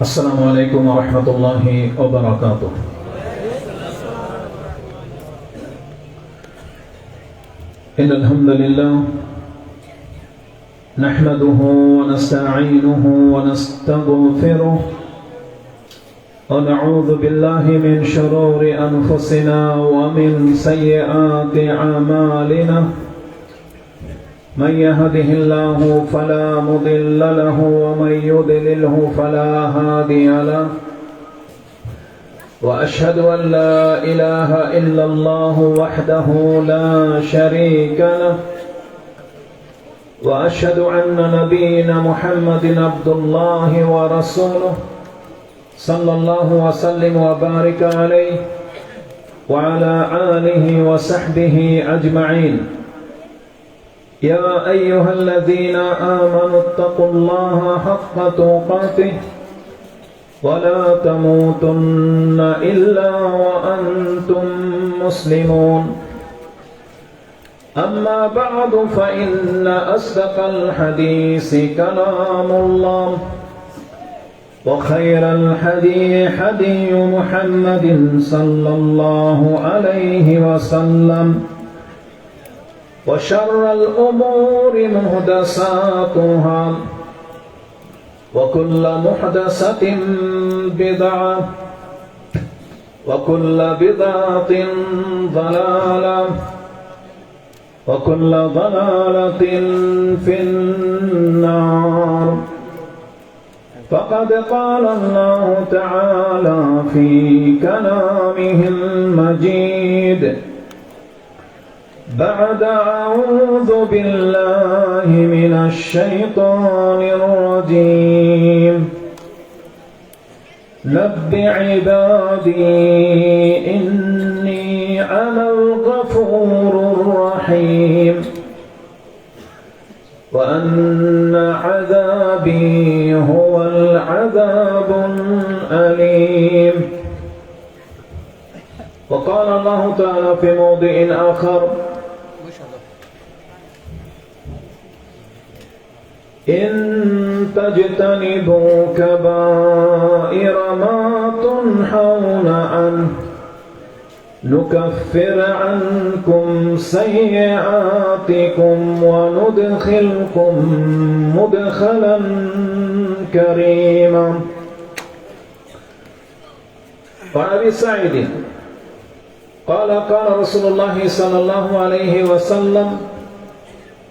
السلام عليكم ورحمة الله وبركاته. إن الحمد لله نحمده ونستعينه ونستغفره ونعوذ بالله من شرور أنفسنا ومن سيئات أعمالنا. من يهده الله فلا مضل له ومن يضلله فلا هادي له. وأشهد أن لا إله إلا الله وحده لا شريك له. وأشهد أن نبينا محمد عبد الله ورسوله صلى الله وسلم وبارك عليه وعلى آله وصحبه أجمعين. يا أيها الذين آمنوا اتقوا الله حق تقاته ولا تموتن إلا وأنتم مسلمون. أما بعد فإن أصدق الحديث كلام الله وخير الحديث حديث محمد صلى الله عليه وسلم وشر الأمور محدثاتها وكل محدثة بدعة وكل بدعة ضلالة وكل ضلالة في النار. فقد قال الله تعالى في كلامه المجيد بعد أعوذ بالله من الشيطان الرجيم. نبئ عبادي إني أنا الغفور الرحيم وأن عذابي هو العذاب الأليم. وقال الله تعالى في موضع آخر إن تجتنبوا كبائر ما تنهون عنه نكفر عنكم سيئاتكم وندخلكم مدخلا كريما. وعن أبي سعيد قال قال رسول الله صلى الله عليه وسلم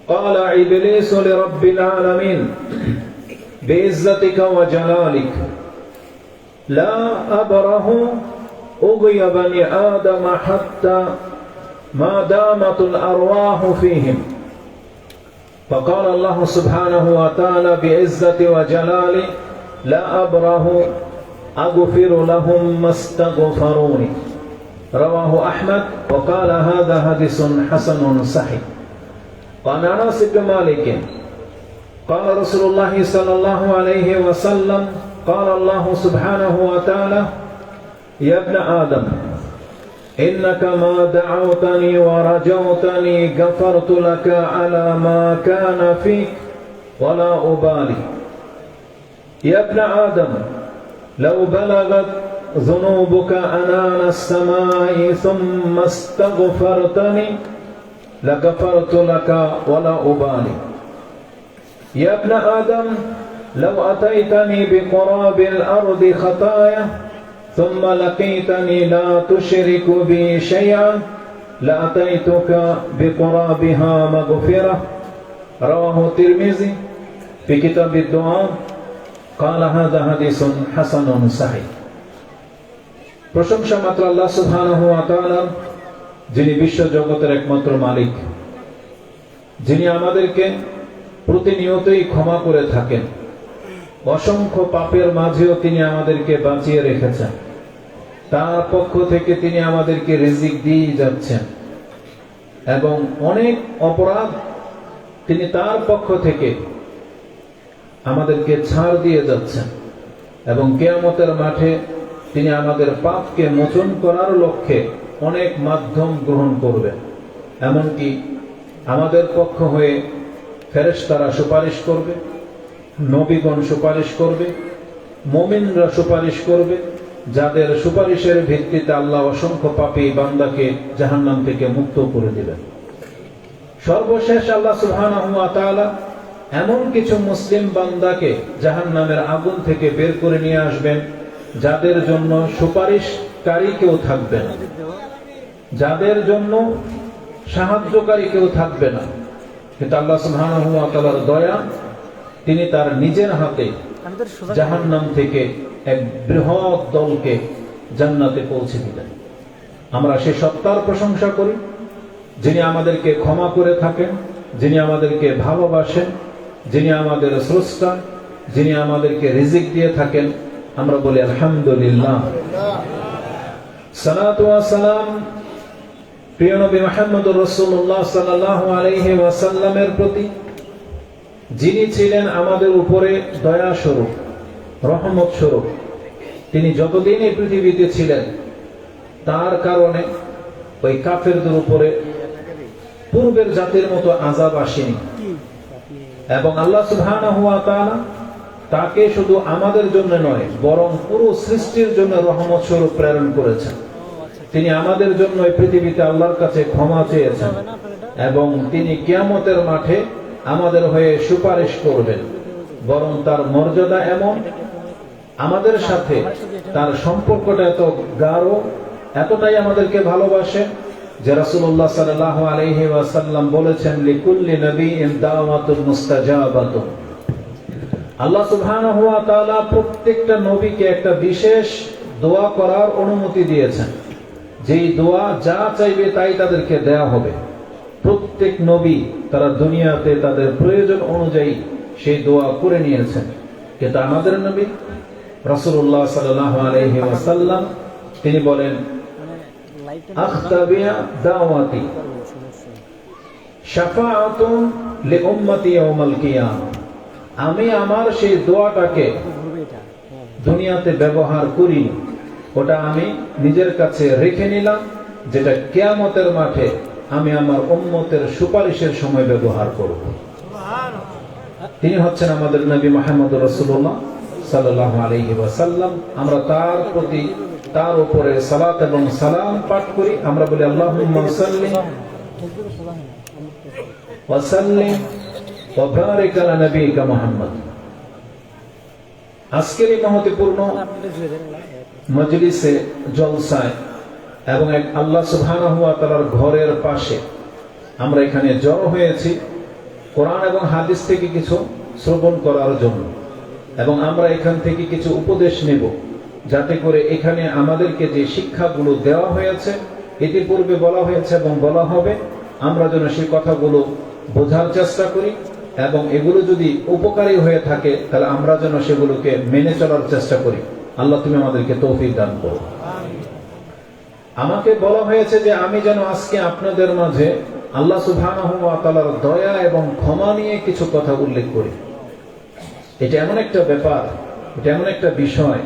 قال إبليس لرب العالمين بعزتك وجلالك لا أبره أغوي بني آدم حتى ما دامت الأرواح فيهم. فقال الله سبحانه وتعالى بعزتي وجلالي لا أبره أغفر لهم ما استغفروني. رواه أحمد وقال هذا حديث حسن صحيح. وعن أنس بن مالك قال رسول الله صلى الله عليه وسلم قال الله سبحانه وتعالى يا ابن آدم إنك ما دعوتني ورجوتني غفرت لك على ما كان فيك ولا أبالي. يا ابن آدم لو بلغت ذنوبك أنان السماء ثم استغفرتني لغفرت لك ولا أبالي. يا ابن آدم لو أتيتني بقراب الأرض خطايا ثم لقيتني لا تشرك بي شيئا لأتيتك بقرابها مغفرة. رواه الترمذي في كتاب الدعاء قال هذا حديث حسن صحيح. প্রশংসা মাত্র আল্লাহ সুবহানাহু ওয়া তাআলা, যিনি বিশ্ব জগতের একমাত্র মালিক, যিনি আমাদেরকে প্রতিনিয়তই ক্ষমা করে থাকেন। অসংখ্য পাপের মাঝেও তিনি আমাদেরকে বাঁচিয়ে রেখেছেন। তার পক্ষ থেকে তিনি আমাদেরকে রিজিক দিয়ে যাচ্ছেন এবং অনেক অপরাধ তিনি তার পক্ষ থেকে আমাদেরকে ছাড় দিয়ে যাচ্ছেন এবং কিয়ামতের মাঠে তিনি আমাদের পাপকে মোচন করার লক্ষ্যে অনেক মাধ্যম গ্রহণ করবেন। এমনকি আমাদের পক্ষ হয়ে ফেরেশতারা সুপারিশ করবে, নবীগণ সুপারিশ করবে, মুমিনরা সুপারিশ করবে, যাদের সুপারিশের ভিত্তিতে আল্লাহ অসংখ্য পাপী বান্দাকে জাহান্নাম থেকে মুক্ত করে দিবেন। সর্বশেষ আল্লাহ সুবহানাহু ওয়া তাআলা এমন কিছু মুসলিম বান্দাকে জাহান্নামের আগুন থেকে বের করে নিয়ে আসবেন, যাদের জন্য সুপারিশকারী কেউ থাকবে না, যাদের জন্য সাহায্যকারী কেউ থাকবে না। কিন্তু আল্লাহ সুবহানাহু ওয়া তাআলার দয়া, তিনি তার নিজের হাতে জাহান্নাম থেকে এক বৃহৎ দলকে জান্নাতে পৌঁছে দিলেন। আমরা সেই সত্তার প্রশংসা করি, যিনি আমাদেরকে ক্ষমা করে থাকেন, যিনি আমাদেরকে ভালোবাসেন, যিনি আমাদের স্রষ্টা, যিনি আমাদেরকে রিজিক দিয়ে থাকেন। আমরা বলি আলহামদুলিল্লাহ। সালাতু ওয়া সালাম প্রিয় নবী মুহাম্মদুর রাসূলুল্লাহ সাল্লাল্লাহু আলাইহি ওয়াসাল্লামের প্রতি, যিনি ছিলেন আমাদের উপরে দয়া স্বরূপ, রহমত স্বরূপ। তিনি যতদিন এই পৃথিবীতে ছিলেন, তার কারণে ওই কাফেরদের উপরে পূর্বের জাতির মতো আযাব আসেনি। এবং আল্লাহ সুবহানাহু ওয়া তাআলা তাকে শুধু আমাদের জন্য নয়, বরং পুরো সৃষ্টির জন্য রহমত স্বরূপ প্রেরণ করেছেন। তিনি আমাদের জন্য এই পৃথিবীতে আল্লাহর কাছে ক্ষমা চেয়েছেন এবং তিনি কিয়ামতের মাঠে আমাদের হয়ে সুপারিশ করবেন। বরং তার মর্যাদা এমন, আমাদের সাথে তার সম্পর্কটা এত গাঢ়, এতটাই আমাদেরকে ভালোবাসে যে রাসূলুল্লাহ সাল্লাল্লাহু আলাইহি ওয়াসাল্লাম বলেছেন, লিকুল্লি নবিয়্যিন দাওয়াতুন মুস্তাজাবাতুন। আল্লাহ সুবহানাহু ওয়া তাআলা প্রত্যেকটা নবীকে একটা বিশেষ দোয়া করার অনুমতি দিয়েছেন, যেই দোয়া যা চাইবে তাই তাদেরকে দেয়া হবে। প্রত্যেক নবী তারা দুনিয়াতে তাদের প্রয়োজন অনুযায়ী সেই দোয়া করে নিয়েছেন। কিন্তু আমাদের নবী রাসূলুল্লাহ সাল্লাল্লাহু আলাইহি ওয়াসাল্লাম তিনি বলেন, আখতাবিয়া দাওয়াতি শাফাআতুন লিউম্মতি ইয়াউমাল কিয়ামা। আমি আমার সেই দোয়াটাকে দুনিয়াতে ব্যবহার করি, ওটা আমি নিজের কাছে রেখে নিলাম, যেটা কিয়ামতের মাঠে আমি আমার উম্মতের সুপারিশের সময় ব্যবহার করব। তিনি হচ্ছেন আমাদের নবী মুহাম্মদ রাসূলুল্লাহ সাল্লাল্লাহু আলাইহি ওয়াসাল্লাম। আমরা তার প্রতি, তার উপরে সালাত এবং সালাম পাঠ করি। আমরা বলি আল্লাহুম্মা সাল্লি ওয়া সাল্লিম ওয়া বারিক আলা নবিয়িকা মুহাম্মদ। আজকের এই মহত্বপূর্ণ মজলিসে, জলসায় এবং এক আল্লাহ সুবহানাহু ওয়া তাআলার ঘরের পাশে আমরা এখানে জড়ো হয়েছি কোরআন এবং হাদিস থেকে কিছু শ্রবণ করার জন্য, এবং আমরা এখান থেকে কিছু উপদেশ নেব, যাতে করে এখানে আমাদেরকে যে শিক্ষাগুলো দেওয়া হয়েছে, ইতিপূর্বে বলা হয়েছে এবং বলা হবে, আমরা যেন সেই কথাগুলো বোঝার চেষ্টা করি এবং এগুলো যদি উপকারী হয়ে থাকে তাহলে আমরা যেন সেগুলোকে মেনে চলার চেষ্টা করি। আল্লাহ তুমি আমাদেরকে তৌফিক দান করো। আমাকে বলা হয়েছে যে আমি যেন আজকে আপনাদের মাঝে আল্লাহ সুবহানাহু ওয়া তাআলার দয়া এবং ক্ষমা নিয়ে কিছু কথা উল্লেখ করি। এটা এমন একটা ব্যাপার, এটা এমন একটা বিষয়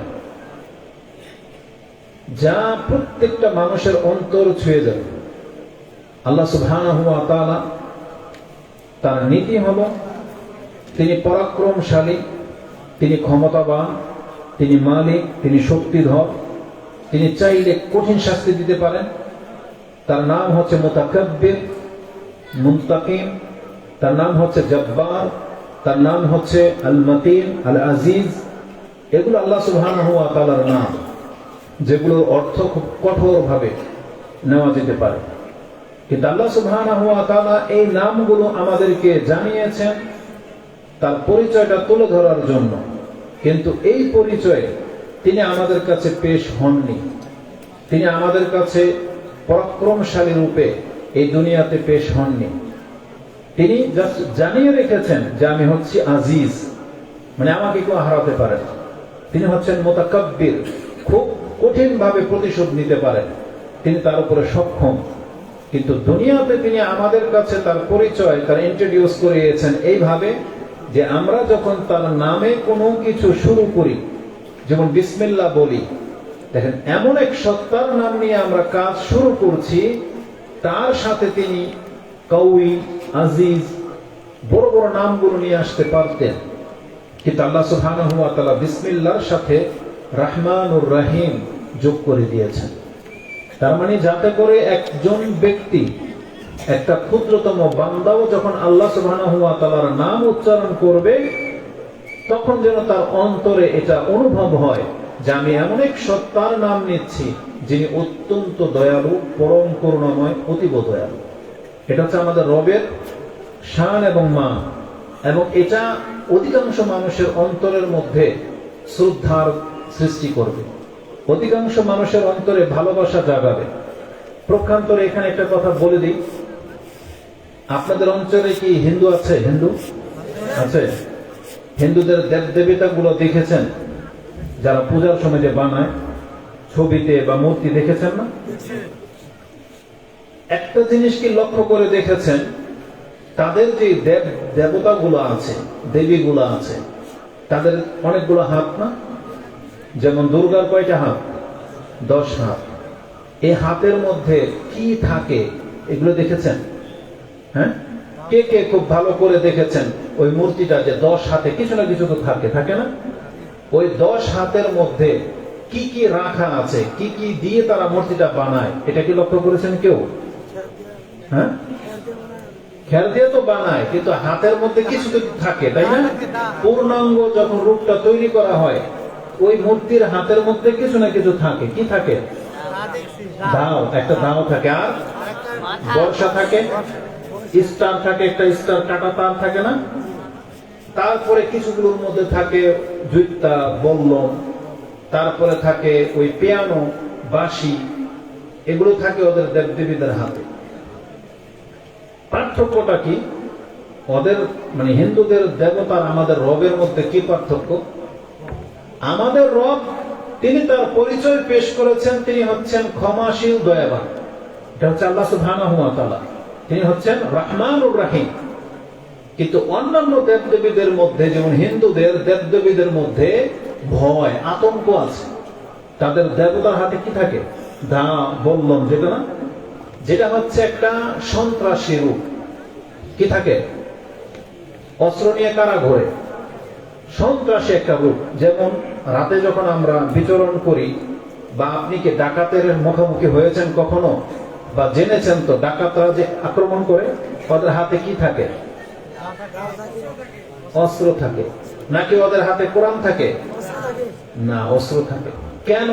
যা প্রত্যেকটা মানুষের অন্তর ছুঁয়ে যাবে। আল্লাহ সুবহানাহু ওয়া তাআলা তার নীতি হলো, তিনি পরাক্রমশালী, তিনি ক্ষমতাবান, তিনি মালিক, তিনি শক্তিধর, তিনি চাইলে কঠিন শাস্তি দিতে পারেন। তার নাম হচ্ছে মুতাকাব্বির, মুনতাকিম, তার নাম হচ্ছে জব্বার, তার নাম হচ্ছে আল মতিন, আল আজিজ। এগুলো আল্লাহ সুবহানাহু ওয়া তাআলার নাম, যেগুলোর অর্থ খুব কঠোরভাবে নেওয়া যেতে পারে। কিন্তু আল্লাহ সুবহানাহু ওয়া তাআলা এই নামগুলো আমাদেরকে জানিয়েছেন তার পরিচয়টা তুলে ধরার জন্য, কিন্তু এই পরিচয়ে তিনি আমাদের কাছে পেশ হননি। তিনি আমাদের কাছে পরাক্রমশালী রূপে এই দুনিয়াতে পেশ হননি। তিনি জানিয়ে রেখেছেন যে আমি হচ্ছি আজিজ, মানে আমাকে কেউ হারাতে পারে না। তিনি হচ্ছেন মুতাকাব্বির, খুব কঠিন ভাবে প্রতিশোধ নিতে পারেন, তিনি তার উপরে সক্ষম। কিন্তু দুনিয়াতে তিনি আমাদের কাছে তার পরিচয়, তার ইন্ট্রোডিউস করিয়েছেন এইভাবে যে আমরা যখন তার নামে কোনো কিছু শুরু করি, যেমন বিসমিল্লাহ বলি, দেখেন এমন এক সত্তার নাম নিয়ে আমরা কাজ শুরু করছি, তার সাথে তিনি কাউই, আজিজ, বড় বড় নামগুলো নিয়ে আসতে পারতেন, কিন্তু আল্লাহ সুবহানাহু ওয়া তাআলা বিসমিল্লাহর সাথে রহমানুর রহিম যোগ করে দিয়েছেন। তার মানে যাতে করে একজন ব্যক্তি, একটা ক্ষুদ্রতম বান্দাও যখন আল্লাহ সুবহানাহু ওয়া তাআলার নাম উচ্চারণ করবে তখন যেন তার অন্তরে এটা অনুভব হয় যে আমি এমন এক সত্তার নাম নিচ্ছি যিনি অত্যন্ত দয়ালু, পরম করুণাময়, অতীব দয়ালু। এটা হচ্ছে আমাদের রবের শান এবং মান, এবং এটা অধিকাংশ মানুষের অন্তরের মধ্যে শ্রদ্ধার সৃষ্টি করবে, অধিকাংশ মানুষের অন্তরে ভালোবাসা জাগাবে। প্রক্ষান্তরে এখানে একটা কথা বলে দিই, আপনাদের অঞ্চলে কি হিন্দু আছে? হিন্দু আছে? হিন্দুদের দেব দেবতা গুলো দেখেছেন? যারা পূজার সময় যে বানায় ছবিতে বা মূর্তি, দেখেছেন না? একটা জিনিস কি লক্ষ্য করে দেখেছেন, তাদের যে দেব দেবতা গুলো আছে, দেবী গুলো আছে, তাদের অনেকগুলো হাত না? যেমন দুর্গার কয়টা হাত? 10 হাত। এই হাতের মধ্যে কি থাকে এগুলো দেখেছেন? হ্যাঁ, কে কে খুব ভালো করে দেখেছেন ওই মূর্তিটা যে 10 হাতে কিছু না কিছু তো থাকে, থাকে না? ওই 10 হাতের মধ্যে কি কি রাখা আছে, কি কি দিয়ে তারা মূর্তিটা বানায়, এটা কি লক্ষ্য করেছেন কেউ? হ্যাঁ, খেয়াল দিয়ে তো বানায়, কিন্তু হাতের মধ্যে কিছু তো থাকে, তাই না? পূর্ণাঙ্গ যখন রূপটা তৈরি করা হয় ওই মূর্তির হাতের মধ্যে কিছু না কিছু থাকে। কি থাকে? দাও, একটা দাও থাকে, আর বর্ষা থাকে, স্টার থাকে, একটা স্টার কাটা তার থাকে না? তারপরে কিছুগুলোর মধ্যে থাকে জুইতা, বল্লম, তারপরে থাকে ওই পিয়ানো, বাঁশি, এগুলো থাকে ওদের দেবদেবীদের হাতে। পার্থক্যটা কি ওদের, মানে হিন্দুদের দেবতার আমাদের রবের মধ্যে কি পার্থক্য? আমাদের রব তিনি তার পরিচয় পেশ করেছেন, তিনি হচ্ছেন ক্ষমাশীল, দয়াবান। এটা হচ্ছে আল্লাহ সুবহানাহু ওয়া তাআলা, তিনি হচ্ছেন রহমানুর রহিম। কিন্তু অন্যান্য দেবদেবীদের মধ্যে, যেমন হিন্দুদের দেবদেবীদের মধ্যে ভয়, আতঙ্ক আছে। তাদের দেবতার হাতে কি থাকে? দা, বললাম যেটা না, যেটা হচ্ছে একটা সন্ত্রাসী রূপ। কি থাকে? অস্ত্র নিয়ে কারা ঘোরে, সন্ত্রাসী একটা রূপ। যেমন রাতে যখন আমরা বিচরণ করি, বা আপনি কি ডাকাতের মুখোমুখি হয়েছেন কখনো, বা জেনেছেন তো ডাকাতরা যে আক্রমণ করে ওদের হাতে কি থাকে? অস্ত্র থাকে। নাকি ওদের হাতে কোরআন থাকে? না, অস্ত্র থাকে। কেন?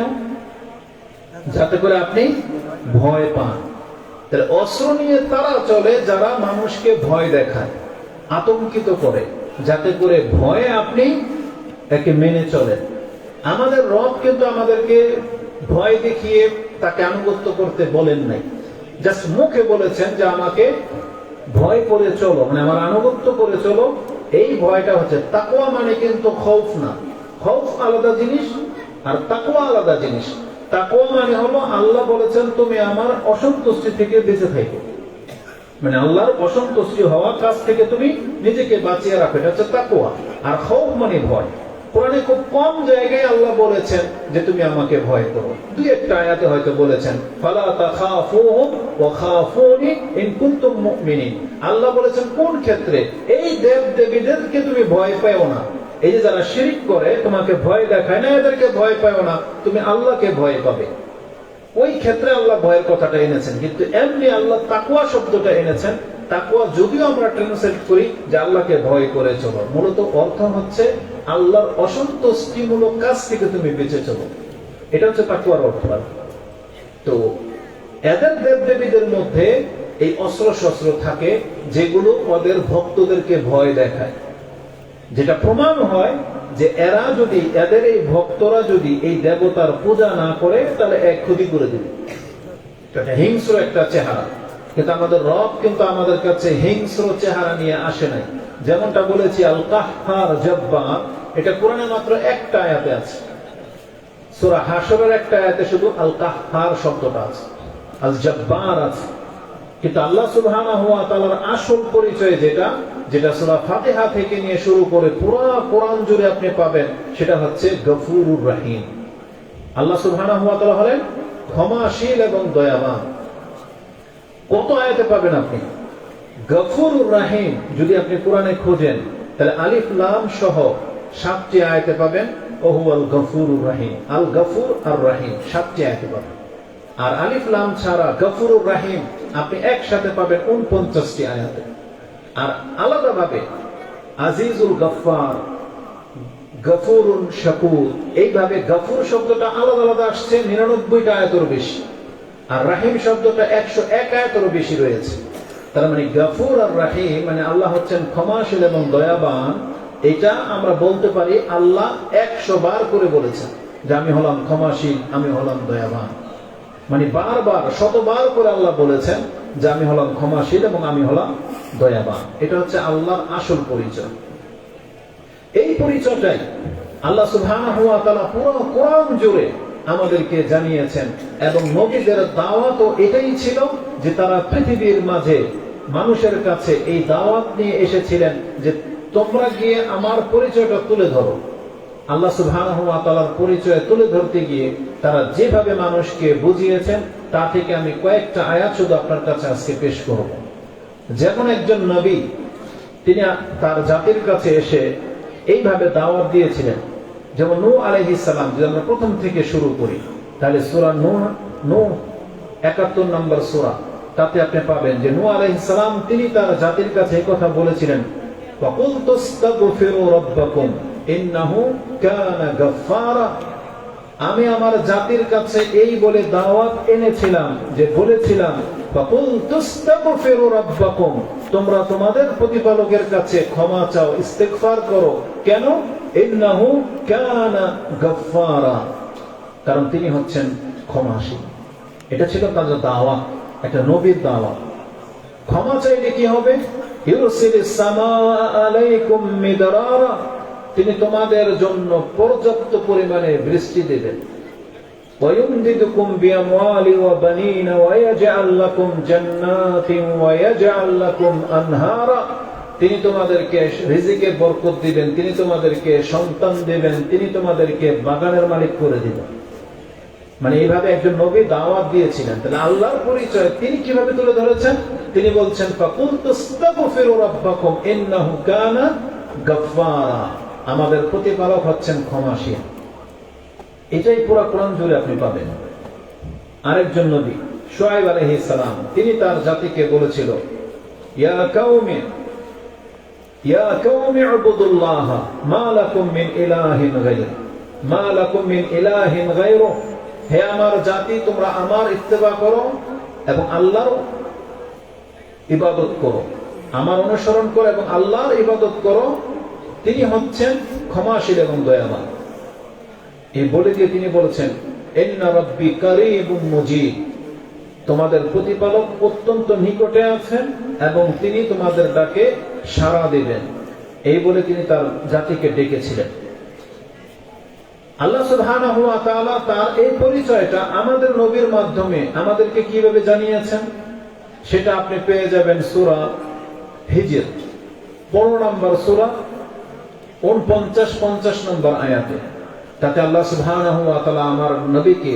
যাতে করে আপনি ভয় পান। তাহলে অস্ত্র নিয়ে তারা চলে যারা মানুষকে ভয় দেখায়, আতঙ্কিত করে, যাতে করে ভয়ে আপনি তাকে মেনে চলেন। আমাদের রব কিন্তু আমাদেরকে ভয় দেখিয়ে তাকে আনুগত্য করতে বলেন নাই, জাস্ট মুখে বলেছেন যে আমাকে ভয় করে চলো, মানে আমার আনুগত্য করে চলো। এই ভয়টা হচ্ছে তাকওয়া, মানে কিন্তু খৌফ না। খৌফ আলাদা জিনিস আর তাকওয়া আলাদা জিনিস। তাকওয়া মানে হলো আল্লাহ বলেছেন তুমি আমার অসন্তুষ্টি থেকে বেঁচে থাকো, মানে আল্লাহর অসন্তুষ্টি হওয়া কাজ থেকে তুমি নিজেকে বাঁচিয়ে রাখো, এটা হচ্ছে তাকওয়া। আর খৌফ মানে ভয়। কোরআনে খুব কম জায়গায় আল্লাহ বলেছেন যে তুমি আমাকে ভয় করো। দুই একটা আয়াতে হয়তো বলেছেন ফালা তাখাফুহুম ওয়া খাফুনি ইন কুনতুম মুমিনিন। আল্লাহ বলেছেন কোন ক্ষেত্রে? এই দেব-দেবীদেরকে তুমি ভয় পাও না। এই যে যারা শিরক করে তোমাকে ভয় দেখায় না, এদেরকে ভয় পাও না, তুমি আল্লাহকে ভয় পাবে। ওই ক্ষেত্রে আল্লাহ ভয়ের কথাটা এনেছেন, কিন্তু এমনি আল্লাহ তাকওয়া শব্দটা এনেছেন। তাকওয়া যদিও আমরা ট্রান্সলেট করি যে আল্লাহকে ভয় করে চলো, মূলত অর্থ হচ্ছে আল্লাহর অসন্তুষ্টিমূলক কাজ থেকে তুমি বেঁচে চলো। এটা হচ্ছে তাকওয়ার অর্থ। তো এদের দেবদেবীদের মধ্যে এই অস্ত্র শস্ত্র থাকে যেগুলো ওদের ভক্তদেরকে ভয় দেখায়, যেটা প্রমাণ হয় যে এরা যদি, এদের এই ভক্তরা যদি এই দেবতার পূজা না করে তাহলে এক ক্ষতি করে দিবে। হিংস্র একটা চেহারা। কিন্তু আমাদের রব কিন্তু আমাদের কাছে হিংস্র চেহারা নিয়ে আসে নাই। যেমনটা বলেছি আল কাহ্হার, জব্বার, এটা কোরআনে মাত্র একটা আয়াতে আছে। সূরা হাশরের একটা আয়াতে শুধু আল কাহ্হার শব্দটা আছে, আল জব্বার আছে। কিন্তু আল্লাহ সুবহানাহু ওয়া তাআলার আসল পরিচয় যেটা, যেটা সূরা ফাতিহা থেকে নিয়ে শুরু করে পুরো কোরআন জুড়ে আপনি পাবেন, সেটা হচ্ছে গফুরুর রহিম। আল্লাহ সুবহানাহু ওয়া তাআলা হলেন ক্ষমাশীল এবং দয়াবান। কত আয়াতে পাবেন আপনি গফুরুর রহিম? যদি আপনি কোরআনে খোঁজেন তাহলে আলিফ লাম সহ 7টি আয়াতে পাবেন ওহুয়াল গফুরুর রহিম, আল গফুর আর রহিম 7টি আয়াতে পাবেন। আর আলিফ লাম ছাড়া গফুরুর রহিম আপনি একসাথে পাবেন 49টি আয়াতে। আর আলাদাভাবে আজিজুল গফফার, গফুরুন শাকুর, এইভাবে গফুর শব্দটা আলাদা আলাদা আসছে 99টা আয়াতেরও বেশি, আর রাহিম শব্দটা 101 আয়াতেরও বেশি রয়েছে। তার মানে গফুর আর রাহিম মানে আল্লাহ হচ্ছেন ক্ষমাশীল এবং দয়াবান। এটা আমরা বলতে পারি আল্লাহ 100 বার করে বলেছেন যে আমি হলাম ক্ষমাশীল, আমি হলাম দয়াবান। মানে বারবার, শতবার করে আল্লাহ বলেছেন যে আমি হলাম ক্ষমাশীল এবং আমি হলাম দয়াবান। এটা হচ্ছে আল্লাহর আসল পরিচয়। এই পরিচয়টাই আল্লাহ সুবহানাহু ওয়া তাআলা পুরো কোরআন জুড়ে আমাদেরকে জানিয়েছেন, এবং নবীদের দাওয়াতও এটাই ছিল যে তারা পৃথিবীর মাঝে মানুষের কাছে এই দাওয়াত নিয়ে এসেছিলেন যে তোমরা গিয়ে আমার পরিচয়টা তুলে ধরো। আল্লাহ সুবহানাহু ওয়া তাআলার পরিচয় তুলে ধরতে গিয়ে তারা যেভাবে মানুষকে বুঝিয়েছেন তা থেকে আমি কয়েকটা আয়াত শুধু আপনার কাছে আজকে পেশ করব। যেমন একজন নবী তিনি তার জাতির কাছে এসে এইভাবে দাওয়াত দিয়েছিলেন, যেমন নূহ আলাইহিস সালাম। যদি আমরা প্রথম থেকে শুরু করি তাহলে সূরা নূহ 71 নম্বর সূরা, তাতে আপনি পাবেন যে নূহ আলাইহিস সালাম তিনি তার জাতির কাছে এই কথা বলেছিলেন, ফাকুলতুস্তাগফিরু রাব্বাকুম ইন্নাহু কানা গাফফারা। আমি আমার জাতির কাছে এই বলে দাওয়াত এনেছিলাম যে বলেছিলাম ফাকুলতুস্তাগফিরু রাব্বাকুম, তোমরা তোমাদের প্রতিপালকের কাছে ক্ষমা চাও, ইস্তিগফার করো। কেন? ইন্নাহু কানা গাফফারা, কারণ তিনি হচ্ছেন ক্ষমাশীল। এটা ছিল তাদের দাওয়াত, একটা নবীর দাওয়াত। ক্ষমা চাইলে কি হবে? ইউরসিলিস সামাআ আলাইকুম মিদরারা, তিনি তোমাদের জন্য পর্যাপ্ত পরিমাণে বৃষ্টি দেবেন। ওয়ায়ুমদিদুকুম বিআমওয়ালি ওয়া বানিনা ওয়া ইয়াজআল লাকুম জান্নাতিন ওয়া ইয়াজআল লাকুম আনহারা, তিনি তোমাদেরকে রিজিকে বরকত দিবেন, তিনি তোমাদেরকে সন্তান দেবেন, তিনি তোমাদেরকে বাগানের মালিক করে দিবেন। মানে এইভাবে একজন নবী দাওয়াত দিয়েছিলেন। তাহলে আল্লাহর পরিচয় তিনি কিভাবে তুলে ধরেছেন? তিনি বলছেন ফাকুলতুস্তাগফিরু রাব্বাকুম ইন্নাহু কানা গাফফারা, আমাদের প্রতিপালক হচ্ছেন ক্ষমাশীল। এটাই পুরো কোরআন জুড়ে আপনি পাবেন। আরেকজন নবী শুআয়ব আলাইহিস সালাম, তিনি তার জাতিকে বলেছিল ইয়া কাওমি ইউবুদুল্লাহ মা লাকুম মিন ইলাহিন গায়রু, মা লাকুম মিন ইলাহিন গায়রু, হে আমার জাতি তোমরা আমার ইত্তেবা করো এবং আল্লাহর ইবাদত করো, আমার অনুসরণ করো এবং আল্লাহর ইবাদত করো, তিনি হচ্ছেন ক্ষমাশীল এবং দয়াবান। এই বলে দিয়ে তিনি বলেছেন ইন্না রাব্বি কারীবুম মুজিব, তোমাদের প্রতিপালক অত্যন্ত নিকটে আছেন এবং তিনি তোমাদের ডাকে সাড়া দেবেন। এই বলে তিনি তার জাতিকে ডেকেছিলেন। আল্লাহ সুবহানাহু ওয়া তাআলা তার এই পরিচয়টা আমাদের নবীর মাধ্যমে আমাদেরকে কিভাবে জানিয়েছেন সেটা আপনি পেয়ে যাবেন সূরা হিজর 15 নম্বর সূরা 49-50 নম্বর আয়াতে। তাতে আল্লাহ সুবহানাহু ওয়া তাআলা আমার নবীকে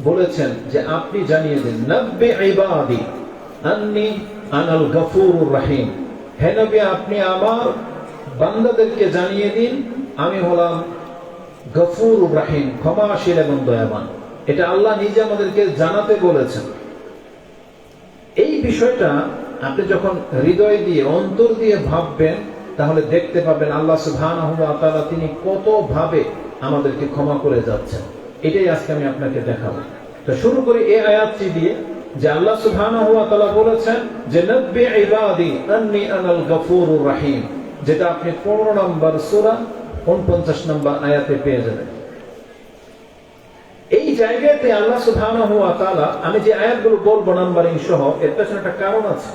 বলেছেন যে আপনি জানিয়ে দিন নাব্বি ইবাদি আন্নী আনাল গফুরুর রহিম, হে নবী আপনি আমার বান্দাদেরকে জানিয়ে দিন আমি হলাম গফুরুর রহিম, ক্ষমাশীল এবং দয়াবান। এটা আল্লাহ নিজে আমাদেরকে জানাতে বলেছেন। এই বিষয়টা আপনি যখন হৃদয় দিয়ে অন্তর দিয়ে ভাববেন তাহলে দেখতে পাবেন আল্লাহ সুবহানাহু ওয়া তাআলা তিনি কত ভাবে আমাদেরকে ক্ষমা করে যাচ্ছেন। এটাই আজকে আমি আপনাকে দেখাবো। তো শুরু করি এই আয়াতটি দিয়ে যে আল্লাহ সুবহানাহু ওয়া তাআলা বলেছেন যে নাব্বি ইবাদি আন্নী আনাল গফুরুর রহিম, যেটা আপনি 15 নম্বর সূরা 49 নম্বর আয়াতে পেয়ে যাবেন। এই জায়গাতে আল্লাহ সুবহানাহু ওয়া তাআলা, আমি যে আয়াতগুলো বলবো নাম্বারিং সহ, এর পেছনে একটা কারণ আছে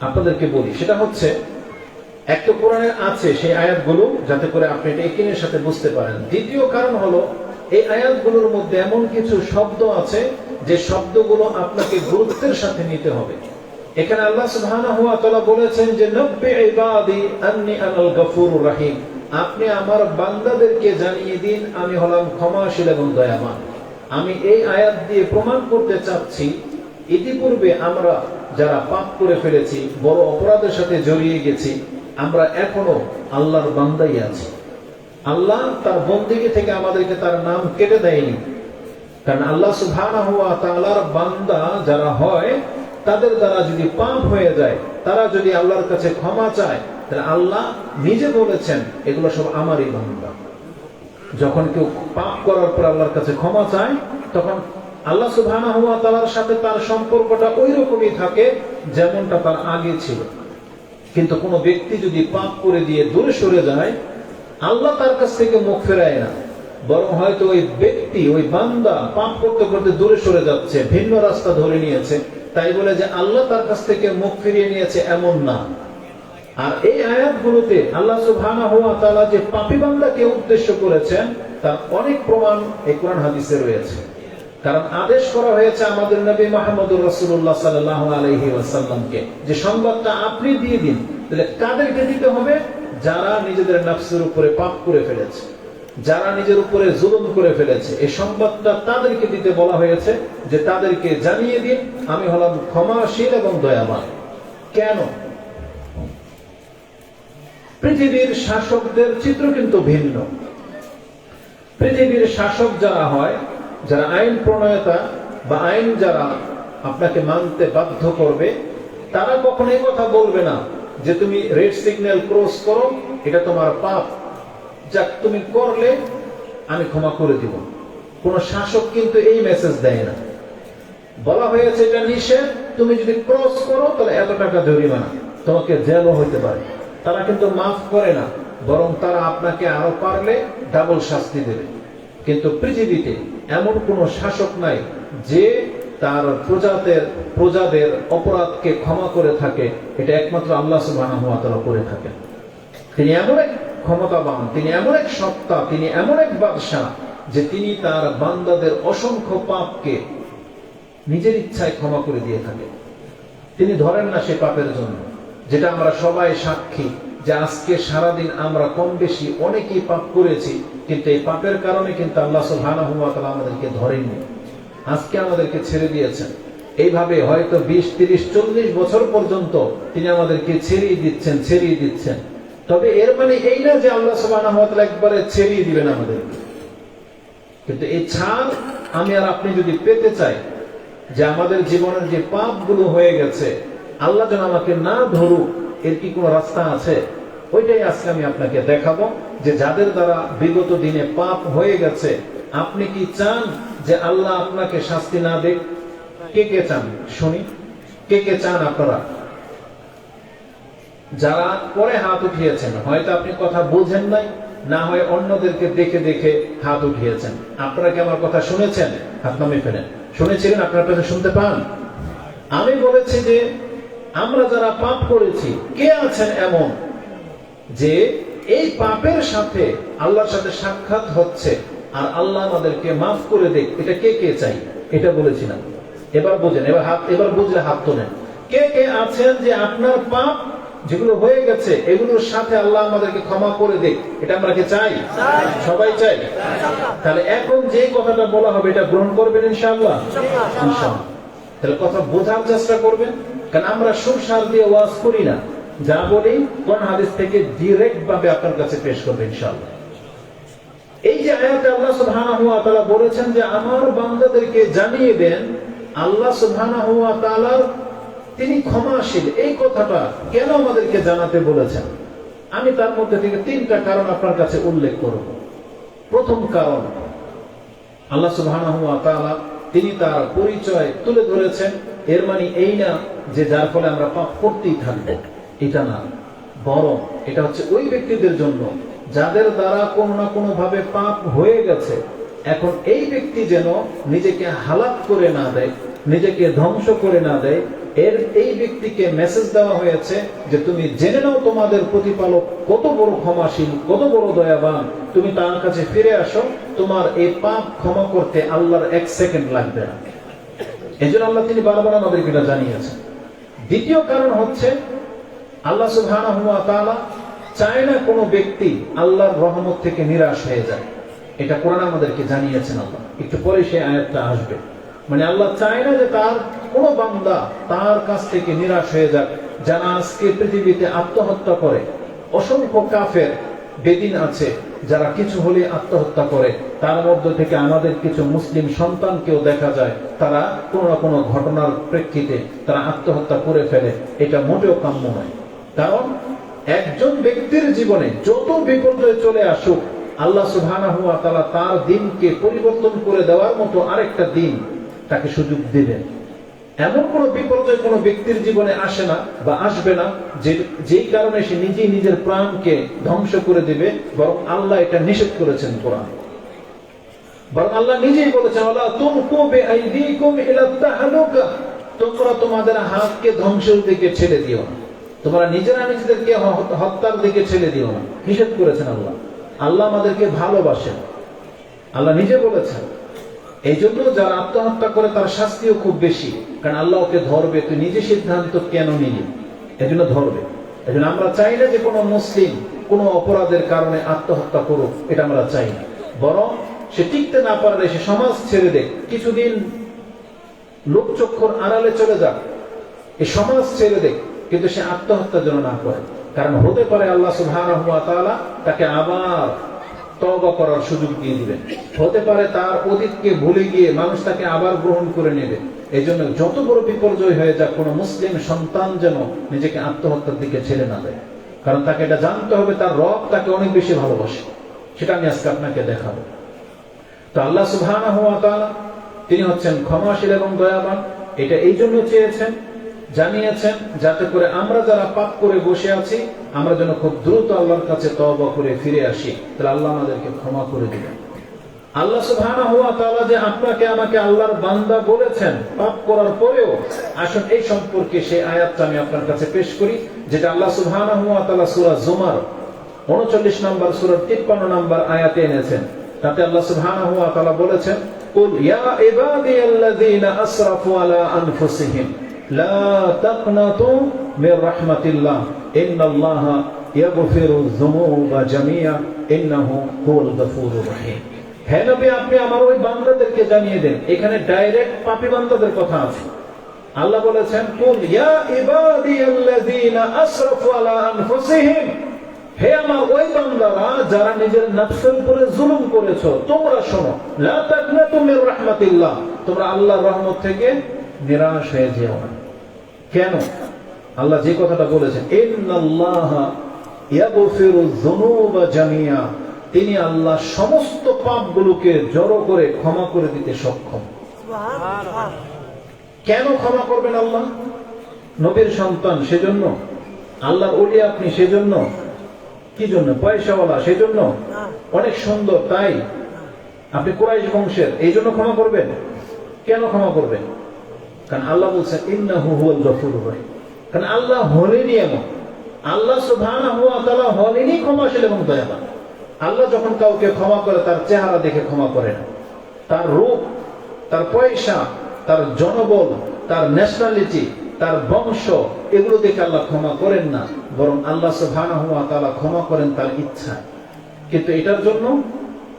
আপনাদেরকে বলি। সেটা হচ্ছে একটা কোরআনে আছে সেই আয়াতগুলো যাতে করে আপনি এটা ইকিনের সাথে বুঝতে পারেন। দ্বিতীয় কারণ হলো এই আয়াতগুলোর মধ্যে এমন কিছু শব্দ আছে যে শব্দগুলো আপনাকে গুরুত্বের সাথে নিতে হবে। এখানে আল্লাহ সুবহানাহু ওয়া তাআলা বলেছেন যে নাব্বি ইবাদি আন্নী আনাল গফুরুর রহিম, আপনি আমার বান্দাদেরকে জানিয়ে দিন আমি হলাম ক্ষমাশীল এবং দয়াবান। আমি এই আয়াত দিয়ে প্রমাণ করতে চাচ্ছি ইতিপূর্বে আমরা যারা পাপ করে ফেলেছি, বড় অপরাধের সাথে জড়িয়ে গেছি, আমরা এখনো আল্লাহর বান্দাই আছি। আল্লাহ তার বন্দেগী থেকে আমাদেরকে তার নাম কেটে দেয়নি। কারণ আল্লাহ সুবহানাহু ওয়া তাআলার বান্দা যারা হয়, তাদের দ্বারা যদি পাপ হয়ে যায়, তারা যদি আল্লাহর কাছে ক্ষমা চায়, তাহলে আল্লাহ নিজে বলেছেন এগুলো সব আমারই বান্দা। যখন কেউ পাপ করার পর আল্লাহর কাছে ক্ষমা চায়, তখন আল্লাহ সুবহানাহু ওয়া তাআলার সাথে তার সম্পর্কটা ওই রকমই থাকে যেমনটা তার আগে ছিল। কিন্তু কোনো ব্যক্তি যদি পাপ করে দিয়ে দূরে সরে যায়, আল্লাহ তার কাছ থেকে মুখ ফেরায় না, বরং হয়তো ওই ব্যক্তি, ওই বান্দা পাপ করতে করতে দূরে সরে যাচ্ছে, ভিন্ন রাস্তা ধরে নিয়েছে, তাই বলে যে আল্লাহ তার কাছ থেকে মুখ ফিরিয়ে নিয়েছে এমন না। আর এই আয়াতগুলোতে আল্লাহ সুবহানাহু ওয়া তাআলা যে পাপী বান্দাকে উদ্দেশ্য করেছেন তার অনেক প্রমাণ এই কোরআন হাদিসে রয়েছে। কারণ আদেশ করা হয়েছে আমাদের নবী মুহাম্মদুর রাসূলুল্লাহ সাল্লাল্লাহু আলাইহি ওয়াসাল্লামকে যে সংবাদটা আপনি দিয়ে দিন। তাহলে কাদেরকে দিতে হবে? যারা নিজেদের নফসের উপরে পাপ করে ফেলেছে, যারা নিজের উপরে জুলুম করে ফেলেছে, এই সংবাদটা তাদেরকে দিতে বলা হয়েছে যে তাদেরকে জানিয়ে দিন আমি হলাম ক্ষমাশীল এবং দয়াবান। কেন? পৃথিবীর শাসকদের চিত্র কিন্তু ভিন্ন। পৃথিবীর শাসক যারা হয়, যারা আইন প্রণয়তা বা আইন যারা আপনাকে মানতে বাধ্য করবে, তারা কখনো এই কথা বলবে না যে তুমি রেড সিগন্যাল ক্রস করো, এটা তোমার পাপ, যাক তুমি করলে আমি ক্ষমা করে দিব। কোন শাসক কিন্তু এই মেসেজ দেয় না। বলা হয়েছে এটা নিষেধ, তুমি যদি ক্রস করো তাহলে এত টাকা জরিমানা, তোমাকে জেলও হইতে পারে। তারা কিন্তু মাফ করে না, বরং তারা আপনাকে আরো পারলে ডাবল শাস্তি দেবে। কিন্তু পৃথিবীতে এমন কোন শাসক নাই যে তার প্রজাদের অপরাধকে ক্ষমা করে থাকে। এটা একমাত্র আল্লাহ সুবহানাহু ওয়া তাআলা করে থাকেন। তিনি এমন এক ক্ষমতাবান, তিনি এমন এক সত্তা, তিনি এমন এক বাদশাহ যে তিনি তার বান্দাদের অসংখ্য পাপকে নিজের ইচ্ছায় ক্ষমা করে দিয়ে থাকেন। তিনি ধরেন না সে পাপের জন্য, যেটা আমরা সবাই সাক্ষী যে আজকে সারাদিন আমরা কম বেশি অনেকেই পাপ করেছি, কিন্তু এই পাপের কারণে কিন্তু আল্লাহ সুবহানাহু ওয়া তাআলা আমাদেরকে ধরেননি, আজকে আমাদেরকে ছেড়ে দিয়েছেন। এইভাবে হয়তো 20, 30, 40 বছর পর্যন্ত তিনি আমাদেরকে ছেড়িয়ে দিচ্ছেন। তবে এর মানে এই না যে আল্লাহ সুবহানাহু ওয়া তাআলা একবারে ছেড়িয়ে দিবেন আমাদেরকে। কিন্তু এই ছাড় আমি আর আপনি যদি পেতে চাই যে আমাদের জীবনের যে পাপগুলো হয়ে গেছে আল্লাহ যেন আমাকে না ধরুক, এর কি কোনো রাস্তা আছে? ওইটাই আজকে আমি আপনাকে দেখাবো যে যাদের দ্বারা বিগত দিনে পাপ হয়ে গেছে, আপনি কি চান যে আল্লাহ আপনাকে শাস্তি না দেখ? কে কে চান শুনি? কে কে চান আপনারা? যারা পরে হাত উঠিয়েছেন, হয়তো আপনি কথা বুঝেন নাই, না হয় অন্যদেরকে দেখে দেখে হাত উঠিয়েছেন। আপনারা কি আমার কথা শুনেছেন? হাত নামিয়ে ফেলেন। শুনেছিলেন? আপনার কাছে শুনতে পান? আমি বলেছি যে আমরা যারা পাপ করেছি, কে আছেন এমন যে এই পাপের সাথে আল্লাহর সাথে সাক্ষাৎ হচ্ছে আর আল্লাহ আমাদেরকে মাফ করে দেখ? এটা কে কে চাই? এটা বলেছিলাম। এবার বুঝেন, এবার বুঝলে হাত তোলেন। কে কে আছেন যে আপনার পাপ যেগুলো হয়ে গেছে এগুলোর সাথে আল্লাহ আমাদেরকে ক্ষমা করে দেখ? এটা আমরা কি চাই? সবাই চাই। তাহলে এখন যে কথাটা বলা হবে এটা গ্রহণ করবেন ইনশাআল্লাহ? ইনশাআল্লাহ। তাহলে কথা বোঝার চেষ্টা করবেন, কারণ আমরা সুরসার দিয়ে ওয়াজ করি না, যা বলি কোরআন হাদিস থেকে ডাইরেক্ট ভাবে আপনার কাছে পেশ করবে ইনশাআল্লাহ। এই যে আয়াতে আল্লাহ সুবহানাহু ওয়া তাআলা বলেছেন যে আমার বান্দাদেরকে জানিয়ে দেন আল্লাহ সুবহানাহু ওয়া তাআলা তিনি ক্ষমাশীল, এই কথাটা কেন আমাদেরকে জানাতে বলেছেন? আমি তার মধ্যে থেকে 3টা কারণ আপনার কাছে উল্লেখ করব। প্রথম কারণ, আল্লাহ সুবহানাহু ওয়া তাআলা তিনি তার পরিচয় তুলে ধরেছেন। এর মানে এই না যে যার ফলে আমরা পাপ করতেই থাকবো, এটা না, বরং এটা হচ্ছে ওই ব্যক্তিদের জন্য যাদের দ্বারা কোনো না কোনো ভাবে পাপ হয়ে গেছে। এখন এই ব্যক্তি যেন নিজেকে হালাক করে না দেয়, নিজেকে ধ্বংস করে না দেয়। এই ব্যক্তিকে মেসেজ দেওয়া হয়েছে যে তুমি জেনে নাও তোমাদের প্রতিপালক কত বড় ক্ষমাশীল, কত বড় দয়াবান, তুমি তার কাছে ফিরে আসো, তোমার এই পাপ ক্ষমা করতে আল্লাহর 1 সেকেন্ড লাগবে না। এজন্য আল্লাহ তিনি বারবার আমাদেরকে এটা জানিয়েছেন। দ্বিতীয় কারণ হচ্ছে আল্লাহ সুবহানাহু ওয়া তাআলা চায় না কোনো ব্যক্তি আল্লাহর রহমত থেকে নিরাশ হয়ে যায়। এটা কোরআন আমাদেরকে জানিয়েছেন আল্লাহ। একটু পরে সেই আয়াতটা আসবে। মানে আল্লাহ চায় না যে তার কোনো বান্দা তার কাছ থেকে নিরাশ হয়ে যাক। যারা আজকে পৃথিবীতে আত্মহত্যা করে, অসংখ্য কাফের বেদিন আছে যারা কিছু হলে আত্মহত্যা করে। তার মধ্যে থেকে আমাদের কিছু মুসলিম সন্তানকেও দেখা যায় তারা কোনো না কোনো ঘটনার প্রেক্ষিতে তারা আত্মহত্যা করে ফেলে। এটা মোটেও কাম্য নয়। কারণ একজন ব্যক্তির জীবনে যত বিপর্যয় চলে আসুক, আল্লাহ সুবহানাহু ওয়া তাআলা তার দিনকে পরিবর্তন করে দেওয়ার মতো আরেকটা দিন তাকে সুযোগ দিবেন। এমন কোন বিপর্যয় কোন ব্যক্তির জীবনে আসে না বা আসবে না যেই কারণে সে নিজেই নিজের প্রাণকে ধ্বংস করে দিবে, বরং আল্লাহ এটা নিষেধ করেছেন কোরআন। বরং আল্লাহ নিজেই বলেছেন, ওয়ালা তুলকু বিআইদিকুম ইলা তাহলুকা, তোমরা তোমাদের হাতকে ধ্বংসের দিকে ঠেলে দিও না, তোমরা নিজেরা নিজেদেরকে হত্যার দিকে ঠেলে দিও না। নিষেধ করেছেন আল্লাহ। আল্লাহ আমাদেরকে ভালোবাসেন, আল্লাহ নিজে বলেছেন। এই জন্য যারা আত্মহত্যা করে তার শাস্তিও খুব বেশি, কারণ আল্লাহ ওকে ধরবে। তুই নিজে সিদ্ধান্ত কেন নিলি? এই জন্য ধরবে। এই জন্য আমরা চাই না যে কোনো মুসলিম কোনো অপরাধের কারণে আত্মহত্যা করুক, এটা আমরা চাই না। বরং সে টিকতে না পারলে সে সমাজ ছেড়ে দেখ, কিছুদিন লোকচক্ষুর আড়ালে চলে যাক, এই সমাজ ছেড়ে দেখ, কিন্তু সে আত্মহত্যা যেন না করে। কারণ হতে পারে আল্লাহ সুবহানাহু ওয়া তাআলা তাকে আবার তওবা করার সুযোগ দিয়ে দিবেন। হতে পারে তার অতীতকে ভুলে গিয়ে মানুষ তাকে আবার গ্রহণ করে নেবে। এই জন্য যত বড় বিপর্যয় হয়ে যাক, কোনো মুসলিম সন্তান যেন নিজেকে আত্মহত্যার দিকে ছেড়ে না দেয়। কারণ তাকে এটা জানতে হবে তার রব তাকে অনেক বেশি ভালোবাসে। সেটা আমি আজকে আপনাকে দেখাবো। তো আল্লাহ সুবহানাহু ওয়া তাআলা তিনি হচ্ছেন ক্ষমাশীল এবং দয়াবান। এটা এই জন্য চেয়েছেন, জানিয়েছেন, যাতে করে আমরা যারা পাপ করে বসে আছি আমরা যেন খুব দ্রুত আল্লাহর কাছে তওবা করে ফিরে আসি। তাহলে আল্লাহ আমাদেরকে ক্ষমা করে দিবেন। আল্লাহ সুবহানাহু ওয়া তাআলা যে আপনাকে আমাকে আল্লাহর বান্দা বলেছেন পাপ করার পরেও, আসুন এই সম্পর্কে সেই আয়াতটা আমি আপনার কাছে পেশ করি, যেটা আল্লাহ সুবহানাহু ওয়া তাআলা সূরা জুমার 39 নম্বর সূরার 53 নম্বর আয়াতে এনেছেন। তাতে আল্লাহ সুবহানাহু ওয়া তাআলা বলেছেন, কুল ইয়া ইবাদিয়াল্লাযীনা আসরাফু আলা আনফুসিহিম লা তাকনাতু মির রাহমাতিল্লাহ ইন্নাল্লাহা ইয়াগফিরুয যুনুবা জামিআ ইন্নাহু হুয়াল গফুরুর রহিম। হে নবী, আপনি আমার ওই বান্দাদেরকে জানিয়ে দেন। এখানে ডাইরেক্ট পাপী বান্দাদের কথা আছে। আল্লাহ বলেছেন, কুল ইয়া ইবাদিয়াল্লাযীনা আসরাফু আলা আনফুসিহিম, হে আমার ওই বান্দারা যারা নিজের নফসের উপরে জুলুম করেছো, তোমরা শোনো, লা তাকনাতু মির রাহমাতিল্লাহ, তোমরা আল্লাহর রহমত থেকে নিরাশ হয়ে যেও না। কেন? আল্লাহ যে কথাটা বলেছেন, ইন্নাল্লাহা ইয়াগফিরুয যুনুবা জামিআ, তিনি আল্লাহ সমস্ত পাপগুলোকে জড়ো করে ক্ষমা করে দিতে সক্ষম। সুবহানাল্লাহ। কেন ক্ষমা করবেন আল্লাহ? নবীর সন্তান সেজন্য, আল্লাহর ওলি আপনি সেজন্য, কি জন্য? পয়সাওয়ালা সেজন্য, অনেক সুন্দর তাই, আপনি কুরাইশ বংশের এই জন্য ক্ষমা করবেন? কেন ক্ষমা করবেন? কারণ আল্লাহ বলছেন ইন্নাহু হুয়াল গফুরুর রহিম। কারণ আল্লাহ হলেনই এমন, আল্লাহ সুবহানাহু ওয়া তাআলা হলেনই ক্ষমাশীল এবং দয়াবান। আল্লাহ যখন কাউকে ক্ষমা করে তার চেহারা দেখে ক্ষমা করে না, তার রূপ, তার পয়সা, তার জনবল, তার ন্যাশনালিটি, তার বংশ, এগুলো দেখে আল্লাহ ক্ষমা করেন না। বরং আল্লাহ সুবহানাহু ওয়া তাআলা ক্ষমা করেন তার ইচ্ছা। কিন্তু এটার জন্য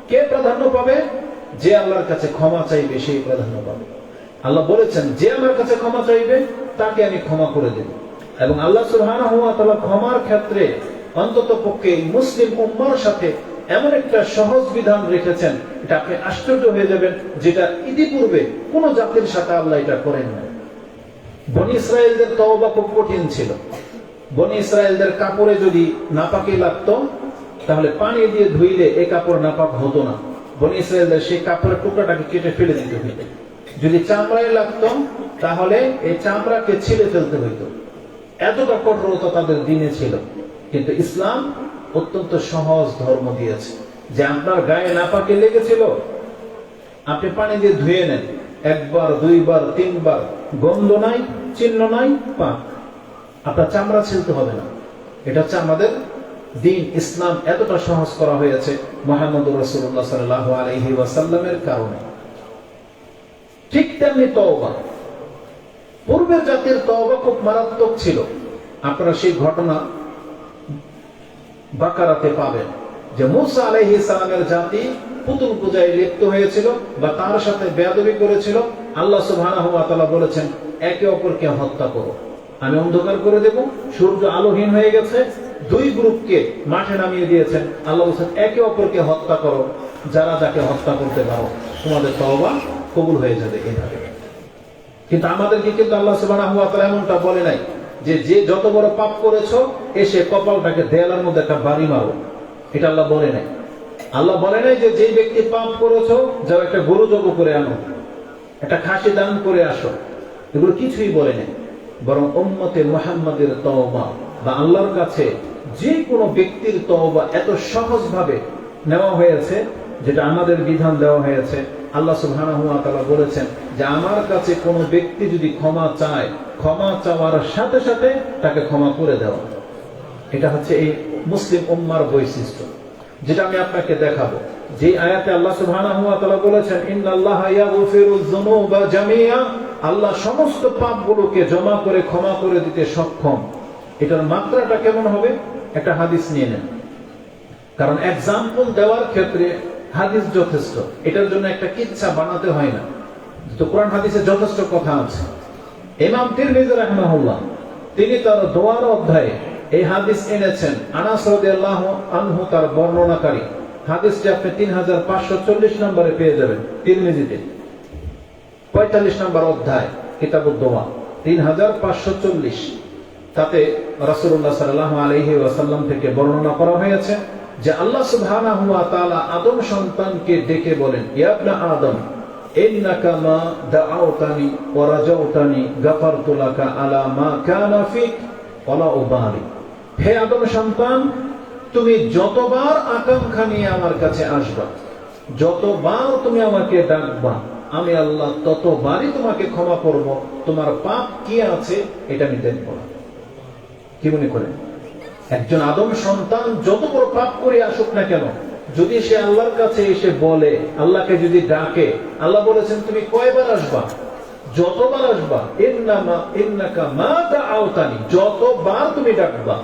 কে প্রাধান্য পাবে? যে আল্লাহর কাছে ক্ষমা চাইবে সেই প্রাধান্য পাবে। আল্লাহ বলেছেন, যে আমার কাছে ক্ষমা চাইবে তাকে আমি ক্ষমা করে দেব। এবং আল্লাহ সুবহানাহু ওয়া তাআলা ক্ষমার ক্ষেত্রে অন্তত পক্ষে মুসলিম উম্মার সাথে এমন একটা সহজ বিধান রেখেছেন, এটা আপনি আশ্চর্য হয়ে যাবেন, যেটা ইতিপূর্বে কোন জাতির সাথে আল্লাহ এটা করেন না। বনি ইসরায়েলদের তওবা খুব কঠিন ছিল। বনি ইসরায়েলদের কাপড়ে যদি নাপাকি লাগতো তাহলে পানি দিয়ে ধুইলে এই কাপড় নাপাক হতো না। বনি ইসরায়েলদের সেই কাপড়ের টুকরাটাকে কেটে ফেলে দিতে হইতো। যদি চামড়ায় লাগতো তাহলে এই চামড়াকে ছিঁড়ে ফেলতে হইতো। এতটা কঠোরতা তাদের দিনে ছিল। কিন্তু ইসলাম অত্যন্ত সহজ ধর্ম দিয়েছে, যে আপনার গায়ে নাপাকি লেগেছিল আপনি পানি দিয়ে ধুয়ে নেন, একবার, দুইবার, তিনবার, গন্ধ নাই, চিহ্ন নাই, পাক, আপনার চামড়া ছিলতে হবে না। এটা হচ্ছে আমাদের দিন। ইসলাম এতটা সহজ করা হয়েছে মুহাম্মদুর রাসূলুল্লাহ সাল্লাল্লাহু আলাইহি ওয়াসাল্লামের কারণে। ঠিক তেমনি তওবা, পূর্বের জাতির তওবা খুব মারাত্মক ছিল। আপনারা সেই ঘটনা বাকারাতে পাবেন, যে মূসা আলাইহিস সালামের জাতি পুতুল পূজায় লিপ্ত হয়েছিল বা তার সাথে বেয়াদবি করেছিল। আল্লাহ সুবহানাহু ওয়া তাআলা বলেছেন, একে অপরকে হত্যা করো, আমি অন্ধকার করে দেব, সূর্য আলোহীন হয়ে গেছে, দুই গ্রুপকে মাঠে নামিয়ে দিয়েছেন। আল্লাহ বলছেন একে অপরকে হত্যা করো, যারা যাকে হত্যা করতে পারো, তোমাদের তওবা কবুল হয়ে যাবে। এইভাবে কিন্তু আমাদেরকে কিন্তু আল্লাহ সুবহানাহু ওয়া তাআলা এমনটা বলে নাই যে যে যত বড় পাপ করেছো এসে কপালটাকে দেয়ালের মধ্যে একটা বাড়ি মারো, এটা আল্লাহ বলে নাই। আল্লাহ বলে নাই যে যেই ব্যক্তি পাপ করেছো যাও একটা গরু জবাই করে আনো, একটা খাসি দান করে আসো, এগুলো কিছুই বলে নাই। বরং উম্মতে মুহাম্মাদের তওবা বা আল্লাহর কাছে যে কোনো ব্যক্তির তওবা এত সহজভাবে নেওয়া হয়েছে, যেটা আমাদের বিধান দেওয়া হয়েছে। আল্লাহ সুবহানাহু ওয়া তাআলা বলেছেন যে আমার কাছে কোনো ব্যক্তি যদি ক্ষমা চায়, ক্ষমা চাওয়ার সাথে সাথে তাকে ক্ষমা করে দেওয়া। এটা হচ্ছে এই মুসলিম উম্মার বৈশিষ্ট্য, যেটা আমি আপনাকে দেখাবো। যে আয়াতে আল্লাহ সুবহানাহু ওয়া তাআলা বলেছেন ইন্নাল্লাহা ইয়াগফিরুয যুনুবা জামিআ, আল্লাহ সমস্ত পাপগুলোকে জমা করে ক্ষমা করে দিতে সক্ষম। এটার মাত্রাটা কেমন হবে? একটা হাদিস নিয়ে নেন, কারণ এক্সাম্পল দেওয়ার ক্ষেত্রে হাদিস যথেষ্ট। এটার জন্য একটা কিচ্ছা বানাতে হয় না, তো কোরআন হাদিসে যথেষ্ট কথা আছে। ইমাম তিরমিজি রাহিমাহুল্লাহ তিনি তার দোয়ার অধ্যায়ে এই হাদিস এনেছেন। আনাস রাদিয়াল্লাহু আনহু তার বর্ণনাকারী। হাদিসটি আপনি 3540 নম্বরে পেয়ে যাবেন তিরমিজিতে, 45 নম্বর অধ্যায় কিতাবুদ দোয়া 3540। তাতে রাসূলুল্লাহ সাল্লাল্লাহু আলাইহি ওয়াসাল্লাম থেকে বর্ণনা করা হয়েছে যে আল্লাহ সুবহানাহু ওয়া তাআলা আদম সন্তানকে ডেকে বলেন, ইয়া ইবনা আদম ইন্নাকা মা দাআউতানি ওয়া রাজাউতানি গাফারতু লাকা আলা মা কানা ফিক ওয়ালা উবালি। হে আদম সন্তান, তুমি যতবার আকাঙ্ক্ষা নিয়ে আমার কাছে আসবা, যতবার তুমি আমাকে ডাকবা, আমি আল্লাহ ততবারই তোমাকে ক্ষমা করব। তোমার পাপ কি আছে এটা আমি দেখব না। কি মনে করেন? একজন আদম সন্তান যত বড় পাপ করে আসুক না কেন, যদি সে আল্লাহর কাছে এসে বলে, আল্লাহকে যদি ডাকে, আল্লাহ বলেছেন তুমি কয়বার আসবা? যতবার আসবা। ইন্নাকা মা দাআউতানি, যতবার তুমি ডাকবা,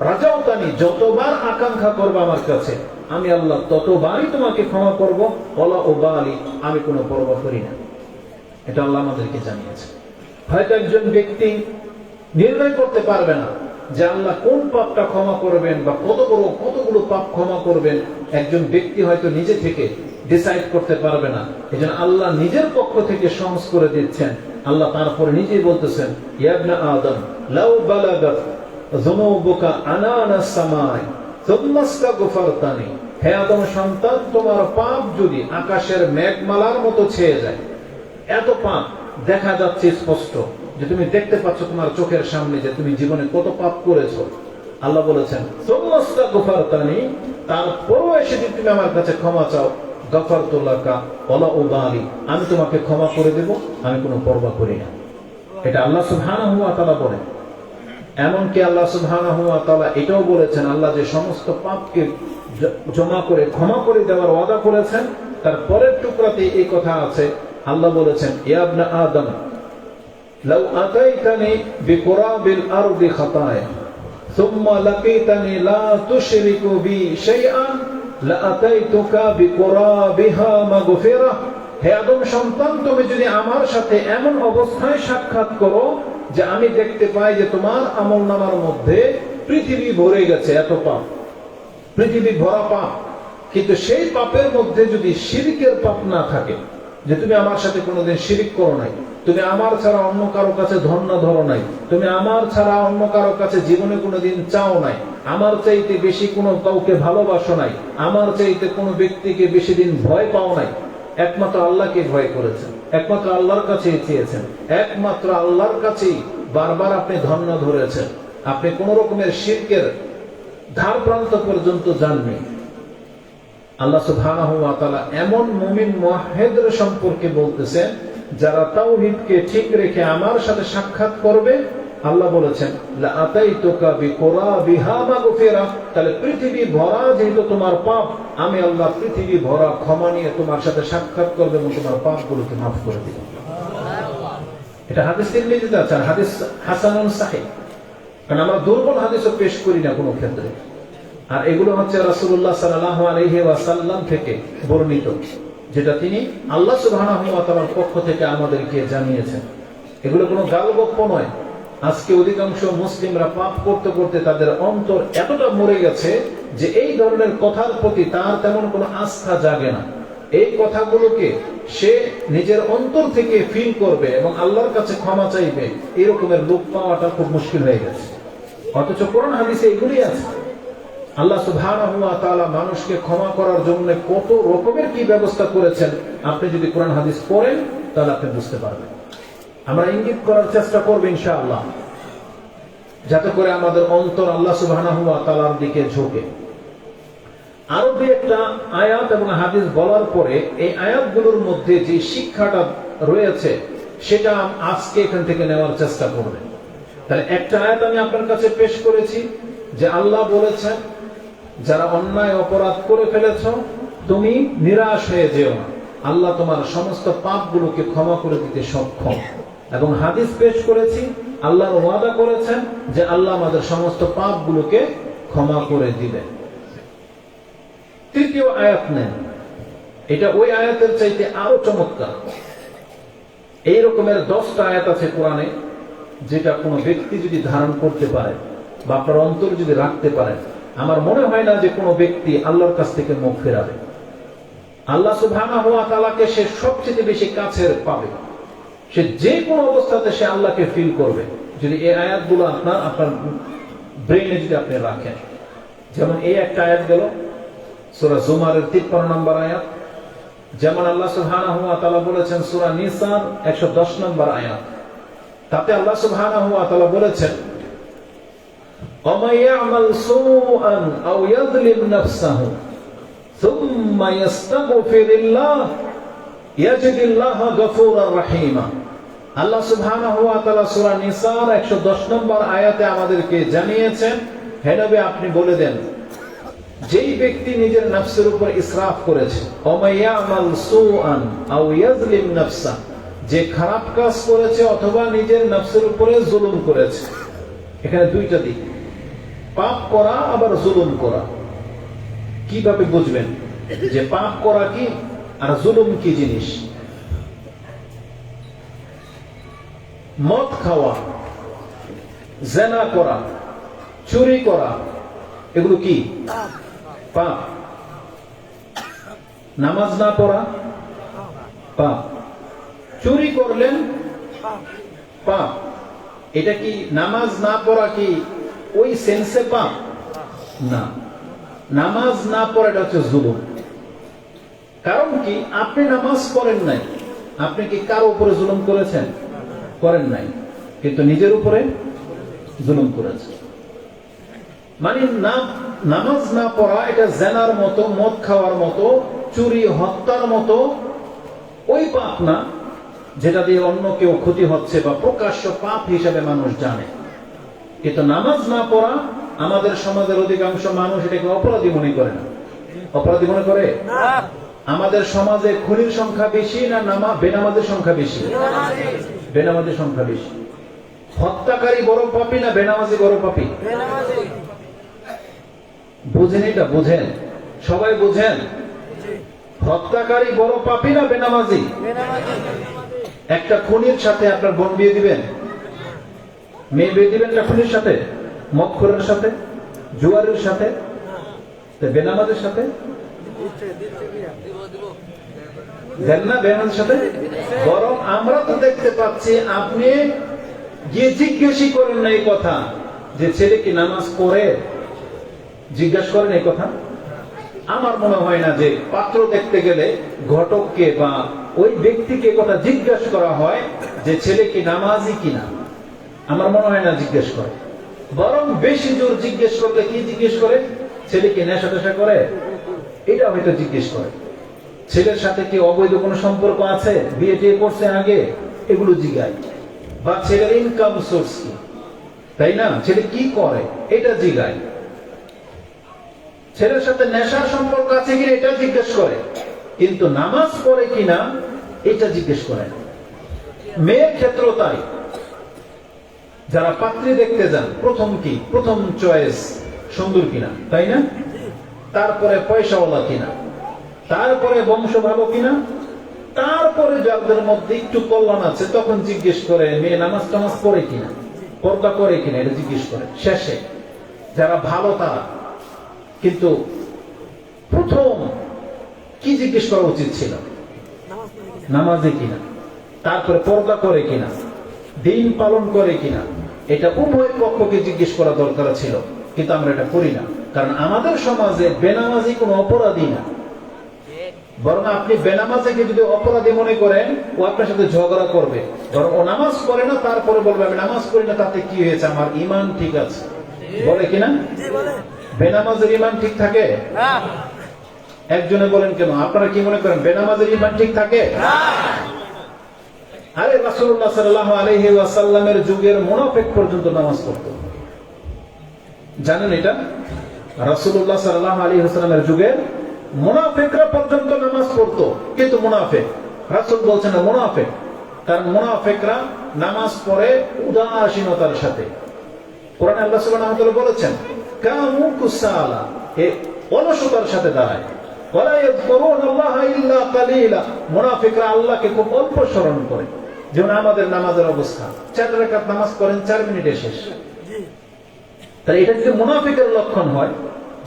রাজাউতানি, যতবার আকাঙ্ক্ষা করবা আমার কাছে, আমি আল্লাহ ততবারই তোমাকে ক্ষমা করব। ওয়ালা উবালি, আমি কোনো পরোয়া করি না। এটা আল্লাহ আমাদেরকে জানিয়েছে। হয়তো একজন ব্যক্তি নির্ণয় করতে পারবে না যে আল্লাহ কোন পাপটা ক্ষমা করবেন বা কতগুলো পাপ ক্ষমা করবেন। একজন ব্যক্তি হয়তো নিজে থেকে ডিসাইড করতে পারবে না, এজন্য আল্লাহ নিজের পক্ষ থেকে সহজ করে দিচ্ছেন। আল্লাহ তারপরে নিজেই বলতেছেন, ইয়া ইবনা আদম লাউ বালাগাত যুনুবুকা আনানাস সামাই সুম্মা ইস্তাগফারতানি। হে আদম সন্তান, তোমার পাপ যদি আকাশের মেঘমালার মতো ছেয়ে যায়, এত পাপ দেখা যাচ্ছে স্পষ্ট, যে তুমি দেখতে পাচ্ছ তোমার চোখের সামনে যে তুমি জীবনে কত পাপ করেছো। আল্লাহ বলেছেন সুম্মা ইস্তাগফারতানি, তারপরও এসে যদি তুমি আমার কাছে ক্ষমা চাও, গাফারতু লাকা ওয়ালা উবালি, আমি তোমাকে ক্ষমা করে দেব, আমি কোনো পরোয়া করি না। এটা আল্লাহ সুবহানাহু ওয়া তাআলা বলেন। এমনকি আল্লাহ সুবহানাহু ওয়া তাআলা এটাও বলেছেন, আল্লাহ যে সমস্ত পাপকে জমা করে ক্ষমা করে দেওয়ার ওয়াদা করেছেন, তার পরের টুকরাতে এই কথা আছে। আল্লাহ বলেছেন, ইয়া ইবনা আদম লাউ আতাইতানি বিকুরাবিল আরদি খাতায়া সুম্মা লাকিতানি লা তুশরিকু বি শাইআন লা আতাইতুকা বিকুরাবিহা মাগফিরা। হে আদম সন্তান, তুমি যদি আমার সাথে এমন অবস্থায় সাক্ষাৎ করো যে আমি দেখতে পাই যে তোমার আমলনামার মধ্যে পৃথিবী ভরে গেছে, এত পাপ, পৃথিবী ভরা পাপ, কিন্তু সেই পাপের মধ্যে যদি শিরকের পাপ না থাকে, যে তুমি আমার সাথে কোনোদিন শিরক করো নাই, তুমি আমার ছাড়া অন্য কারো কাছে ধন্য ধরো নাই, তুমি আমার ছাড়া অন্য কারো কাছে জীবনে কোনোদিন চাও নাই, আমার চাইতে বেশি কোনো কাউকে ভালোবাসো নাই, আমার চাইতে কোনো ব্যক্তিকে বেশি দিন ভয় পাও নাই, একমাত্র আল্লাহকে ভয় করেছেন, একমাত্র আল্লাহর কাছে চেয়েছেন, একমাত্র আল্লাহর কাছেই বারবার আপনি ধন্য ধরেছেন, আপনি কোন রকমের শিরকের ধার প্রান্ত পর্যন্ত যাননি। আল্লাহ সুবহানাহু ওয়া তাআলা এমন মুমিন মুওয়াহহিদের সম্পর্কে বলতেছেন যারা তাওহীদকে ঠিক রেখে আমার সাথে সাক্ষাৎ করবে। আল্লাহ বলেছেন লা আতাইতুকা বিকুরাবিহা মাগফিরা, তাহলে পৃথিবী ভরা যেহেতু তোমার পাপ, আমি আল্লাহ পৃথিবী ভরা ক্ষমা নিয়ে তোমার সাথে সাক্ষাৎ করবে এবং তোমার পাপগুলোকে মাফ করে দেব। এটা হাদিস তিরমিজিতে আছে, হাদিস হাসানুন সাহিহ। কারণ আমরা দুর্বল হাদিসও পেশ করি না কোনো ক্ষেত্রে, আর এগুলো হচ্ছে রাসূলুল্লাহ সাল্লাল্লাহু আলাইহি ওয়াসাল্লাম থেকে বর্ণিত, যেটা তিনি আল্লাহ সুবহানাহু ওয়া তাআলার পক্ষ থেকে আমাদেরকে জানিয়েছেন। এগুলো কোনো গালগপ্প নয়, আজকে অধিকাংশ মুসলিমরা পাপ করতে করতে তাদের অন্তর এতটা মরে গেছে যে এই ধরনের কথার প্রতি তার তেমন কোনো আস্থা জাগে না। এই কথাগুলোকে সে নিজের অন্তর থেকে ফিল করবে এবং আল্লাহর কাছে ক্ষমা চাইবে, এরকমের লোক পাওয়াটা খুব মুশকিল হয়ে গেছে। অথচ কোরআন হাদিসে এগুলি আছে। আল্লাহ সুবহানাহু ওয়া তাআলা মানুষকে ক্ষমা করার জন্য কত রকমের কি ব্যবস্থা করেছেন, আপনি যদি কোরআন হাদিস পড়েন তাহলে আপনি বুঝতে পারবেন। আমরা ইঙ্গিত করার চেষ্টা করব ইনশাআল্লাহ, যাতে করে আমাদের অন্তর আল্লাহ সুবহানাহু ওয়া তাআলার দিকে ঝোঁকে। আরো দুই একটা আয়াত এবং হাদিস বলার পরে এই আয়াতগুলোর মধ্যে যে শিক্ষাটা রয়েছে সেটা আজকে এখান থেকে নেওয়ার চেষ্টা করবেন। তাহলে একটা আয়াত আমি আপনার কাছে পেশ করেছি যে আল্লাহ বলেছেন, যারা অন্যায় অপরাধ করে ফেলেছ তুমি নিরাশ হয়ে যেও না, আল্লাহ তোমার সমস্ত পাপগুলোকে ক্ষমা করে দিতে সক্ষম। এবং হাদিস পেশ করেছি, আল্লাহর ওয়াদা করেছেন যে আল্লাহ আমাদের সমস্ত পাপগুলোকে ক্ষমা করে দিবেন। তৃতীয় আয়াত নেন, এটা ওই আয়াতের চাইতে আরো চমৎকার। এই রকমের 10টা আয়াত আছে কোরআনে, যেটা কোনো ব্যক্তি যদি ধারণ করতে পারে বা আপনার অন্তর যদি রাখতে পারেন, আমার মনে হয় না যে কোনো ব্যক্তি আল্লাহর কাছ থেকে মুখ ফেরাবে। আল্লাহ সুবহানাহু ওয়া তাআলাকে সে সবচেয়ে বেশি কাছের পাবে। সে যে কোনো অবস্থাতে সে আল্লাহকে ফিল করবে যদি এই আয়াতগুলো আপনার ব্রেইনে যদি আপনি রাখেন। যেমন এই একটা আয়াত গেল সূরা জুমারের 53 নম্বর আয়াত, যেমন আল্লাহ সুবহানাহু ওয়া তাআলা বলেছেন সূরা নিসার 110 নম্বর আয়াত, তাতে আল্লাহ সুবহানাহু ওয়া তাআলা বলেছেন وَمَن يَعْمَلْ سُوءًا أَوْ يَظْلِمْ نَفْسَهُ ثُمَّ يَسْتَغْفِرِ اللَّهَ يَجِدِ اللَّهَ غَفُورًا رَحِيمًا। আল্লাহ সুবহানাহু ওয়া তাআলা সূরা নিসার 110 নম্বর আয়াতে আমাদেরকে জানিয়েছেন, হে নবী আপনি বলে দেন, যেই ব্যক্তি নিজের নফসের উপর ইসরাফ করেছে, وَمَن يَعْمَلْ سُوءًا أَوْ يَظْلِمْ نَفْسَهُ, যে খারাপ কাজ করেছে অথবা নিজের নফসের উপরে জুলুম করেছে। এখানে দুইটা দিক, পাপ করা আবার জুলুম করা। কিভাবে বুঝবেন যে পাপ করা কি আর জুলুম কি জিনিস? মদ খাওয়া, জেনা করা, চুরি করা, এগুলো কি পাপ। নামাজ না পড়া পাপ, চুরি করলেন পাপ। এটা কি নামাজ না পড়া কি ওই সেন্সে পাপ? না, নামাজ না পড়া এটা হচ্ছে জুলুম। কারণ কি আপনি নামাজ পড়েন নাই, আপনি কি কারো উপরে জুলুম করেছেন? করেন নাই, কিন্তু নিজের উপরে জুলুম করেছেন। মানে নামাজ না পড়া এটা জেনার মতো, মদ খাওয়ার মতো, চুরি হত্যার মতো ওই পাপ না যেটা দিয়ে অন্য কেউ ক্ষতি হচ্ছে বা প্রকাশ্য পাপ হিসাবে মানুষ জানে। কিন্তু নামাজ না পড়া আমাদের সমাজের অধিকাংশ মানুষ এটাকে অপরাধী মনে করে না। অপরাধী মনে করে? আমাদের সমাজে খুনির সংখ্যা বেশি না বেনামাজের সংখ্যা বেশি? বেনামাজের সংখ্যা বেশি। হত্যাকারী বড় পাপী না বেনামাজি বড় পাপী? বুঝেন এটা? বুঝেন, সবাই বুঝেন? হত্যাকারী বড় পাপী না বেনামাজি? একটা খুনির সাথে আপনার বোন বিয়ে দিবেন? মেয়ে বিয়ে দিবেন একটা খুনির সাথে, মদখোরের সাথে, জুয়ারের সাথে, বেনামাজের সাথে দেন না? বেনামাজের সাথে? বরং আমরা তো দেখতে পাচ্ছি আপনি গিয়ে জিজ্ঞেসই করেন না এই কথা যে ছেলে কি নামাজ পড়ে, জিজ্ঞাসা করেন এই কথা? আমার মনে হয় না যে পাত্র দেখতে গেলে ঘটককে বা ওই ব্যক্তিকে কথা জিজ্ঞাসা করা হয় যে ছেলে কি নামাজি কিনা। আমার মনে হয় না জিজ্ঞেস করে। বরং বেশি জোর জিজ্ঞেস করলে কি জিজ্ঞেস করে? ছেলে কি নেশা টেশা করে, এটা হয়তো জিজ্ঞেস করে। ছেলের সাথে কি অবৈধ কোনো সম্পর্ক আছে, বিয়ে টিয়ে করছে আগে, এগুলো জিজ্ঞায়। বা ছেলের ইনকাম সোর্স কি, তাই না? ছেলে কি করে এটা জিজ্ঞায়। ছেলের সাথে নেশার সম্পর্ক আছে কিনা এটা জিজ্ঞেস করে, কিন্তু নামাজ পড়ে কিনা এটা জিজ্ঞেস করে না। মেয়ের ক্ষেত্রেও তাই। যারা পাত্রী দেখতে যান, প্রথম চয়েস সুন্দর কিনা, তাই না? তারপরে পয়সাওয়ালা কিনা, তারপরে বংশ ভালো কিনা, তারপরে যাদের মধ্যে একটু কল্যাণ আছে তখন জিজ্ঞেস করে মেয়ে নামাজ টামাজ পড়ে কিনা। পর্দা করে কিনা এটা জিজ্ঞেস করে শেষে, যারা ভালো তারা। কিন্তু প্রথম কি জিজ্ঞেস করা উচিত ছিল? নামাজে কিনা, তারপরে পর্দা করে কিনা, দিন পালন করে কিনা, এটা উভয় পক্ষকে জিজ্ঞেস করা দরকার ছিল। কিন্তু আমরা এটা করি না, কারণ আমাদের সমাজে বেনামাজি কোনো অপরাধী না। বরং আপনি বেনামাজিকে যদি অপরাধী মনে করেন, ও আপনার সাথে ঝগড়া করবে। বরং ও নামাজ পড়ে না, তারপরে বলবে আমি নামাজ পড়ি না, তাতে কি হয়েছে, আমার ঈমান ঠিক আছে, বলে কিনা? বেনামাজের ঈমান ঠিক থাকে? একজনে বলেন কেন? আপনারা কি মনে করেন বেনামাজের ঈমান ঠিক থাকে? আরে রাসূলুল্লাহ সাল্লাল্লাহু আলাইহি ওয়াসাল্লামের যুগের মুনাফিক পর্যন্ত নামাজ পড়তো, জানেন এটা? রাসূলুল্লাহ সাল্লাল্লাহু আলাইহি ওয়াসাল্লামের যুগের মুনাফিকরা পর্যন্ত নামাজ পড়তো। কিন্তু মুনাফিক, রাসূল বলছেন না মুনাফিক, কারণ মুনাফিকরা নামাজ পড়ে উদাসীনতার সাথে। কোরআনে আল্লাহ সুবহানাহু ওয়া তাআলা বলেছেন কামু কুসালা, এ অলসতার সাথে দাঁড়ায়। ওয়ালা ইয়াযকুরুনাল্লাহা ইল্লা কালিলা, মুনাফিকরা আল্লাহকে খুব অল্প স্মরণ করে। যেমন আমাদের নামাজের অবস্থা, 4 রাকাত নামাজ করেন 4 মিনিটে শেষ। তাই এটা যদি মুনাফিকের লক্ষণ হয়,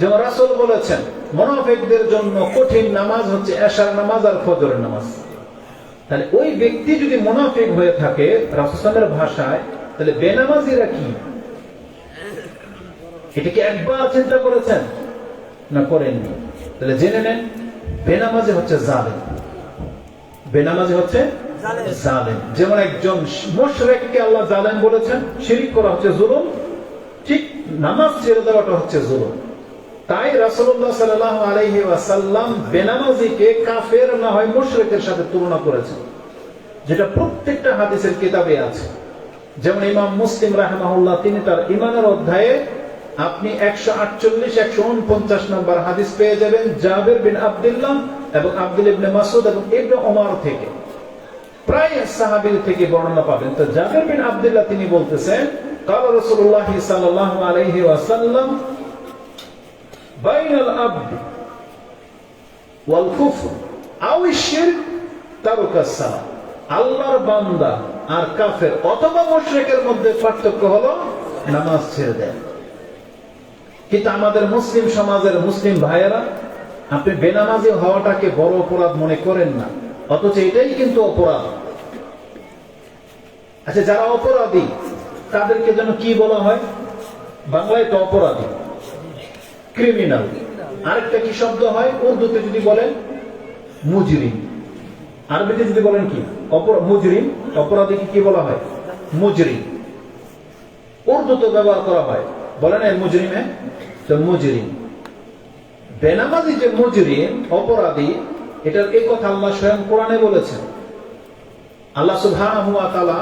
যেমন রাসূল বলেছেন মুনাফিকদের জন্য কঠিন নামাজ হচ্ছে এশার নামাজ আর ফজরের নামাজ। তাহলে ওই ব্যক্তি যদি মুনাফিক হয়ে থাকে রাসূলের ভাষায়, তাহলে বেনামাজিরা কি? এটা কি একবার চিন্তা করেছেন? না করেননি। তাহলে জেনে নেন, বেনামাজি হচ্ছে জালেম। বেনামাজি হচ্ছে জালেম। যেমন একজন মুশরিককে আল্লাহ জালেম বলেছেন, শিরক করা হচ্ছে জুলুম, ঠিক নামাজ ছেড়ে দেওয়াটা হচ্ছে জুলুম। তাই রাসূলুল্লাহ সাল্লাল্লাহু আলাইহি ওয়াসাল্লাম বেনামাজিকে কাফের না হয় মুশরিকের সাথে তুলনা করেছেন, যেটা প্রত্যেকটা হাদিসের কিতাবে আছে। যেমন ইমাম মুসলিম রাহিমাহুল্লাহ তিনি তার ঈমানের অধ্যায়ে আপনি 148 149 নম্বর হাদিস পেয়ে যাবেন জাবির বিন আব্দুল্লাহ এবং আব্দুল্লাহ ইবনে মাসউদ এবং ইবনে ওমর থেকে, প্রায় সাহাবী থেকে বর্ণনা পাবেন। তো জাবির বিন আব্দুল্লাহ তিনি বলতেছেন قال رسول الله صلى الله عليه وسلم بين العبد والكفر أو الشرك ترك الصلاة, আল্লাহর বান্দা আর কাফের অথবা মুশরিকের মধ্যে পার্থক্য হলো নামাজ ছেড়ে দেয়। কিন্তু আমাদের মুসলিম সমাজের মুসলিম ভাইয়েরা আপনি বেনামাজি হওয়াটাকে বড় অপরাধ মনে করেন না, অথচ এটাই কিন্তু অপরাধ। আচ্ছা, যারা অপরাধী তাদেরকে যেন কি বলা হয়? বাংলায় তো অপরাধী, ক্রিমিনাল। আরেকটা কি শব্দ হয় উর্দুতে যদি বলেন? মুজরিম। আরবিতে যদি বলেন কি? মুজরিম। অপরাধীকে কি বলা হয়? মুজরিম। উর্দুতে ব্যবহার করা হয়, বলেন এই মুজরিমে, তো মুজরিম। বেনামাজি যে মুজরিম, অপরাধী, এটার এই কথা আল্লাহ স্বয়ং কোরআনে বলেছেন। আল্লাহ সুবহানাহু ওয়া তাআলা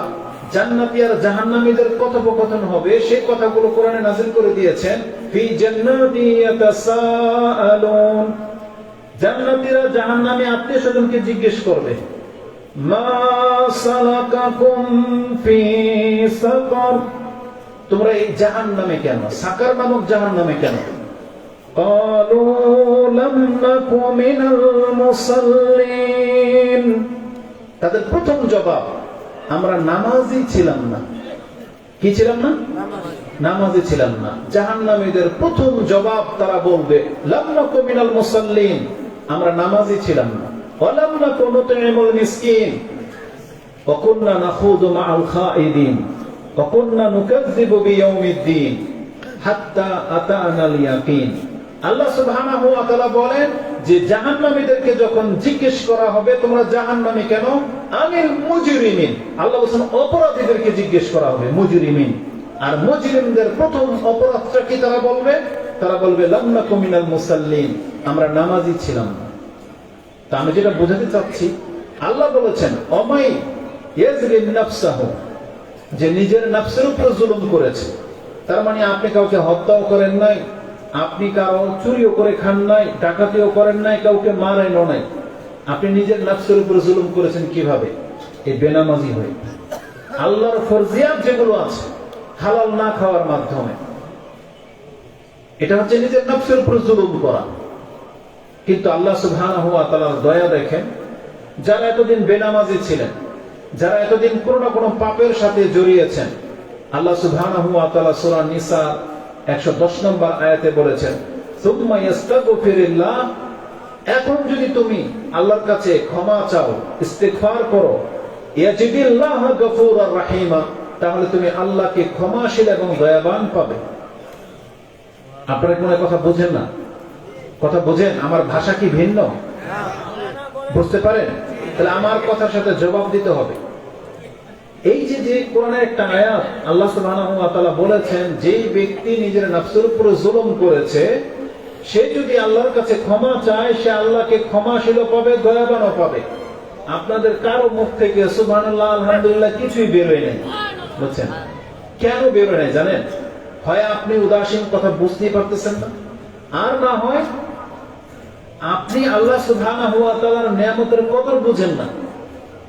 জান্নাতি আর জাহান্নামীদের কথোপকথন হবে সেই কথাগুলো কোরআনে নাযিল করে দিয়েছেন। ফি জান্নাতি ইয়াতাসাআলুন, জান্নাতীরা জাহান্নামী আত্মীয়স্বজনকে জিজ্ঞেস করবে মা সালাকাকুম ফি সাকার, তোমরা এই জাহান্নামে কেন, সাকার নামক জাহান্নামে কেন? ক্বালু লাম নাকু মিনাল মুসাল্লিন, তাদের প্রথম জবাব আমরা নামাজি ছিলাম না। কি ছিলাম না? নামাজি ছিলাম না। জাহান্নামীদের প্রথম জবাব তারা বলবে লাম নাকু মিনাল মুসাল্লিন, আমরা নামাজি ছিলাম না। ওয়া লাম নাকু নুতঈমুল মিসকিন ওয়া কুননা নাখুযু মাআল খাইদিন ওয়া কুননা নুকাযযিবু বিয়াউমিদ্দিন হাত্তা আতানাল ইয়াকিন। আল্লাহ সুবহানাহু ওয়া তাআলা বলেন যে জাহান্নামীদেরকে যখন জিজ্ঞেস করা হবে তোমরা জাহান্নামী কেন, আনিল মুজরিমিন, আল্লাহ বলেন অপরাধীদেরকে জিজ্ঞেস করা হবে মুজরিমিন। আর মুজরিমদের প্রথম অপরাধটা কি তারা বলবে? তারা বলবে লাম নাকু মিনাল মুসাল্লিন, আমরা নামাজি ছিলাম না। তা আমি যেটা বোঝাতে চাচ্ছি, আল্লাহ বলেছেন অমাই ইয়াজলিম নাফসাহু, যে নিজের নফসের উপর জুলুম করেছে। তার মানে আপনি কাউকে হত্যাও করেন নাই, আপনি কারো চুরিও করে খান নাই, ডাকাতিও করেন নাই, কাউকে মারেনও নাই, আপনি নিজের নফসের উপর জুলুম করেছেন কিভাবে? এই বেনামাজি হয়ে। আল্লাহর ফরজিয়াত যেগুলো আছে হালাল না খাওয়ার মাধ্যমে, এটা হচ্ছে নিজের নফসের উপর জুলুম করা। কিন্তু আল্লাহ সুবহানাহু ওয়া তাআলার দয়া দেখেন, যারা এতদিন বেনামাজি ছিলেন, যারা এতদিন কোনো না কোনো পাপের সাথে জড়িয়েছেন, আল্লাহ সুবহানাহু ওয়া তাআলা সূরা নিসা 110 নম্বর আয়াতে বলেছেন, সুম্মা ইস্তাগফিরুল্লাহ, এখন যদি তুমি আল্লাহর কাছে ক্ষমা চাও, ইস্তিগফার করো, ইয়াজিদিল্লাহ গফুরার রাহিমা, তাহলে তুমি আল্লাহকে ক্ষমাশীল এবং দয়াবান পাবে। আপনারা কোনো কথা বুঝেন না? কথা বুঝেন? আমার ভাষা কি ভিন্ন? বুঝতে পারেন? তাহলে আমার কথার সাথে জবাব দিতে হবে। এই যে কোরআনের একটা আয়াত, আল্লাহ সুবহানাহু ওয়া তাআলা বলেছেন, যেই ব্যক্তি নিজের নফসের উপরে জুলুম করেছে, সে যদি আল্লাহর কাছে ক্ষমা চায়, সে আল্লাহকে ক্ষমাশীল পাবে, দয়াবানও পাবে। আপনাদের কারো মুখ থেকে সুবহানাল্লাহ, আলহামদুলিল্লাহ কিছুই বের হয় নাই। বুঝছেন কেন বের হয় নাই জানেন? হয় আপনি উদাসীন, কথা বুঝতেই পারতেছেন না, আর না হয় আপনি আল্লাহ সুবহানাহু ওয়া তাআলার নিয়ামতের কদর বুঝেন না।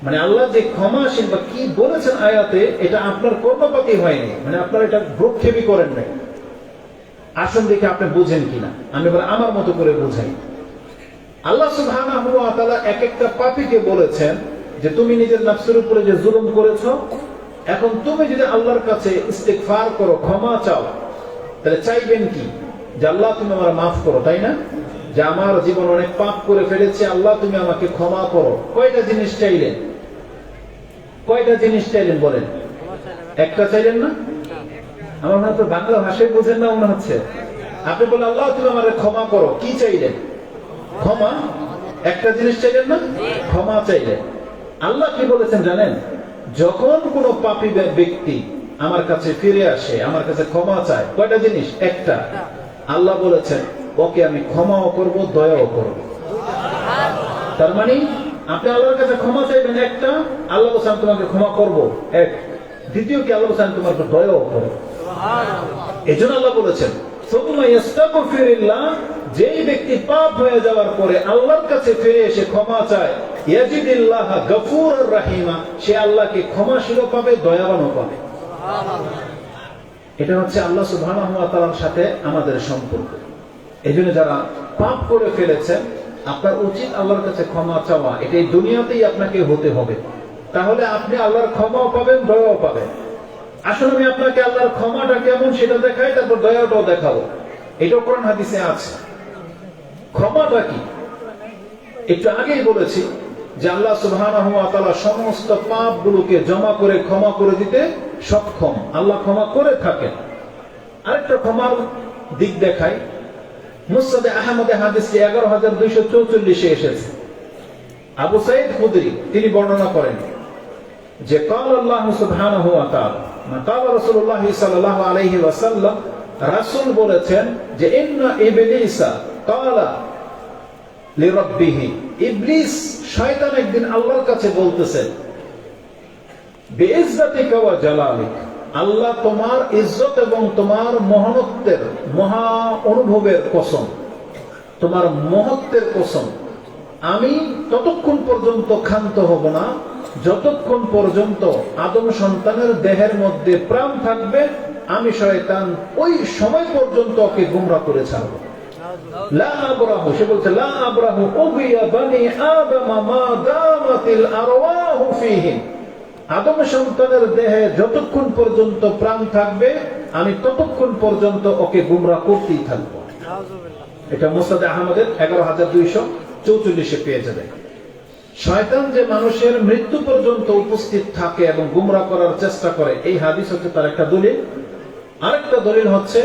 মানে আল্লাহ যে ক্ষমাশীল বা কি বলেছেন আয়াতে, এটা আপনার কর্মপাতি হয়নি, মানে আপনার এটা ভ্রুক্ষেপই করেন নাই। আসুন দেখে আপনি বুঝেন কিনা, আমি বলে আমার মতো করে বুঝাই। আল্লাহ সুবহানাহু ওয়া তাআলা এক একটা পাপীকে বলেছেন যে তুমি নিজের নফসের উপরে যে জুলুম করেছো, এখন তুমি যদি আল্লাহর কাছে ইস্তিগফার করো, ক্ষমা চাও, তাহলে চাইবেন কি? যে আল্লাহ তুমি আমার মাফ করো, তাই না? যে আমার জীবন অনেক পাপ করে ফেলেছে, আল্লাহ তুমি আমাকে ক্ষমা করো। কয়টা জিনিস চাইলেন? কয়টা জিনিস চাইলেন বলেন? একটা চাইলেন না? আমার মনে হচ্ছে বাংলা ভাষায় বোঝেন না মনে হচ্ছে। আপনি বলেন আল্লাহ তুমি আমাকে ক্ষমা করো, কি চাইলেন? ক্ষমা। একটা জিনিস চাইলেন না? ক্ষমা চাইলেন। আল্লাহ কি বলেছেন জানেন? যখন কোন পাপী ব্যক্তি আমার কাছে ফিরে আসে, আমার কাছে ক্ষমা চায়, কয়টা জিনিস? একটা। আল্লাহ বলেছেন ওকে আমি ক্ষমাও করব, দয়াও করব। তার মানে আপনি আল্লাহর কাছে ক্ষমা চাইবেন একটা, আল্লাহ বলেছেন তোমাকে ক্ষমা করব, এক। দ্বিতীয় কি? আল্লাহ বলেছেন তোমার দয়াও করব। এজন্য আল্লাহ বলেছেন সুম্মা ইস্তাগফিরুল্লাহ, যেই ব্যক্তি পাপ হয়ে যাওয়ার পরে আল্লাহর কাছে ফিরে এসে ক্ষমা চায়, ইয়াজিদিল্লাহ গফুরার রাহিমা, সে আল্লাহকে ক্ষমাশীল পাবে, দয়াবানও পাবে। এটা হচ্ছে আল্লাহ সুবহানাহু ওয়া তাআলার সাথে আমাদের সম্পর্ক। এজন্য যারা পাপ করে ফেলেছেন, আপনার উচিত আল্লাহর কাছে ক্ষমা চাওয়া। এটাই দুনিয়াতেই আপনাকে হতে হবে, তাহলে আপনি আল্লাহর ক্ষমাও পাবেন, দয়াও পাবেন। আসলে আমি আপনাকে আল্লাহর ক্ষমাটা কেমন সেটা দেখাই, তারপর দয়াটাও দেখাবো। এটাও কোরআন হাদিসে আছে। ক্ষমাটা কি? একটু আগেই বলেছি যে আল্লাহ সুবহানাহু ওয়া তাআলা সমস্ত পাপগুলোকে জমা করে ক্ষমা করে দিতে সক্ষম। আল্লাহ ক্ষমা করে থাকেন। আরেকটা ক্ষমার দিক দেখাই। মুসনাদে আহমদে হাদিসটি 11244 এসেছে। আবু সাঈদ খুদরি তিনি বর্ণনা করেন যে قال الله سبحانه وتعالى قال رسول الله صلى الله عليه وسلم, রাসূল বলেছেন যে ইন্না ইবলিসা قال لربه, ইবলিস শয়তান একদিন আল্লাহর কাছে বলতেছেন বিইজ্জাতিকা ওয়া জালালিক, আল্লাহ তোমার ইজ্জত এবং তোমার মহানত্বের, মহা অনুভবের কসম, তোমার মহত্বের কসম, আমি ততক্ষণ পর্যন্ত ক্ষান্ত হব না যতক্ষণ পর্যন্ত আদম সন্তানের দেহের মধ্যে প্রাণ থাকবে। আমি শয়তান ওই সময় পর্যন্ত ওকে গুমরাহ করে ছাড়ব। লা আবরাহু, সে বলছে লা আবরাহু উবিয়া বানি আদম মা দামাতিল আরওয়াহু ফীহিম, আদম সন্তানের দেহে যতক্ষণ পর্যন্ত প্রাণ থাকবে আমি ততক্ষণ পর্যন্ত ওকে গুমরাহ করতেই থাকবো। এটা মুসনাদে আহমদের 11244 পেয়ে যাবে। শয়তান যে মানুষের মৃত্যু পর্যন্ত উপস্থিত থাকে এবং গুমরাহ করার চেষ্টা করে, এই হাদিস হচ্ছে তার একটা দলিল। আরেকটা দলিল হচ্ছে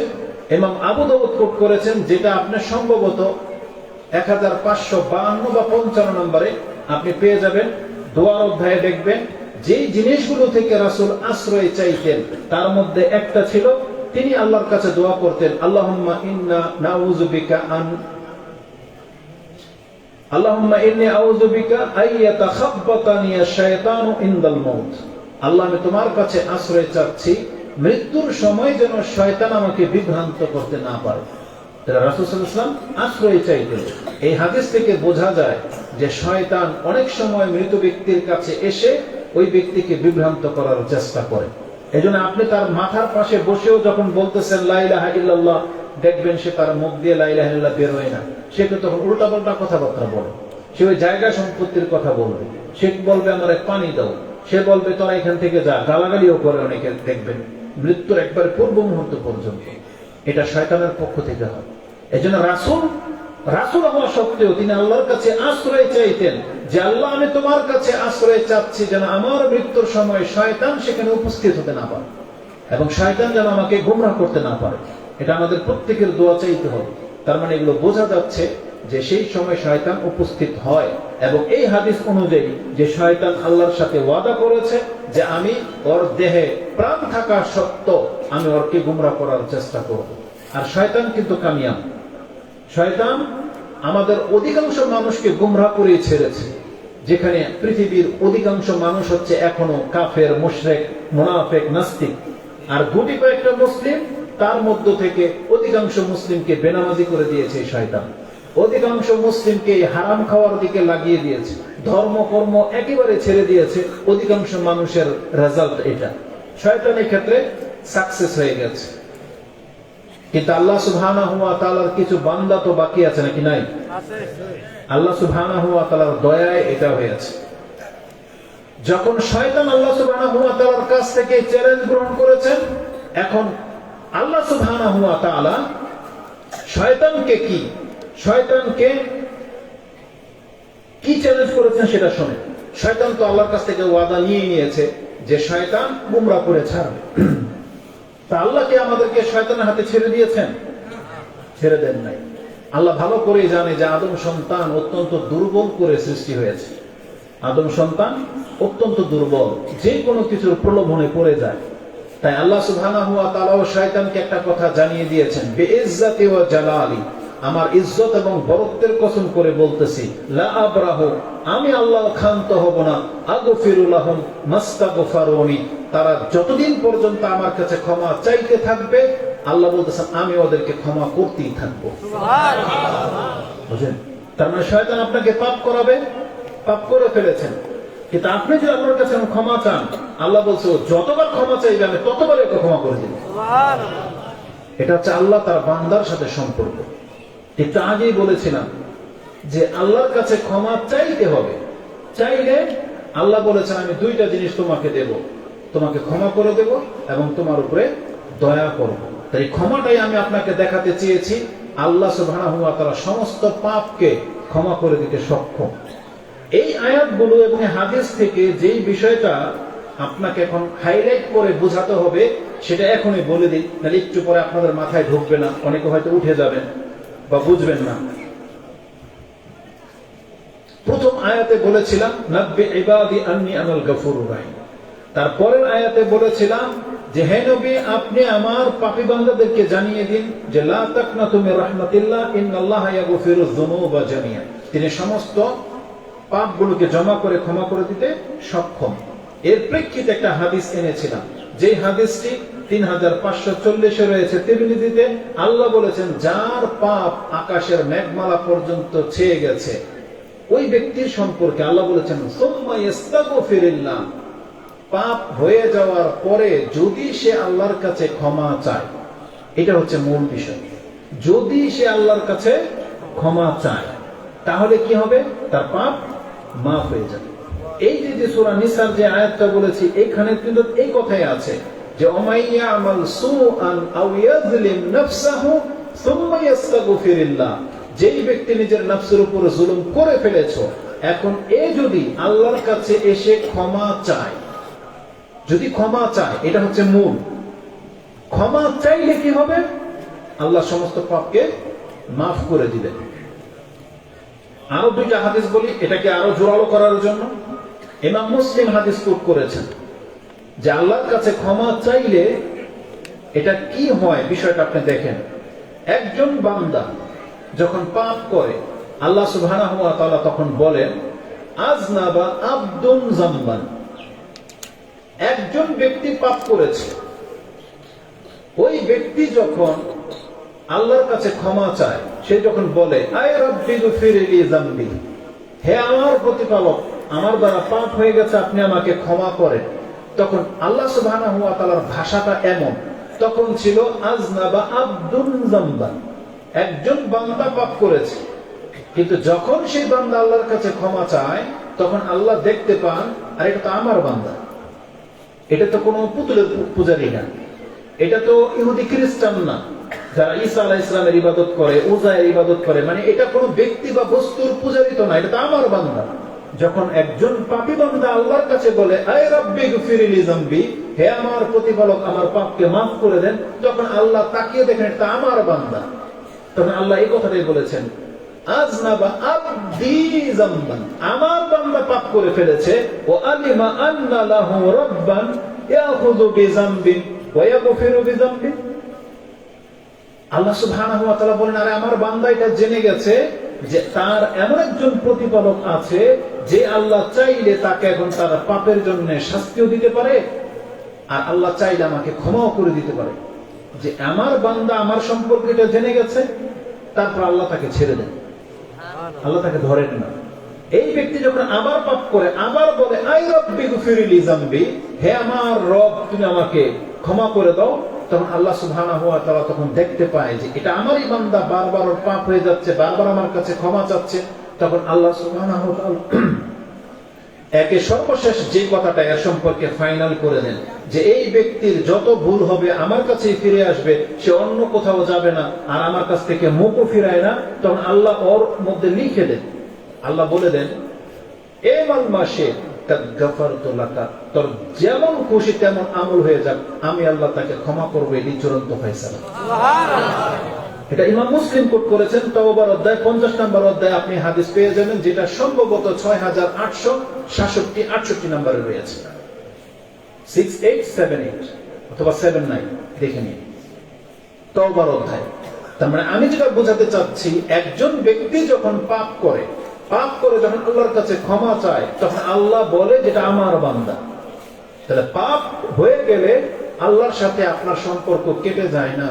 ইমাম আবু দাউদ কোট করেছেন, যেটা আপনি সম্ভবত 1552 বা 55 নম্বরে আপনি পেয়ে যাবেন। দোয়ার অধ্যায়ে দেখবেন যেই জিনিসগুলো থেকে রাসূল আশ্রয় চাইতেন তার মধ্যে একটা ছিল তিনি আল্লাহর কাছে দোয়া করতেন, আল্লাহুম্মা ইন্নী আউযু বিকা আইয়াতাখাব্বাতানি আশ-শায়তানু ইনদাল মাউত, আল্লাহ আমি তোমার কাছে আশ্রয় চাচ্ছি মৃত্যুর সময় যেন শয়তান আমাকে বিভ্রান্ত করতে না পারে। তাহলে রাসূল সাল্লাল্লাহু আলাইহি ওয়াসাল্লাম আশ্রয় চাইতেন। এই হাদিস থেকে বোঝা যায় যে শয়তান অনেক সময় মৃত ব্যক্তির কাছে এসে ওই ব্যক্তিকে বিভ্রান্ত করার চেষ্টা করে। এজন্য আপনি তার মাথার পাশে বসেও যখন বলতেছেন লা ইলাহা ইল্লাল্লাহ, দেখবেন সে তার মুখ দিয়ে লা ইলাহা ইল্লাল্লাহ বের হয় না, সে তো তখন উল্টাপাল্টা কথাবার্তা বলে। সে ওই জায়গা সম্পত্তির কথা বলবে, সে বলবে আমার এক পানি দাও, সে বলবে তোরা এখান থেকে যা, গালাগালিও করে অনেকে দেখবেন। মৃত্যুর একবার পূর্ব মুহূর্ত পর্যন্ত। এটা শয়তানের পক্ষ থেকে হয়। এই জন্য রাসূল হওয়া সত্ত্বেও তিনি আল্লাহর কাছে আশ্রয় চাইতেন যে আল্লাহ, আমি তোমার কাছে আশ্রয় চাচ্ছি যেন আমার মৃত্যুর সময় শয়তান সেখানে উপস্থিত হতে না পারে এবং শয়তান যেন আমাকে গোমরাহ করতে না পারে। এটা আমাদের প্রত্যেকের দোয়া চাইতে হবে। তার মানে এগুলো বোঝা যাচ্ছে যে সেই সময় শয়তান উপস্থিত হয় এবং এই হাদিস অনুযায়ী যে শয়তান আল্লাহর সাথে ওয়াদা করেছে যে আমি ওর দেহে প্রাণ থাকা সত্ত্বেও আমি ওরকে গোমরাহ করার চেষ্টা করব। আর শয়তান কিন্তু কামিয়াব। শয়তান আমাদের অধিকাংশ মানুষকে গোমরাহ করে ছেড়েছে। যেখানে পৃথিবীর অধিকাংশ মানুষ হচ্ছে এখনো কাফের, মুশরিক, মুনাফিক, নাস্তিক, আর গুটি কয়েকটা মুসলিম, তার মধ্য থেকে অধিকাংশ মুসলিমকে বেনামাজি করে দিয়েছে শয়তান। অধিকাংশ মুসলিমকে হারাম খাওয়ার দিকে লাগিয়ে দিয়েছে, ধর্ম কর্ম একেবারে ছেড়ে দিয়েছে। অধিকাংশ মানুষের রেজাল্ট এটা। শয়তান এই ক্ষেত্রে সাকসেস হয়ে গেছে। কিন্তু আল্লাহ সুবহানাহু ওয়া তাআলার কিছু বান্দা তো বাকি আছে নাকি নাই? আল্লাহ সুবহানাহু ওয়া তাআলার দয়ায় এটা হয়েছে। যখন শয়তান আল্লাহ সুবহানাহু ওয়া তাআলার কাছ থেকে চ্যালেঞ্জ গ্রহণ করেছেন, এখন আল্লাহ সুবহানাহু ওয়া তাআলা শয়তানকে কি চ্যালেঞ্জ করেছেন সেটা শুনে। শয়তান তো আল্লাহর কাছ থেকে ওয়াদা নিয়ে নিয়েছে যে শয়তান গোমরাহ করে ছাড়বে। তা আল্লাহ কি আমাদেরকে শয়তানের হাতে ছেড়ে দিয়েছেন? ছেড়ে দেন নাই। আল্লাহ ভালো করেই জানে যে আদম সন্তান অত্যন্ত দুর্বল করে সৃষ্টি হয়েছে। আদম সন্তান অত্যন্ত দুর্বল, যে কোনো কিছুর প্রলোভনে পড়ে যায়। তাই আল্লাহ সুবহানাহু ওয়া তাআলা শয়তানকে একটা কথা জানিয়ে দিয়েছেন, বিইজ্জাতি ওয়া জালালি, আমার ইজ্জত এবং বরত্বের কসম করে বলতেছি, লা আবরাহু, আমি আল্লাহ ক্ষান্ত হব না, আগফিরু লাহুম মাস্তাগফারুনি, তারা যতদিন পর্যন্ত আমার কাছে ক্ষমা চাইতে থাকবে, আল্লাহ বলতেছেন আমি ওদেরকে ক্ষমা করতেই থাকবো। সুবহানাল্লাহ। বুঝেন? তার মানে শয়তান আপনাকে পাপ করাবে, পাপ করে ফেলেছেন, কিন্তু আপনি যদি আল্লাহর কাছে ক্ষমা চান, আল্লাহ বলছে যতবার ক্ষমা চাইবে আমি ততবার একে ক্ষমা করে দিব। সুবহানাল্লাহ। এটা হচ্ছে আল্লাহ তার বান্দার সাথে সম্পর্ক। একটু আগেই বলেছিলাম যে আল্লাহর কাছে ক্ষমা চাইতে হবে। চাইলে আল্লাহ বলেছেন আমি দুইটা জিনিস তোমাকে দেব, তোমাকে ক্ষমা করে দেব এবং তোমার উপরে দয়া করব। তাই ক্ষমাটাই আমি আপনাকে দেখাতে চেয়েছি। আল্লাহ সুবহানাহু ওয়া তাআলা সমস্ত পাপকে ক্ষমা করে দিতে সক্ষম। এই আয়াতগুলো এবং হাদিস থেকে যেই বিষয়টা আপনাকে এখন হাইলাইট করে বোঝাতে হবে সেটা এখনই বলে দিই, তাহলে একটু পরে আপনাদের মাথায় ঢুকবে না, অনেকে হয়তো উঠে যাবেন বা বুঝবেন না। প্রথম আয়াতে বলেছিলাম নাব্বি ইবাদি আন্নী আনাল গফুরুর রাহিম। তারপরের আয়াতে বলেছিলাম যে হে নবী, আপনি আমার পাপী বান্দাদেরকে জানিয়ে দিন যে লা তাকনাতু মির রাহমাতিল্লাহ ইন্নাল্লাহা ইয়াগফিরুয যুনুবা জামিআ, তিনি সমস্ত পাপগুলোকে জমা করে ক্ষমা করে দিতে সক্ষম। এর প্রেক্ষিতে একটা হাদিস এনেছিলাম, যে হাদিসটি 3540 রয়েছে তিরমিজিতে। আল্লাহ বলেছেন যার পাপ আকাশের মেঘমালা পর্যন্ত ছেয়ে গেছে, ওই ব্যক্তির সম্পর্কে আল্লাহ বলেছেন সুম্মা ইস্তাগফিরিল্লাহ, পাপ হয়ে যাওয়ার পরে যদি সে আল্লাহর কাছে ক্ষমা চায়, এটা হচ্ছে মূল বিষয়। যদি সে আল্লাহর কাছে ক্ষমা চায় তাহলে কি হবে? তার পাপ মাফ হয়ে যাবে। এই যে সূরা নিসার যে আয়াতটা বলেছি, এখানে কিন্তু এই কথাই আছে যে ওমাইয়া আমাল সুআন আও ইয়াযলিম নাফসাহু সুম্মা ইস্তাগফিরিল্লাহ, যেই ব্যক্তি নিজের নফসের উপর জুলুম করে ফেলেছো, এখন যদি আল্লাহর কাছে এসে ক্ষমা চায়, যদি ক্ষমা চায়, এটা হচ্ছে মূল। ক্ষমা চাইলে কি হবে? আল্লাহ সমস্ত পাপকে মাফ করে দিবেন। আরো দুইটা হাদিস বলি এটাকে আরো জোরালো করার জন্য। ইমাম মুসলিম হাদিস কোট করেছেন যে আল্লাহর কাছে ক্ষমা চাইলে এটা কি হয় বিষয়টা আপনি দেখেন। একজন বান্দা যখন পাপ করে, আল্লাহ সুবহানাহু ওয়া তাআলা তখন বলেন আযনাবা আবদুন যামবান, একজন ব্যক্তি পাপ করেছে, ওই ব্যক্তি যখন আল্লাহর কাছে ক্ষমা চায়, সে যখন বলে আয় রাব্বি গফিরলি যামবি, হে আমার প্রতিপালক, আমার দ্বারা পাপ হয়ে গেছে, আপনি আমাকে ক্ষমা করেন, তখন আল্লাহ সুবহানাহু ওয়া তাআলার ভাষাটা এমন, তখন ছিল আযনাবা আবদুন যামবান, একজন বান্দা পাপ করেছে, কিন্তু যখন সেই বান্দা আল্লাহর কাছে ক্ষমা চায় তখন আল্লাহ দেখতে পান আর এটা তো আমার বান্দা, এটা তো কোনো পুতুলের পূজারী না, এটা তো ইহুদি খ্রিস্টান না, যারা ঈসা আলাইহিস সালামের ইবাদত করে, উযায়ের ইবাদত করে, মানে এটা কোনো ব্যক্তি বা বস্তুর পূজারী তো না, এটা তো আমার বান্দা। যখন একজন পাপী বান্দা আল্লাহর কাছে বলে আয় রাব্বি গফিরলি যামবি, হে আমার প্রতিপালক আমার পাপকে মাফ করে দেন, তখন আল্লাহ তাকিয়ে দেখেন এটা আমার বান্দা। তখন আল্লাহ এই কথাটাই বলেছেন, আযনাবা আবদি যামবান, আমার বান্দা পাপ করে ফেলেছে, ওয়া আলিমা আন্না লাহু রাব্বান ইয়াখুযু বিযামবি ওয়া ইয়াগফিরু বিযামবি। আল্লাহ সুবহানাহু ওয়া তাআলা বলেন, আরে আমার বান্দা এটা জেনে গেছে যে তার এমন একজন প্রতিপালক আছে যে আল্লাহ চাইলে তাকে এখন তার পাপের জন্য শাস্তিও দিতে পারে, আর আল্লাহ চাইলে আমাকে ক্ষমাও করে দিতে পারে। যে আমার বান্দা আমার সম্পর্কে এটা জেনে গেছে, তারপর আল্লাহ তাকে ছেড়ে দেন, আল্লাহ তাকে ধরেন না। এই ব্যক্তি যখন আবার পাপ করে, আবার বলে আই রাব্বি গফিরলি যামবি, হে আমার রব তুমি আমাকে ক্ষমা করে দাও, তখন আল্লাহ সুবহানাহু ওয়া তাআলা তখন দেখতে পায় যে এটা আমারই বান্দা বারবার ওর পাপ হয়ে যাচ্ছে, বারবার আমার কাছে ক্ষমা চাচ্ছে। তখন আল্লাহ সুবহানাহু ওয়া তাআলা একে সর্বশেষ যে কথাটা এর সম্পর্কে ফাইনাল করে দেন যে এই ব্যক্তির যত ভুল হবে আমার কাছেই ফিরে আসবে, সে অন্য কোথাও যাবে না, আর আমার কাছ থেকে মুখও ফিরায় না। তখন আল্লাহ ওর মধ্যে লিখে দেন, আল্লাহ বলে দেন এ মালমাশে গাফারতু লাকা, তোর যেমন খুশি তেমন আমল হয়ে যাক, আমি আল্লাহ তাকে ক্ষমা করবো। এটি চূড়ান্ত ফয়সালা। এটা ইমাম মুসলিম কোট করেছেন, তাওবার অধ্যায় 50 নম্বর অধ্যায় আপনি হাদিস পেয়ে যাবেন, যেটা সম্ভবত 6867-68 নম্বরে রয়েছে, 6878 অথবা 79, দেখে নিন তাওবার অধ্যায়। তার মানে আমি যেটা বোঝাতে চাচ্ছি, একজন ব্যক্তি যখন পাপ করে যখন আল্লাহর কাছে ক্ষমা চায়, তখন আল্লাহ বলে যেটা আমার বান্দা। তাহলে পাপ হয়ে গেলে আল্লাহর সাথে আপনার সম্পর্ক কেটে যায় না,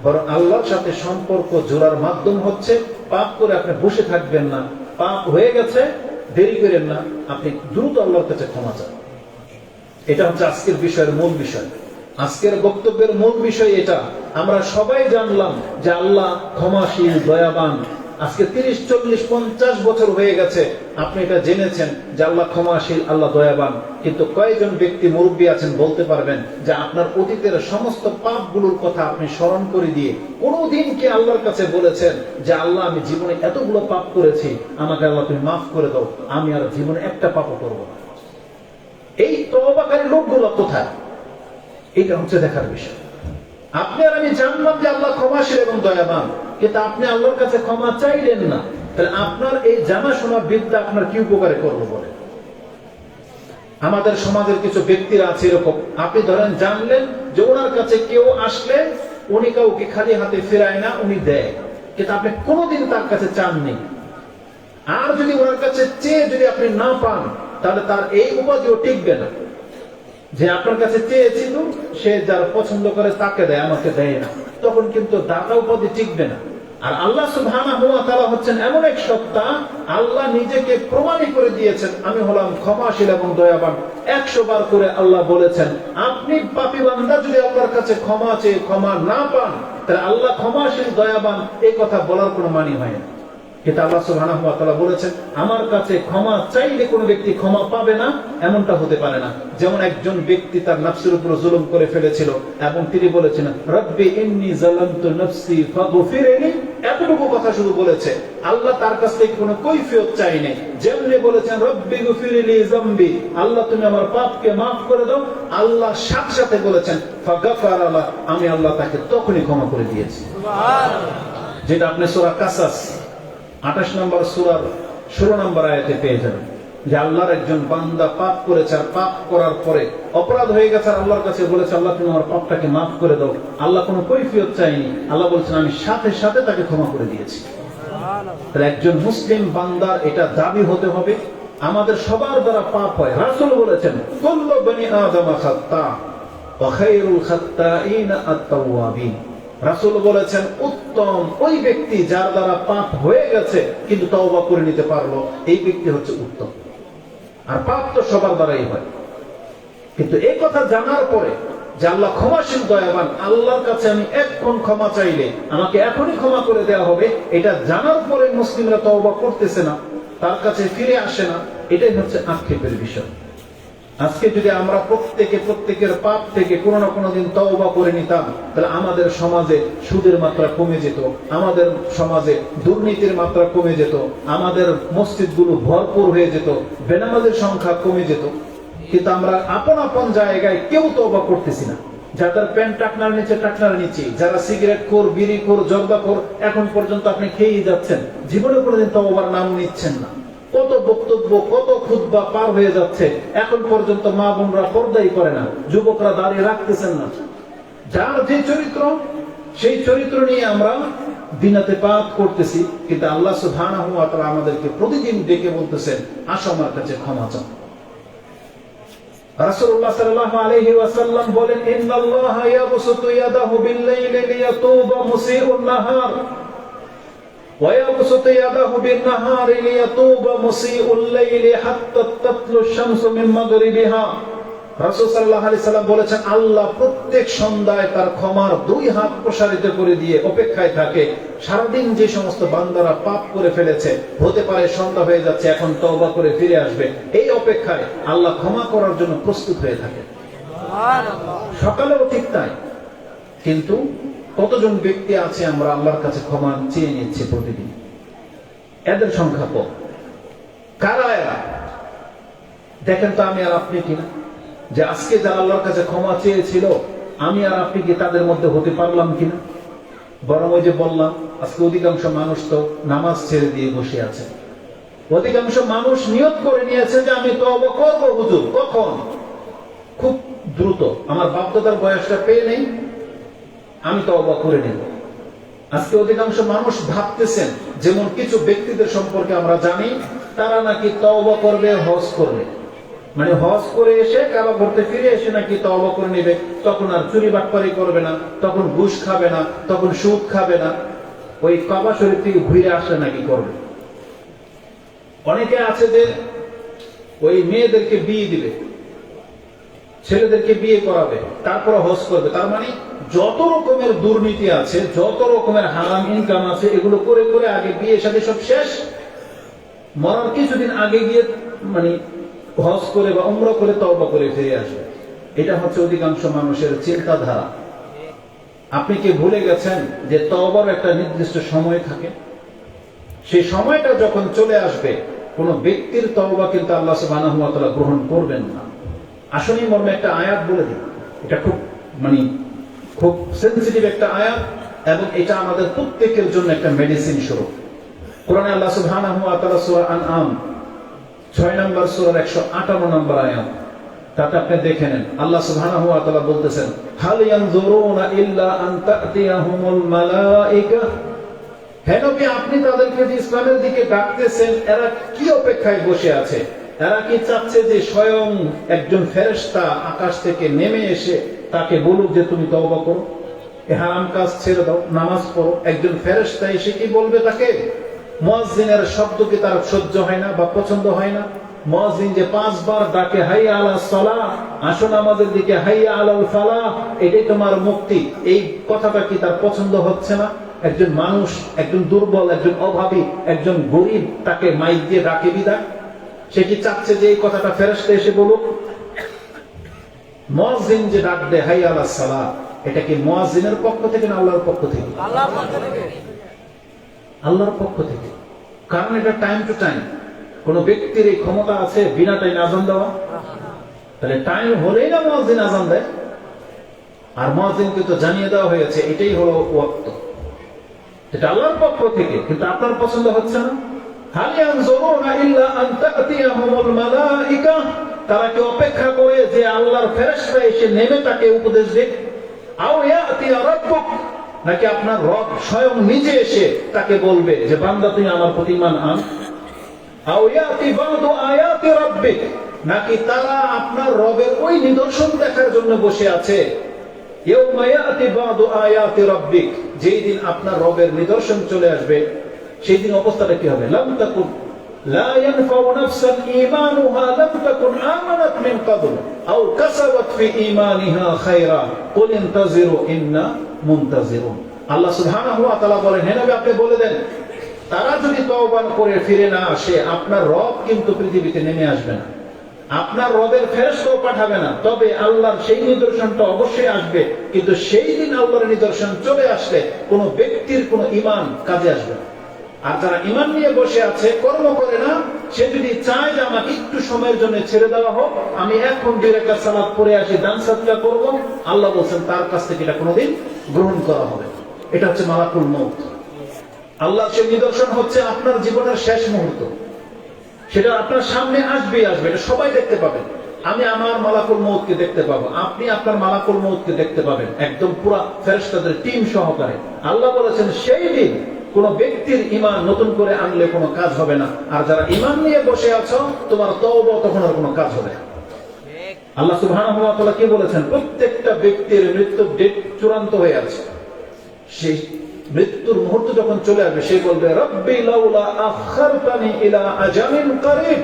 বরং আল্লাহর সাথে সম্পর্ক জোড়ার মাধ্যম হচ্ছে পাপ করে আপনি বসে থাকবেন না। পাপ হয়ে গেছে, দেরি করেন না, আপনি দ্রুত আল্লাহর কাছে ক্ষমা চান। এটা হচ্ছে আজকের বিষয়ের মূল বিষয়, আজকের বক্তব্যের মূল বিষয় এটা। আমরা সবাই জানলাম যে আল্লাহ ক্ষমাশীল, দয়াবান। আজকে 30, 40, 50 বছর হয়ে গেছে আপনি এটা জেনেছেন যে আল্লাহ ক্ষমাশীল, আল্লাহ দয়াবান, কিন্তু কয়েকজন ব্যক্তি মুরব্বী আছেন বলতে পারবেন যে আপনার অতীতের সমস্ত পাপগুলোর কথা আপনি স্মরণ করে দিয়ে কোনোদিন কি আল্লাহর কাছে বলেছেন যে আল্লাহ আমি জীবনে এতগুলো পাপ করেছি, আমাকে আল্লাহ তুমি মাফ করে দাও, আমি আর জীবনে একটা পাপও করবো না? এই তওবাকারী লোকগুলো কোথায়? এটা হচ্ছে দেখার বিষয়। আপনি আর আমি জানলাম যে আল্লাহ ক্ষমাশীল এবং দয়াবান, কিন্তু আপনি আল্লাহর কাছে ক্ষমা চাইলেন না। তাহলে আপনার এই জানাশোনা বিদ্যা আপনার কি উপকারে করবো বলে? আমাদের সমাজের কিছু ব্যক্তিরা আছে এরকম, আপনি ধরেন জানলেন যে ওনার কাছে কেউ আসলে উনি কাউকে খালি হাতে ফেরায় না, উনি দেয়, কিন্তু আপনি কোনোদিন তার কাছে চাননি। আর যদি ওনার কাছে চেয়ে যদি আপনি না পান, তাহলে তার এই উপাধিও টিকবে না যে আপনার কাছে চেয়েছিল, সে যার পছন্দ করে তাকে দেয়, আমাকে দেয় না, তখন কিন্তু দাতা উপাধি টিকবে না। আর আল্লাহ সুবহানাহু ওয়া তাআলা হচ্ছেন এমন এক সত্তা, আল্লাহ নিজেকে প্রমাণই করে দিয়েছেন আমি হলাম ক্ষমাশীল এবং দয়াবান। 100 বার করে আল্লাহ বলেছেন, আপনি পাপী বান্দা যদি আল্লাহর কাছে ক্ষমা চেয়ে ক্ষমা না পান, তাহলে আল্লাহ ক্ষমাশীল দয়াবান এই কথা বলার কোনো মানে হয় না। কিন্তু আল্লাহ সুবহানাহু ওয়া তাআলা বলেছেন আমার কাছে ক্ষমা চাইলে কোনো ব্যক্তি ক্ষমা পাবে না, এমনটা হতে পারে না। যেমন একজন ব্যক্তি তার নফসের উপর জুলুম করে ফেলেছিল এবং তিনি বলেছেন রব্বি ইন্নী যালামতু নফসি ফাগফিরলি, এতটুকু কথা শুধু বলেছে, আল্লাহ তার কাছ থেকে কোনো কৈফিয়ত চাইনি। যেমনি বলেছেন রব্বি গফিরলি যামবি, আল্লাহ তুমি আমার পাপকে মাফ করে দাও, আল্লাহ সাথে সাথে বলেছেন ফাগফারা লা, আমি আল্লাহ তাকে তখনই ক্ষমা করে দিয়েছি। সুবহানাল্লাহ। যেটা আপনি সূরা কাসাস 28 নম্বর সূরার 16 নম্বর আয়াতে পেয়ে যাবেন যে আল্লাহর একজন বান্দা পাপ করেছে, আর পাপ করার পরে অপরাধ হয়ে গেছে, আর আল্লাহর কাছে বলেছে আল্লাহ তুমি আমার পাপটাকে মাফ করে দাও। আল্লাহ কোনো কৈফিয়ত চাইনি, আল্লাহ বলছেন আমি সাথে সাথে তাকে ক্ষমা করে দিয়েছি। তাহলে একজন মুসলিম বান্দার এটা দাবি হতে হবে। আমাদের সবার দ্বারা পাপ হয়, রাসূল বলেছেন কুল্লু বনি আদম খাত্তা ওয়া খায়রুল খাত্তাইনা আত-তাওয়াবিন। রাসূল বলেছেন উত্তম ওই ব্যক্তি যার দ্বারা পাপ হয়ে গেছে কিন্তু তওবা করে নিতে পারলো, এই ব্যক্তি হচ্ছে উত্তম। আর পাপ তো সবার দ্বারাই হয়, কিন্তু এই কথা জানার পরে যে আল্লাহ ক্ষমাশীল দয়াবান, আল্লাহর কাছে আমি এখন ক্ষমা চাইলে আমাকে এখনই ক্ষমা করে দেওয়া হবে, এটা জানার পরে মুসলিমরা তওবা করতেছে না, তার কাছে ফিরে আসে না, এটাই হচ্ছে আক্ষেপের বিষয়। আজকে যদি আমরা প্রত্যেকের পাপ থেকে কোনো না কোনো দিন তওবা করে নিতাম, তাহলে আমাদের সমাজে সুদের মাত্রা কমে যেত, আমাদের সমাজে দুর্নীতির মাত্রা কমে যেত, আমাদের মসজিদগুলো ভরপুর হয়ে যেত, বেনামাজের সংখ্যা কমে যেত। কিন্তু আমরা আপন আপন জায়গায় কেউ তওবা করতেছি না। যাদের প্যান্ট টাকনার নিচে, যারা সিগারেট খোর, বিড়ি খোর, জর্দা খোর, এখন পর্যন্ত আপনি খেয়েই যাচ্ছেন, জীবনে কোনোদিন তওবার নাম নিচ্ছেন না। কত বক্তব্য, কত খুতবা পার হয়ে যাচ্ছে, এখন পর্যন্ত মা বোনরা পর্দাই করে না, যুবকরা দাঁড়িয়ে রাখতেছেন না। যার যে চরিত্র, সেই চরিত্র নিয়ে আমরা দিনাতে পাপ করতেছি। কিন্তু আল্লাহ সুবহানাহু ওয়া তাআলা আমাদেরকে প্রতিদিন ডেকে বলতেছেন, আসো আমার কাছে ক্ষমা চাও। রাসূলুল্লাহ সাল্লাল্লাহু আলাইহি ওয়াসাল্লাম বলেন, ইন্নাল্লাহা ইয়াবসুতু ইয়াদাহু বিল-লাইলি লিয়াতুবা মুসিউন নাহার ওয়া ইয়াবসুতু ইয়াদাহু বিন-নাহারি লিয়াতুবা মুসিউল লাইলি হাত্তা তাতলু আশ-শামসু মিন মাগরিবিহা। রাসূল সাল্লাল্লাহু আলাইহি সাল্লাম বলেছেন, আল্লাহ প্রত্যেক সন্ধ্যায় তার ক্ষমার দুই হাত প্রসারিত করে দিয়ে অপেক্ষায় থাকে। সারাদিন যে সমস্ত বান্দারা পাপ করে ফেলেছে, হতে পারে সন্ধ্যা হয়ে যাচ্ছে, এখন তওবা করে ফিরে আসবে, এই অপেক্ষায় আল্লাহ ক্ষমা করার জন্য প্রস্তুত হয়ে থাকে। সকালেও ঠিক তাই। কিন্তু কতজন ব্যক্তি আছে আমরা আল্লাহর কাছে ক্ষমা চেয়ে নিচ্ছি প্রতিদিন? এদের সংখ্যা কম। কারা এরা? দেখেন তো আমি আর আপনি কিনা, যে আজকে যারা আল্লাহর কাছে ক্ষমা চেয়েছিল, আমি আর আপনি কি তাদের মধ্যে হতে পারলাম কিনা? বরং ওই যে বললাম, আজকে অধিকাংশ মানুষ তো নামাজ ছেড়ে দিয়ে বসে আছে। অধিকাংশ মানুষ নিয়ত করে নিয়েছে যে আমি তওবা করব হুজুর। কখন? খুব দ্রুত, আমার বাপদাদার বয়সটা পেয়ে নেই, আমি তওবা করে নেব। আজকে অধিকাংশ মানুষ ভাবতেছেন, যেমন কিছু ব্যক্তিদের সম্পর্কে আমরা জানি, তারা নাকি তওবা করবে, হজ করবে, মানে হজ করে এসে কাবা ঘুরতে ফিরে এসে নাকি তওবা করে নেবে, তখন আর চুরি বাটপারি করবে না, তখন ঘুষ খাবে না, তখন সুদ খাবে না, ওই কাবা শরীফ থেকে ঘুরে আসলে নাকি করবে। অনেকে আছে যে ওই মেয়েদেরকে বিয়ে দিবে, ছেলেদেরকে বিয়ে করাবে, তারপর হজ করবে। তার মানে যত রকমের দুর্নীতি আছে, যত রকমের হারাম ইনকাম আছে, এগুলো করে করে আগে বিয়ে শাদী সব শেষ, মরার কিছুদিন আগে গিয়ে মানে হজ করে বা উমরা করে তওবা করে ফিরে আসবে। এটা হচ্ছে অধিকাংশ মানুষের চিন্তাধারা। আপনি কি ভুলে গেছেন যে তওবার একটা নির্দিষ্ট সময় থাকে? সেই সময়টা যখন চলে আসবে, কোন ব্যক্তির তওবা কিন্তু আল্লাহ সুবহানাহু ওয়া তাআলা গ্রহণ করবেন না। আসলে মর্মে একটা আয়াত বলে দিই, এটা খুব সেনসিটিভ একটা আয়াত, এবং এটা আমাদের প্রত্যেকের জন্য একটা মেডিসিন স্বরূপ। কোরআনে আল্লাহ সুবহানাহু ওয়া তাআলা সূরা আনআম 6 নম্বর সূরার 158 নম্বর আয়াত, তাতে আপনি দেখে নেন, আল্লাহ সুবহানাহু ওয়া তাআলা বলতেছেন, হাল ইয়ানজুরুনা ইল্লা আন তা'তিয়াহুমুল মালায়েকা। হে নবী, আপনি তাদেরকে যে ইসলামের দিকে ডাকতেছেন, এরা কি অপেক্ষায় বসে আছে? এরা কি চাচ্ছে যে স্বয়ং একজন ফেরেশতা আকাশ থেকে নেমে এসে তাকে বলুক যে তুমি তওবা করো, এই হারাম কাজ ছেড়ে দাও, নামাজ পড়ো? একজন ফেরেশতা এসে কি বলবে তাকে? মুয়াজ্জিনের শব্দ কি তার সহ্য হয় না বা পছন্দ হয় না? মুয়াজ্জিন যে 5 বার ডাকে হাইয়া আলাস সালাহ, আসুন আমাদের দিকে, হাইয়া আলাল ফালাহ, এটাই তোমার মুক্তি, এই কথাটা কি তার পছন্দ হচ্ছে না? একজন মানুষ, একজন দুর্বল, একজন অভাবী, একজন গরিব, তাকে মাইক দিয়ে ডাকে বিদায়, সে কি চাচ্ছে যে এই কথাটা ফেরেশতা এসে বলুক? মুয়াজ্জিন যে ডাক দেয় হাইয়া আলাস সালাহ, এটা কি মুয়াজ্জিনের পক্ষ থেকে না আল্লাহর পক্ষ থেকে? আল্লাহর পক্ষ থেকে। আল্লাহর পক্ষ থেকে। কারণ এটা টাইম টু টাইম। কোন ব্যক্তির এই ক্ষমতা আছে বিনা টাইমে আযান দেওয়া? তাহলে টাইম হলেই না মুয়াজ্জিন আযান দেয়। আর মুয়াজ্জিনকে তো জানিয়ে দেওয়া হয়েছে এটাই হলো ওয়াক্ত, এটা আল্লাহর পক্ষ থেকে, কিন্তু আপনার পছন্দ হচ্ছে না। হাল ইয়ানজুরুনা ইল্লা আন তা'তিয়াহুমুল মালায়েকা, তারা কি অপেক্ষা করে যে আল্লাহর ফেরেশতা এসে নেমে তাকে উপদেশ দেয়? আও ইয়াতিয়া রাব্বুক, নাকি আপনার রব স্বয়ং নিজে এসে তাকে বলবে যে বান্দা তুমি আমার প্রতি ঈমান আন? আও ইয়াতি বাদু আয়াতি রাব্বিক, নাকি তারা আপনার রবের ওই নিদর্শন দেখার জন্য বসে আছে? ইয়াউমা ইয়াতি বাদু আয়াতি রাব্বিক, যেই দিন আপনার রবের নিদর্শন চলে আসবে, সেই দিন অবস্থাটা কি হবে? লাম তাকুন লা ইয়ানফাউ নাফসান ঈমানুহা লাম তাকুন আমানাত মিন ক্বাবল আও কাসাবাত ফি ঈমানিহা খায়রা কুল ইনতাযিরু ইন্না মুনতাযিরুন। আল্লাহ সুবহানাহু ওয়া তাআলা বলেন, হে নবী আপনি বলে দেন, তারা যদি তওবা করে ফিরে না আসে, আপনার রব কিন্তু পৃথিবীতে নেমে আসবে না। আপনার রবের ফেরেশতাও পাঠাবে না, তবে আল্লাহর সেই নিদর্শনটা অবশ্যই আসবে। কিন্তু সেই দিন আল্লাহর নিদর্শন চলে আসলে কোন ব্যক্তির কোন ঈমান কাজে আসবে না। আর যারা ঈমান নিয়ে বসে আছে, কর্ম করে না, সে যদি চায় যে আমাকে একটু সময়ের জন্য ছেড়ে দেওয়া হোক, আমি এখন 2 রাকাত সালাত পড়ে আসি, দান সাদকা করব, আল্লাহ বলেন তার কাছ থেকে এটা কোনোদিন গ্রহণ করা হবে। এটা হচ্ছে মালাকুল মউত। আল্লাহর সেই নিদর্শন হচ্ছে আপনার জীবনের শেষ মুহূর্ত। সেটা আপনার সামনে আসবেই আসবে, এটা সবাই দেখতে পাবেন। আমি আমার মালাকুল মউতকে দেখতে পাবো, আপনি আপনার মালাকুল মউতকে দেখতে পাবেন, একদম পুরা ফেরেশতাদের টিম সহকারে। আল্লাহ বলেছেন সেই দিন কোন ব্যক্তির ঈমান নতুন করে আনলে কোনো কাজ হবে না। আর যারা ঈমান নিয়ে বসে আছো, তোমার তওবা তখন আর কোনো কাজ হবে না। আল্লাহ সুবহানাহু ওয়া তাআলা কি বলেছেন? প্রত্যেকটা ব্যক্তির মৃত্যুর ডেট চূড়ান্ত হয়ে আছে। সেই মৃত্যুর মুহূর্ত যখন চলে আসবে, সে বলবে রব্বি লাউলা আখারতানি ইলা আজালিন করিব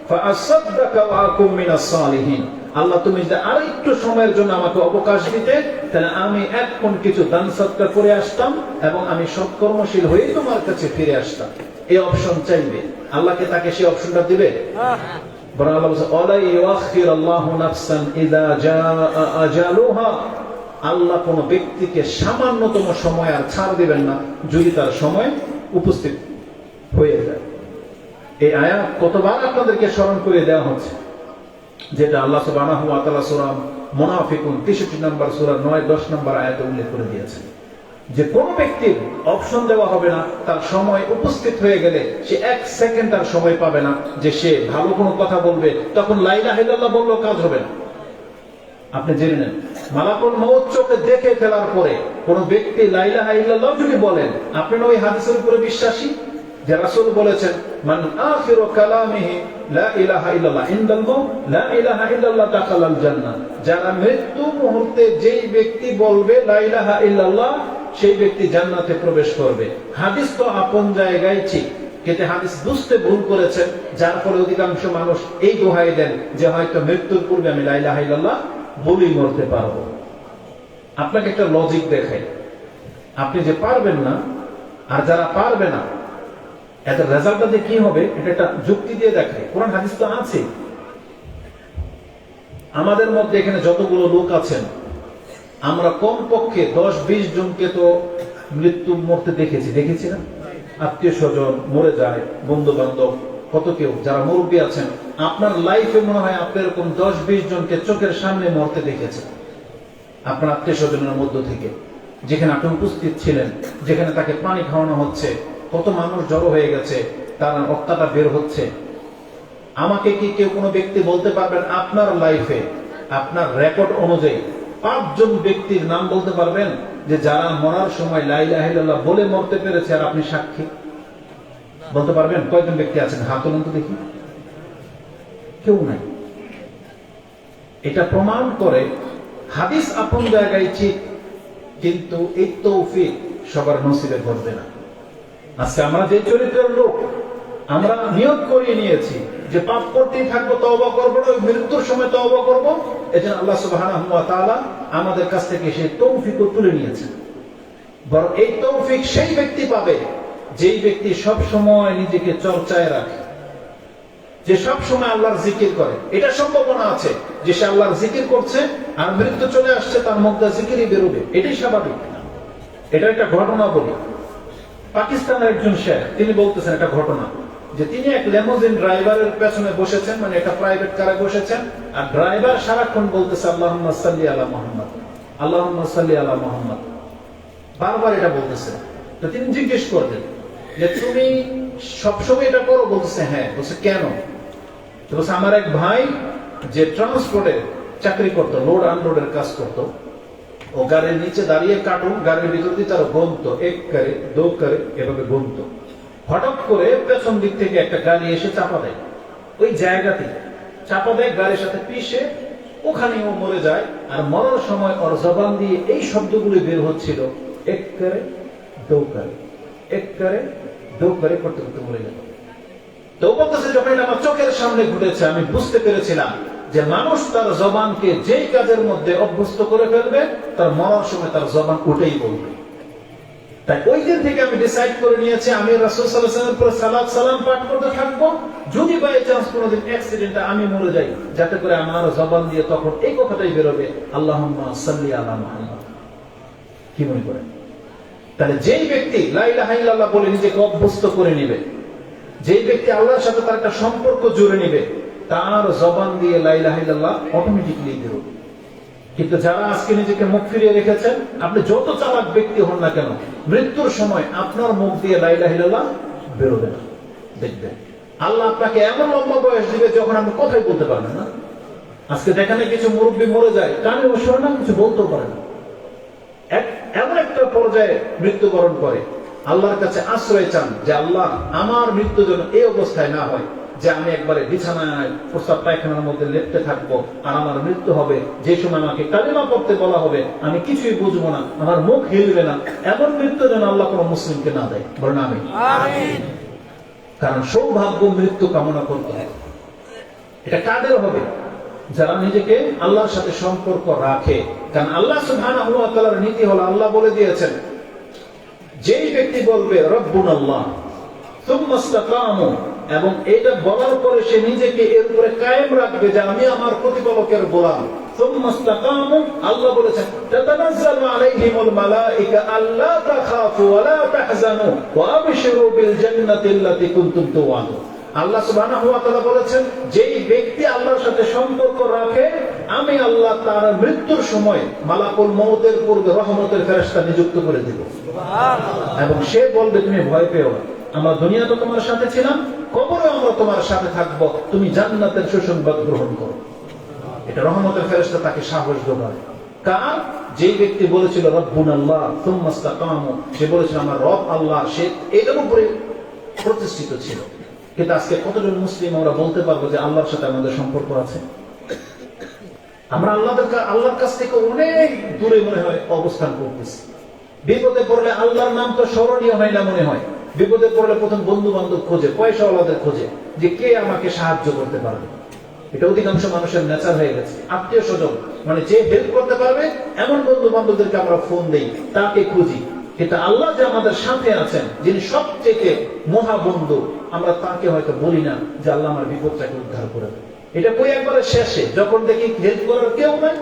ফাআসাদদাকা ওয়া আকুম মিনাস সালিহিন। আল্লাহ, তুমি যদি আরেকটু সময়ের জন্য আমাকে অবকাশ দিতে, তাহলে আমি এখন কিছু দান সদকা করে আসতাম এবং আমি সৎকর্মশীল হয়ে তোমার কাছে ফিরে আসতাম। এই অপশন চাইবে, আল্লাহকে তাকে সেই অপশনটা দিবে? বরং আল্লাহ বলেছে ওয়ালা ইউআখিরুল্লাহু নাফসান ইযা জাআ আজালুহা। আল্লাহ কোন ব্যক্তিকে সামান্যতম সময় আর ছাড় দিবেন না যদি তার সময় উপস্থিত হয়ে যায়। এই আয়াত কতবার আপনাদেরকে স্মরণ করে দেওয়া হচ্ছে, যেটা আল্লাহ সুবহানাহু ওয়া তাআলা সূরা মুনাফিকুন 63 নম্বর সূরা 9-10 নম্বর আয়াতে উল্লেখ করে দিয়েছেন যে কোন ব্যক্তির অপশন দেওয়া হবে না, তার সময় উপস্থিত হয়ে গেলে সে 1 সেকেন্ড আর সময় পাবে না যে সে ভালো কোনো কথা বলবে, তখন লা ইলাহা ইল্লাল্লাহ বললেও কাজ হবে না। আপনি জেনে নেন, মালাকুল মউত চোখে দেখে ফেলার পরে কোন ব্যক্তি লা ইলাহা ইল্লাল্লাহ যদি বলেন, আপনি ওই হাদিসের উপরে বিশ্বাসী যে রাসূল বলেছেন মান আখিরু কালামিহি লা ইলাহা ইল্লাল্লাহ ইনদাল মাউত লা ইলাহা ইল্লাল্লাহ দাখালাল জান্নাহ। যারা মৃত্যু মুহূর্তে যেই ব্যক্তি বলবে লা ইলাহা ইল্লাল্লাহ, সেই ব্যক্তি জান্নাতে প্রবেশ করবে। হাদিস তো আপন জায়গায় ঠিক, কিন্তু হাদিস বুঝতে ভুল করেছেন, যার ফলে অধিকাংশ মানুষ এই দোহাই দেন যে হয়তো মৃত্যুর পূর্বে আমি লা ইলাহা ইল্লাল্লাহ বলেই মরতে পারবো। আপনাকে একটা লজিক দেখাই, আপনি যে পারবেন না আর যারা পারবে না, এত রেজাল্টটা কি হবে, এটা একটা যুক্তি দিয়ে দেখায়। কোরআন হাদিস তো আছে। আমাদের মধ্যে এখানে যতগুলো লোক আছেন, আমরা কমপক্ষে 10-20 জনকে তো মৃত্যু মরতে দেখেছি না? আত্মীয় স্বজন মরে যায়, বন্ধু বান্ধব, কত কেউ যারা মুরব্বী আছেন, আপনার লাইফে মনে হয় আপনি এরকম 10-20 জনকে চোখের সামনে মরতে দেখেছেন আপনার আত্মীয় স্বজনের মধ্য থেকে, যেখানে আপনি উপস্থিত ছিলেন, যেখানে তাকে পানি খাওয়ানো হচ্ছে, কত মানুষ জড়ো হয়ে গেছে, তার রক্তটা বের হচ্ছে। আমাকে কি কেউ কোনো ব্যক্তি বলতে পারবেন আপনার লাইফে আপনার রেকর্ড অনুযায়ী 5 জন ব্যক্তির নাম বলতে পারবেন যে যারা মরার সময় লা ইলাহা ইল্লাল্লাহ বলে মরতে পেরেছে আর আপনি সাক্ষী? বলতে পারবেন? কয়জন ব্যক্তি আছেন? হাত তুলুন তো দেখি। কেউ নাই। এটা প্রমাণ করে হাদিস আপন জায়গায় ঠিক, কিন্তু এই তৌফিক সবার নসিবে ঘটবে না। আজকে আমরা যে চরিত্রের লোক, আমরা নিয়ত করিয়ে নিয়েছি যে পাপ করতেই থাকবো, তওবা করবো না, মৃত্যুর সময় তওবা করবো। এজন্য আল্লাহ সুবহানাহু ওয়া তাআলা আমাদের কাছ থেকে সেই তৌফিকও তুলে নিয়েছেন। বরং এই তৌফিক সেই ব্যক্তি পাবে যেই ব্যক্তি সব সময় নিজেকে চর্চায় রাখে, যে সব সময় আল্লাহর জিকির করে। এটা সম্ভাবনা আছে যে সে আল্লাহর জিকির করছে আর মৃত্যু চলে আসছে, তার মধ্যে জিকিরই বেরোবে, এটাই স্বাভাবিক। এটা একটা ঘটনা বলি। পাকিস্তানের একজন শেখ, তিনি বলতেছেন একটা ঘটনা যে তিনি এক লেমোজিন ড্রাইভারের পেছনে বসেছেন, মানে একটা প্রাইভেট কারে বসেছেন, আর ড্রাইভার সারাক্ষণ বলতেছে আল্লাহুম্মা সাল্লি আলা মুহাম্মদ, আল্লাহুম্মা সাল্লি আলা মুহাম্মদ, বারবার এটা বলতেছে। তো তিনি জিজ্ঞেস করলেন যে তুমি সবসময় এটা করো? বলতেছে হ্যাঁ। বলছে কেন? তো বলছে আমার এক ভাই যে ট্রান্সপোর্টে চাকরি করতো, লোড আনলোডের কাজ করতো, ও গাড়ির নিচে দাঁড়িয়ে কার্টুন গাড়ির ভিতর দিয়ে তারা গুনতো, 1 করে 2 করে এভাবে গুনতো। হঠাৎ করে পেছন দিক থেকে একটা গাড়ি এসে চাপা দেয়, ওই জায়গাতে চাপা দেয়, গাড়ির সাথে পিষে ওখানে ও মরে যায়। আর মরার সময় ওর জবান দিয়ে এই শব্দগুলি বের হচ্ছিল, 1 করে 2 করে 1 করে 2 করে করতে করতে মরে গেল। তো বলতেছে যখন এটা আমার চোখের সামনে ঘটেছে, আমি বুঝতে পেরেছিলাম যে মানুষ তার জবানকে যেই কাজের মধ্যে অভ্যস্ত করে ফেলবে, তার মরার সময় তার জবান উঠেই বলবে। তাই ওই দিন থেকে আমি ডিসাইড করে নিয়েছি আমি রাসূল সাল্লাল্লাহু আলাইহি ওয়াসাল্লামের উপর সালাত সালাম পাঠ করতে থাকবো। যদি বাই চান্স কোনোদিন অ্যাক্সিডেন্টে আমি মরে যাই, যাতে করে আমার জবান দিয়ে তখন এই কথাটাই বেরোবে, আল্লাহুম্মা সাল্লি আলা মুহাম্মদ। কি মনে করেন? তাহলে যেই ব্যক্তি লা ইলাহা ইল্লাল্লাহ বলে নিজেকে অভ্যস্ত করে নেবে, যেই ব্যক্তি আল্লাহর সাথে তার একটা সম্পর্ক জুড়ে নেবে, তার জবান দিয়ে লা ইলাহা ইল্লাল্লাহ অটোমেটিক্যালি বেরোবে। কিন্তু যারা আজকে নিজেকে মুখ ফিরিয়ে রেখেছেন, আপনি যত চালাক ব্যক্তি হন না কেন, মৃত্যুর সময় আপনার মুখ দিয়ে লা ইলাহা ইল্লাল্লাহ বেরোবে না। দেখবেন আল্লাহ আপনাকে এমন লম্বা বয়স দিবে যখন আপনি কথাই বলতে পারবেন না। আজকে দেখেন কিছু মুরব্বী মরে যায়, কানে ওসর না, কিছু বলতেও পারে না, এমন একটা পর্যায়ে মৃত্যুবরণ করে। আল্লাহর কাছে আশ্রয় চান যে আল্লাহ আমার মৃত্যু যেন এই অবস্থায় না হয় যে আমি একবারে বিছানায় প্রস্তাব পায়খানার মধ্যে লেপ্টে থাকবো আর আমার মৃত্যু হবে, যে সময় আমাকে কালিমা পড়তে বলা হবে আমি কিছুই বুঝবো না, আমার মুখ হিলবে না। এমন মৃত্যু যেন আল্লাহ কোনো মুসলিমকে না দেয়, বলেন আমিন। কারণ সৌভাগ্য মৃত্যু কামনা করতে হয়। এটা কাদের হবে? যারা নিজেকে আল্লাহর সাথে সম্পর্ক রাখে। কারণ আল্লাহ সুবহানাহু ওয়া তাআলার নীতি হলো, আল্লাহ বলে দিয়েছেন, যেই ব্যক্তি বলবে রব্বুনাল্লাহ সুম্মা ইসতাকামু, এবং এটা বলার পরে সে নিজেকে এর উপরে কায়েম রাখবে যে আমি আমার প্রতিপালকের গোলাম, সুম্মা ইসতাকামু, আল্লাহ বলেছেন তাতানাজ্জালু আলাইহিমুল মালায়েকা আল্লা তাখাফু ওয়া লা তাহজানু ওয়া আবশিরু বিল জান্নাতি আল্লাতী কুনতুম তুআদুন। আল্লাহ সুবহানাহু ওয়া তাআলা বলেছেন, যেই ব্যক্তি আল্লাহর সাথে সম্পর্ক রাখে, আমি আল্লাহ তার মৃত্যুর সময় মালাকুল মউতের পূর্বে রহমতের ফেরেশতা নিযুক্ত করে দেব। সুবহানাল্লাহ। এবং সে বলবে তুমি ভয় পেও না, আমরা দুনিয়াতে তোমার সাথে ছিলাম, কবরে আমরা তোমার সাথে থাকব, তুমি জান্নাতের সুসংবাদ গ্রহণ করো। এটা রহমতের ফেরেশতা তাকে সাহস যোগায়। কার? যেই ব্যক্তি বলেছিল রব্বুনাল্লাহ সুম্মা ইসতাকামু, সে বলেছিল আমার রব আল্লাহ, সে এটার উপরে প্রতিষ্ঠিত ছিল। কিন্তু আজকে কতজন মুসলিম আমরা বলতে পারবো যে আল্লাহর সাথে আমাদের সম্পর্ক আছে? আমরা আল্লাহর কাছ থেকে অনেক দূরে মনে হয় অবস্থান করতেছি। বিপদে পড়লে আল্লাহর নাম তো স্মরণীয় হয় না মনে হয়। বিপদে পড়লে প্রথম বন্ধু বান্ধব খোঁজে, পয়সাওয়ালাদের খোঁজে, যে কে আমাকে সাহায্য করতে পারবে। এটা অধিকাংশ মানুষের নেচার হয়ে গেছে। আত্মীয় স্বজন মানে যে হেল্প করতে পারবে এমন বন্ধু বান্ধবদেরকে আমরা ফোন দেই, তাকে খুঁজি। কিন্তু আল্লাহ যে আমাদের সাথে আছেন, যিনি সবচেয়ে মহাবন্ধু, আমরা তাকে হয়তো বলি না যে আল্লাহ আমার বিপদটাকে উদ্ধার করে দেবে। এটা কই একবারে শেষে যখন দেখি হেল্প করার কেউ নাই,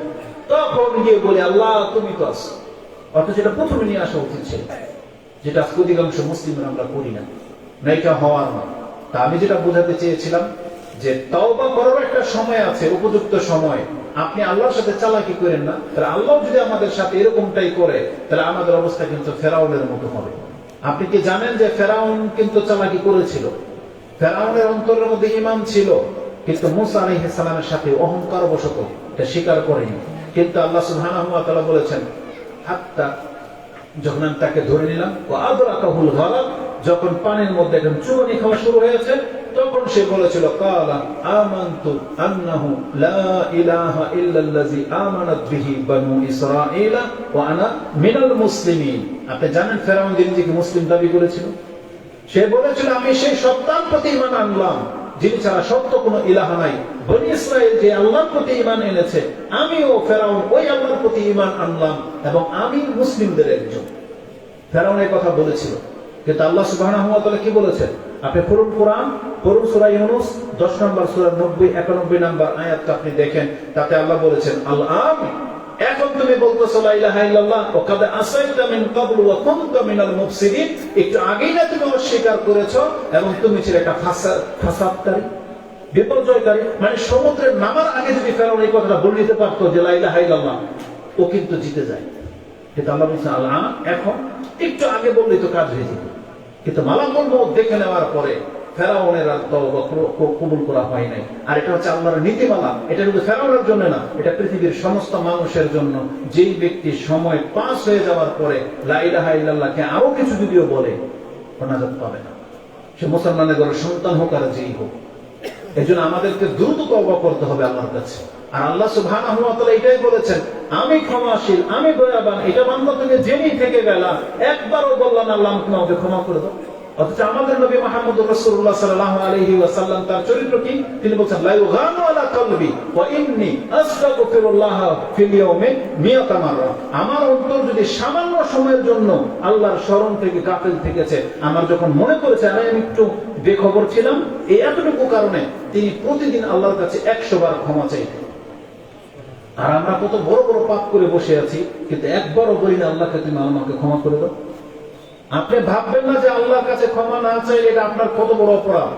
তখন গিয়ে বলি আল্লাহ তুমি তো আছো। অথচ এটা প্রথমে নিয়ে আসা উচিত ছিল, যেটা অধিকাংশ মুসলিমরা আমরা করি না। এটা হওয়ার না। তা আমি যেটা বোঝাতে চেয়েছিলাম যে তওবা করার একটা সময় আছে, উপযুক্ত সময়। আপনি আল্লাহর সাথে চালাকি করেন না, তাহলে আল্লাহ যদি আমাদের সাথে এরকমটাই করে, তাহলে আমাদের অবস্থা কিন্তু ফেরাউনের মতো হবে। আপনি কি জানেন যে ফেরাউন কিন্তু চালাকি করেছিল? ফেরাউনের অন্তরের মধ্যে ঈমান ছিল, কিন্তু মুসা আলাইহিস সালামের সাথে অহংকার বশত এটা স্বীকার করেনি। কিন্তু আল্লাহ সুবহানাহু ওয়া তাআলা বলেছেন, হাত্তা যখন আমি তাকে ধরে নিলাম, ওয়া আদরাকাহুল গারাক, যখন পানির মধ্যে একদম চুবানি খাওয়া শুরু হয়েছে, তখন সে বলেছিল কালা আমানতু আন্নাহু লা ইলাহা ইল্লাল্লাযী আমানাত বিহি বানু ইসরাঈলা ওয়া আনা মিনাল মুসলিমিন। আপনি জানেন ফেরাউন নিজেকে মুসলিম দাবি করেছিল। সে বলেছিল আমি সেই সত্তার প্রতি ঈমান আনলাম যিনি ছাড়া সত্য কোনো ইলাহা নাই। বনি ইসরাঈল যে আল্লাহর প্রতি ঈমান এনেছে, আমিও ফেরাউন ওই আল্লাহর প্রতি ঈমান আনলাম এবং আমি মুসলিমদের একজন। ফেরাউন এই কথা বলেছিল। কিন্তু আল্লাহ সুবহানাহু ওয়া তাআলা কি বলেছেন? আপনি পড়ুন কোরআন, পড়ুন সূরা ইউনূস 10 নম্বর সূরা 90 91 নম্বর আয়াতটা আপনি দেখেন। তাতে আল্লাহ বলেছেন আল-আন, এখন তুমি বলতেছো লা ইলাহা ইল্লাল্লাহ ওয়া কাদ আসাইতা মিন ক্বাবলু ওয়া কুনতা মিনাল মুফসিদিন, একটু আগেই না তুমি অস্বীকার করেছো এবং তুমি ছিলে একটা ফাসাদকারী, বিপর্যয়কারী। মানে সমুদ্রের নামার আগে যদি ফেরাউন এই কথাটা বলে দিতে পারতো যে লা ইলাহা ইল্লাল্লাহ, ও কিন্তু জিতে যায়। কিন্তু আল্লাহ বলছেন আল-আন, এখন একটু আগে বললেই তো কাজ হয়ে যেত। কিন্তু মালাকুল মউত দেখে নেওয়ার পরে ফেরাউনের আর তওবা কবুল করা হয় নাই। আর এটা হচ্ছে আল্লাহর নীতিমালা। এটা শুধু ফেরাউনের জন্য না, এটা পৃথিবীর সমস্ত মানুষের জন্য। যেই ব্যক্তি সময় পাস হয়ে যাওয়ার পরে লা ইলাহা ইল্লাল্লাহকে আরো কিছু যদিও বলে, নাজাত পাবে না। সে মুসলমানের ঘরের সন্তান হোক আর যেই হোক। এজন্য আমাদেরকে দ্রুত তওবা করতে হবে আল্লাহর কাছে। আর আল্লাহ সুবহানাহু ওয়া তাআলা এটাই বলেছেন, আমি ক্ষমাশীল, আমি দয়াবান। এটা বান্দা তুমি জেনেই থেকে গেলা, একবারও বললাম আল্লাহ আমাকে ক্ষমা করে দাও। অথচ আমাদের নবী মুহাম্মদুর রাসূলুল্লাহ সাল্লাল্লাহু আলাইহি ওয়াসাল্লাম তার চরিত্র কি? তিনি বলেছেন লা ইউগানু আলা কলবি ওয়া ইন্নী আস্তাগফিরুল্লাহ ফিল ইয়াউমি মিয়াতা মাররা। আমার অন্তর যদি সামান্য সময়ের জন্য আল্লাহর স্মরণ থেকে গাফিল থেকেছে, আমার যখন মনে করেছে আমি একটু বেখবর ছিলাম, এই এতটুকু কারণে তিনি প্রতিদিন আল্লাহর কাছে 100 বার ক্ষমা চাইতেন। আর আমরা কত বড় বড় পাপ করে বসে আছি, কিন্তু একবারও বলি না আল্লাহকে তুমি আমাকে ক্ষমা করে দাও। আপনি ভাববেন না যে আল্লাহর কাছে ক্ষমা না চাইলে এটা আপনার কত বড় অপরাধ।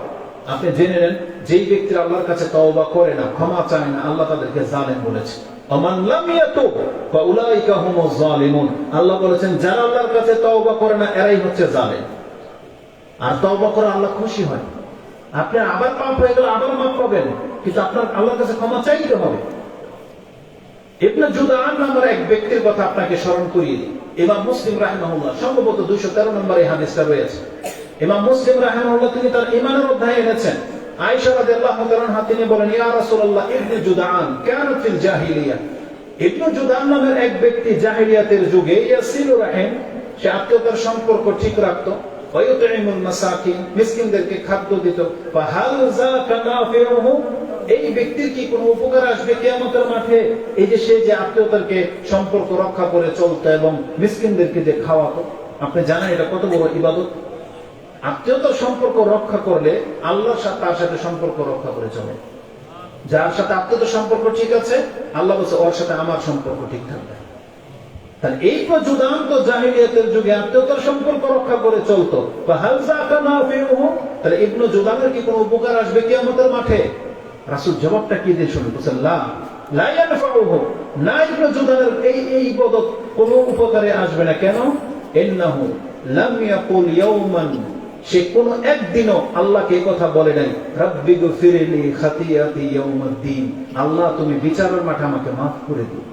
আপনি জেনে নেন, যেই ব্যক্তিরা আল্লাহর কাছে তওবা করে না, ক্ষমা চায় না, আল্লাহ তাদেরকে জালেম বলেছে। ওমান লাম ইয়াতুব ফাউলাইকা হুমুজ জালিমুন। আল্লাহ বলেছেন যারা আল্লাহর কাছে তওবা করে না এরাই হচ্ছে জালেম। আর তওবা করে আল্লাহ খুশি হয়। আপনি আবার পাপ হয়ে গেলে আবার মাফ পাবেন, কিন্তু আপনার আল্লাহর কাছে ক্ষমা চাইতে হবে। ইবনে জুদাআন নামের এক ব্যক্তির কথা আপনাকে স্মরণ করিয়ে দিই। ইমাম মুসলিম রাহিমাহুল্লাহ, সম্ভবত 213 নম্বরে এই হাদিসটা রয়েছে। ইমাম মুসলিম রাহিমাহুল্লাহ তিনি তার ঈমানের অধ্যায়ে এনেছেন। আয়েশা রাদিয়াল্লাহু তাআলা আনহা তিনি বলেন, ইয়া রাসূলুল্লাহ ইবনে জুদাআন কানাত ফিল জাহিলিয়া। ইবনে জুদাআন নামের এক ব্যক্তি জাহিলিয়াতের যুগে ইয়াসিলুর রাহিম, সে আত্মীয়তার সম্পর্ক ঠিক রাখতো, ওয়া ইউতঈমুল মাসাকিন, মিসকিনদেরকে খাদ্য দিত। ফাহাল যাকা নাফিউহু, এই ব্যক্তির কি কোনো উপকার আসবে কিয়ামতের মাঠে? এই যে সে যে আত্মীয়তাকে সম্পর্ক রক্ষা করে চলতো এবং মিসকিনদেরকে যে খাওয়াতো। আপনি জানেন এটা কত বড় ইবাদত। আত্মীয়তার সম্পর্ক রক্ষা করলে আল্লাহর সাথে তার সাথে সম্পর্ক রক্ষা করে চলে। যার সাথে আত্মীয়তার সম্পর্ক ঠিক আছে, আল্লাহ বলছে ওর সাথে আমার সম্পর্ক ঠিক থাকবে। তাহলে এই জুদান তো জাহিলিয়াতের যুগে আত্মীয়তার সম্পর্ক রক্ষা করে চলতো। ফাহাল যাকা নাফিউহু, তাহলে ইবনে জুদানের কি কোনো উপকার আসবে কিয়ামতের মাঠে? রাসূল জবাবটা কি দিয়ে শুনুন, বলেন লা ইয়ানফাউহু, না ইবনে জুদানের এই ইবাদত কোনো উপকারে আসবে না। কেন? ইন্নাহু লাম ইয়াকুল ইয়াওমান, সে কোনো একদিনও আল্লাহকে এই কথা বলে নাই, রাব্বিগফিরলি খাতিয়াতি ইয়াউমিদ্দিন, আল্লাহ তুমি বিচারের মাঠে আমাকে মাফ করে দিও।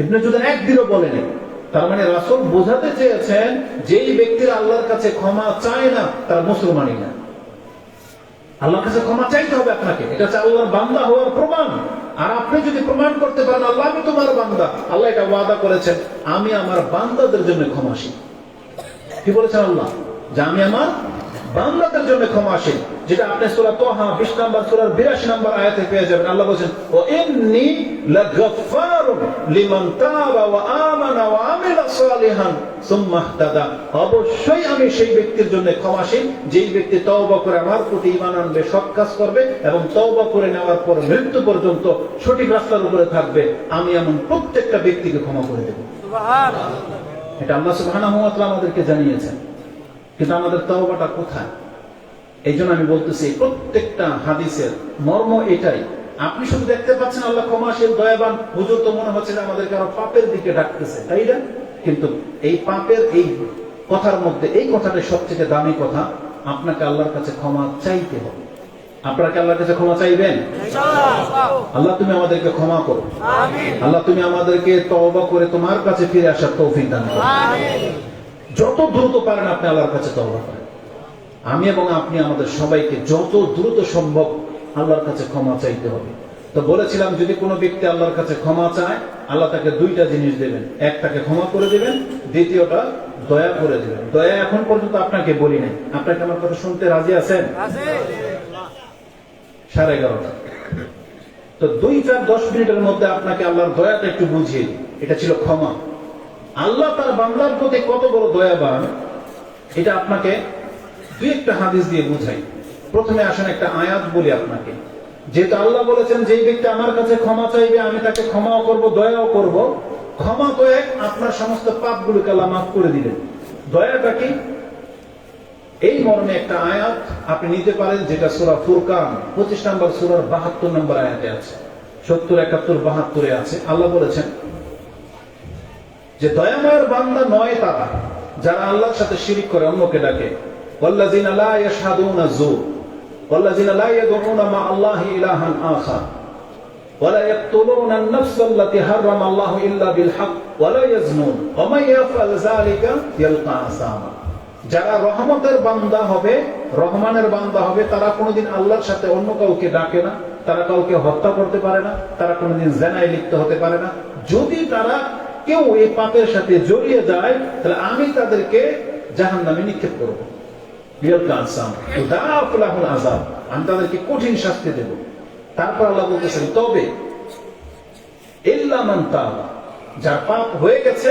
ইবনে জুদান একদিনও বলে নাই। তার মানে রাসূল বোঝাতে চেয়েছেন যেই ব্যক্তিরা আল্লাহর কাছে ক্ষমা চায় না তারা মুসলমানই না। আল্লাহর কাছে ক্ষমা চাইতে হবে আপনাকে, এটা হচ্ছে আল্লাহর বান্দা হওয়ার প্রমাণ। আর আপনি যদি প্রমাণ করতে পারেন আল্লাহ আমি তোমার বান্দা, আল্লাহ এটা ওয়াদা করেছেন আমি আমার বান্দাদের জন্য ক্ষমাশীল। কি বলেছেন আল্লাহ? যে আমি আমার বান্দাদের জন্য ক্ষমাশীল, যেটা আপনি সূরা তাহা 20 নম্বর সূরার 82 নম্বর আয়াতে পেয়ে যাবেন। আল্লাহ বলেন ওয়া ইন্নী লাগাফফারুন লিমান তাবা ওয়া আমানা ওয়া আমিলা সালিহান সুম্মা ইহতাদা, অবশ্যই আমি সেই ব্যক্তির জন্য ক্ষমাশীল যেই ব্যক্তি তওবা করে আমার প্রতি ঈমান আনবে, সৎ কাজ করবে এবং তওবা করে নেওয়ার পর মৃত্যু পর্যন্ত সঠিক রাস্তার উপরে থাকবে, আমি এমন প্রত্যেকটা ব্যক্তিকে ক্ষমা করে দেব। সুবহানাল্লাহ। এটা আল্লাহ সুবহানাহু ওয়া তাআলা আমাদেরকে জানিয়েছেন। কিন্তু আমাদের তওবাটা কোথায়? এই জন্য আমি বলতেছি প্রত্যেকটা হাদিসের মর্ম এটাই। আপনি শুধু দেখতে পাচ্ছেন আল্লাহ ক্ষমাশীল দয়াবান, হুজুর তো মনে হচ্ছে যে আমাদেরকে আরো পাপের দিকে ডাকতেছে, তাই না? কিন্তু এই পাপের এই কথার মধ্যে এই কথাটা সবচেয়ে দামি কথা, আপনাকে আল্লাহর কাছে ক্ষমা চাইতে হবে। আপনারা কি আল্লাহর কাছে ক্ষমা চাইবেন? আল্লাহ তুমি আমাদেরকে ক্ষমা করো, আল্লাহ তুমি আমাদেরকে তওবা করে তোমার কাছে ফিরে আসার তৌফিক দান করো। যত দ্রুত পারেন আপনি আল্লাহর কাছে তওবা করেন। আমি এবং আপনি আমাদের সবাইকে যত দ্রুত সম্ভব আল্লাহর কাছে ক্ষমা চাইতে হবে। তো বলেছিলাম যদি কোনো ব্যক্তি আল্লাহর কাছে ক্ষমা চায় আল্লাহ তাকে দুইটা জিনিস দেবেন, একটাকে ক্ষমা করে দেবেন, দ্বিতীয়টা দয়া করে দেবেন। দয়া এখন পর্যন্ত আপনাকে বলি নাই, আপনাকে আমার কথা শুনতে রাজি আছেন? 11:30। তো 2-4-10 মিনিটের মধ্যে আপনাকে আল্লাহর দয়াটা একটু বুঝিয়ে দিই। এটা ছিল ক্ষমা। আল্লাহ তার বান্দার প্রতি কত বড় দয়াবান এটা আপনাকে দুই একটা হাদিস দিয়ে বুঝাই। প্রথমে আসেন একটা আয়াত বলি আপনাকে। যেহেতু আল্লাহ বলেছেন যেই ব্যক্তি আমার কাছে ক্ষমা চাইবে আমি তাকে ক্ষমাও করব, দয়াও করব। ক্ষমা তো এক, আপনার সমস্ত পাপগুলোকে আল্লাহ মাফ করে দিলেন। দয়াটা কি? এই মর্মে একটা আয়াত আপনি নিতে পারেন, যেটা সূরা ফুরকান 25 নম্বর সূরার 72 নম্বর আয়াতে আছে, 70, 71, 72 আছে। আল্লাহ বলেছেন যে দয়াময়ের বান্দা নয় তারা যারা আল্লাহর সাথে শিরিক করে অন্যকে ডাকে। ওয়াল্লাযিনা লা ইয়াশহাদুনা যুর ওয়াল্লাযিনা লা ইয়াদউনা মা আল্লাহি ইলাহান আখার ওয়া লা ইয়াকতুলুনা আন-নাফসা আল্লাতী হারামা আল্লাহু ইল্লা বিল হক ওয়া লা ইয়াজনুন ওয়া মান ইয়াফআল যালিকা ইয়ালকা আসামা। যারা রহমতের বান্দা হবে, রহমানের বান্দা হবে, তারা কোনোদিন আল্লাহর সাথে অন্য কাউকে ডাকে না, তারা কাউকে হত্যা করতে পারে না, তারা কোনোদিন জিনায় লিপ্ত হতে পারে না। যদি তারা কেউ এই পাপের সাথে জড়িয়ে যায় তাহলে আমি তাদেরকে জাহান্নামে নিক্ষেপ করব। আমি তাদেরকে কঠিন শাস্তি দেব। তারপর আল্লাহ বলতেছেন তবে ইল্লা মান তাবা, যার পাপ হয়ে গেছে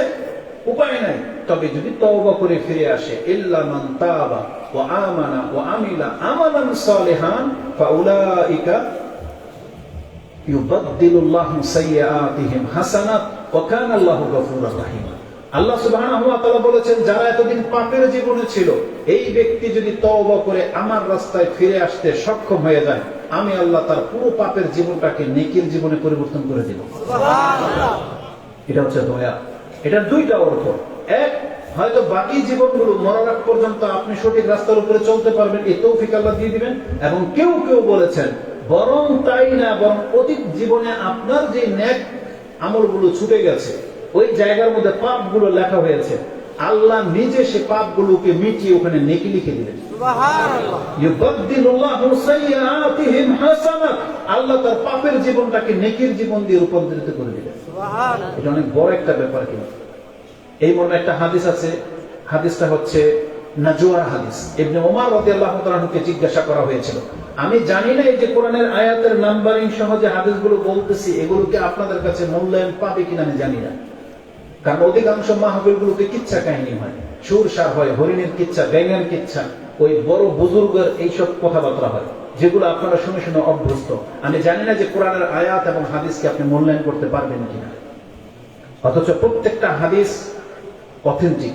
উপায় নাই, তবে যদি তওবা করে ফিরে আসে, ইল্লা মান তাবা ওয়া আমানা ওয়া আমিলা আমালান সালিহান ফাউলাইকা ইউবাদদিলুল্লাহু সাইয়্যাতিহিম হাসানাত ওয়া কানা আল্লাহু গফুরুর রহিম। আল্লাহ সুবহানাহু ওয়া তাআলা বলেছেন, যারা এতদিন পাপের জীবনে ছিল, এই ব্যক্তি যদি তওবা করে আমার রাস্তায় ফিরে আসতে সক্ষম হয়ে যায়, আমি আল্লাহ তার পুরো পাপের জীবনটাকে নেকির জীবনে পরিবর্তন করে দেব। সুবহানাল্লাহ। এটা হচ্ছে দয়া। এটার দুইটা অর্থ। এক, হয়তো বাকি জীবনগুলো মরার আগ পর্যন্ত আপনি সঠিক রাস্তার উপরে চলতে পারবেন, এই তৌফিক আল্লাহ দিয়ে দিবেন। এবং কেউ কেউ বলেছেন বরং তাই না, বরং অতীত জীবনে আপনার যে নেক আমলগুলো ছুটে গেছে, ওই জায়গার মধ্যে পাপগুলো লেখা হয়েছে, আল্লাহ নিজে সে পাপগুলোকে মিটিয়ে ওখানে নেকি লিখে দিলেন। সুবহানাল্লাহ। ইউবাদদিলুল্লাহু সাইয়্যাতিহিম হাসানাত, আল্লাহ তার পাপের জীবনটাকে নেকির জীবন দিয়ে রূপান্তরিত করে দিলেন। সুবহানাল্লাহ। এটা অনেক বড় একটা ব্যাপার। কিন্তু এই মর্মে একটা হাদিস আছে, হাদিসটা হচ্ছে নাজওয়ার হাদিস। ইবনে ওমর রাদিয়াল্লাহু তাআলা কে জিজ্ঞাসা করা হয়েছিল, আমি জানি না এই যে কোরআনের আয়াতের নাম্বারিং সহ যে হাদিসগুলো বলতেছি, এগুলোকে আপনাদের কাছে মূল্যায়ন পাবে কিনা আমি জানি না। কারণ অধিকাংশ মাহফিলগুলোতে কিচ্ছা কাহিনী হয়, সুরসার হয়, হরিণের কিচ্ছা, ব্যাঙের কিচ্ছা, ওই বড় বুজুর্গের এইসব কথাবার্তা হয়, যেগুলো আপনারা শুনে শুনে অভ্যস্ত। আমি জানি না যে কোরআনের আয়াত এবং হাদিসকে আপনি মূল্যায়ন করতে পারবেন কিনা। অথচ প্রত্যেকটা হাদিস অথেন্টিক।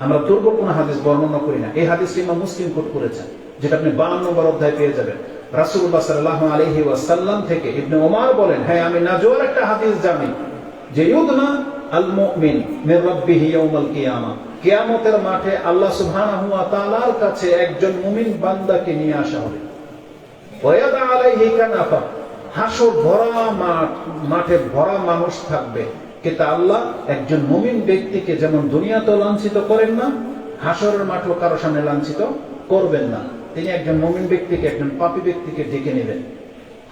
আমরা দুর্বল কোন হাদিস বর্ণনা করি না। এই হাদিসটি ইমাম মুসলিম কোট করেছেন, যেটা আপনি 52 নম্বর অধ্যায় পেয়ে যাবেন। রাসূলুল্লাহ সাল্লাল্লাহু আলাইহি ওয়াসাল্লাম থেকে ইবনে ওমর বলেন, হ্যাঁ আমি নাজওয়ার একটা হাদিস জানি যে ইউদনা আল মুমিন মির রাব্বিহি ইয়াউমাল কিয়ামা, কিয়ামতের মাঠে আল্লাহ সুবহানাহু ওয়া তাআলার কাছে একজন মুমিন বান্দাকে নিয়ে আসা হবে। ওয়ায়াদা আলাইহি কানাফা, হাসর ভরা মাঠে ভরা মানুষ থাকবে, কিন্তু আল্লাহ একজন মুমিন ব্যক্তিকে যেমন দুনিয়াতে লাঞ্ছিত করেন না, হাসরের মাঠেও কারো সামনে লাঞ্ছিত করবেন না। তিনি একজন মুমিন ব্যক্তিকে, একজন পাপী ব্যক্তিকে ডেকে নেবেন।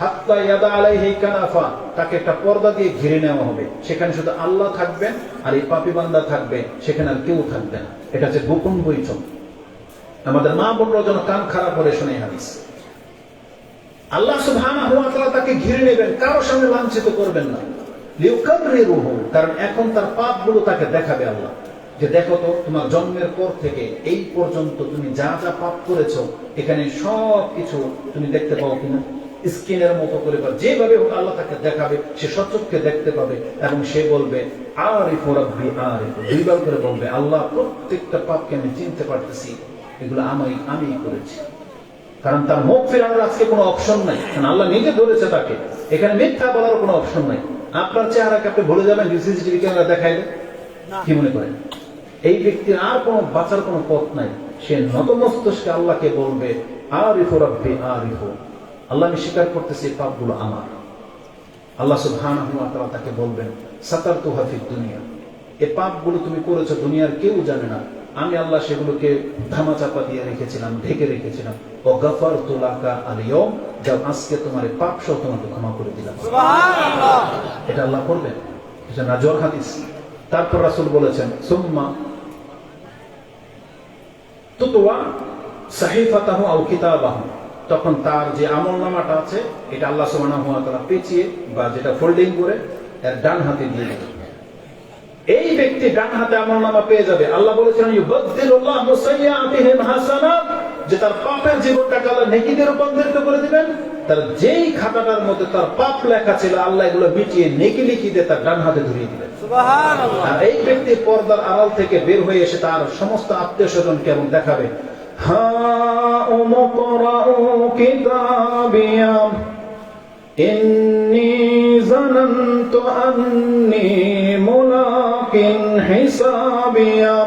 হাত্তা ইয়াদা আলাইহি কানাফা, তাকে একটা পর্দা দিয়ে ঘিরে নেওয়া হবে, সেখানে শুধু আল্লাহ থাকবেন আর এই পাপী বান্দা থাকবে, সেখানে আর কেউ থাকবে না। এটা হচ্ছে গোপন বৈঠক। আমাদের মা বোনরা যেন কান খারাপ করে শুনে হাদিস। আল্লাহ সুবহানাহু ওয়া তাআলা তাকে ঘিরে নেবেন, কারো সামনে লাঞ্ছিত করবেন না। লিউকাররিরুহু, কারণ এখন তার পাপগুলো তাকে দেখাবে আল্লাহ, যে দেখো তো তোমার জন্মের পর থেকে এই পর্যন্ত তুমি যা যা পাপ করেছো, এখানে সব কিছু তুমি দেখতে পাও কিনা। স্ক্রিনের মতো করে যেভাবে হোক আল্লাহ তাকে দেখাবে, সে সচক্ষে দেখতে পাবে এবং সে বলবে আরিফু রাব্বি আরিফু, দুইবার করে বলবে আল্লাহ প্রত্যেকটা পাপকে আমি চিনতে পারতেছি, এগুলো আমি করেছি। কারণ তার মুখ ফেরানোর আজকে কোনো অপশন নাই, কারণ আল্লাহ নিজে ধরেছে তাকে। এখানে মিথ্যা বলার কোনো অপশন নাই। আপনার চেহারাকে আপনি ভুলে যাবেন, সিসিটিভি ক্যামেরা দেখাইলে কি মনে করেন? এই ব্যক্তির আর কোনো বাঁচার কোনো পথ নাই। সে নতমস্তকে আল্লাহকে বলবে আরিফু রাব্বি আরিফু, আল্লাহ আমি স্বীকার করতেছি এই পাপগুলো আমার। আল্লাহ সুবহানাহু ওয়া তাআলা তাকে বলবেন সাতারতুহা ফিদ দুনিয়া, এই পাপগুলো তুমি করেছো, দুনিয়ার কেউ জানে না, আমি আল্লাহ সেগুলোকে ধামাচাপা দিয়ে রেখেছিলাম, ঢেকে রেখেছিলাম। ও গাফারতু লাকা আল ইয়াউম, যা আজকে তোমার পাপ সহ তোমাকে ক্ষমা করে দিলাম। সুবহানাল্লাহ। এটা আল্লাহ করবেন, এটা নাজওয়ার হাদিস। তারপর রাসূল বলেছেন সুম্মা তুতওয়া সাহিফাতাহু আও কিতাবাহু, তখন তার যে আমলনামাটা আছে এটা আল্লাহ সুবহানাহু ওয়া তাআলা পেঁচিয়ে বা যেটা ফোল্ডিং করে এর ডান হাতে দিয়ে দেবেন। এই ব্যক্তি ডান হাতে আমলনামা পেয়ে যাবে। আল্লাহ বলেছেন ইউবাদদিলুল্লাহু সাইয়্যাতিহিম হাসানাত, যে তার পাপের জীবনটাকে আল্লাহ নেকিতে রূপান্তরিত করে দিবেন। তার যেই খাতাটার মধ্যে তার পাপ লেখা ছিল, আল্লাহ এগুলো মিটিয়ে নেকি লিখিয়ে তার ডান হাতে ধরিয়ে দিবেন। সুবহানাল্লাহ। আর এই ব্যক্তি পর্দার আড়াল থেকে বের হয়ে এসে তার সমস্ত আত্মীয়-স্বজনকে এবং দেখাবে, হা উমকরাউ কিতাবিয়া ইন্নী জানানতু আন্নী মুলাকিন হিসাবিয়া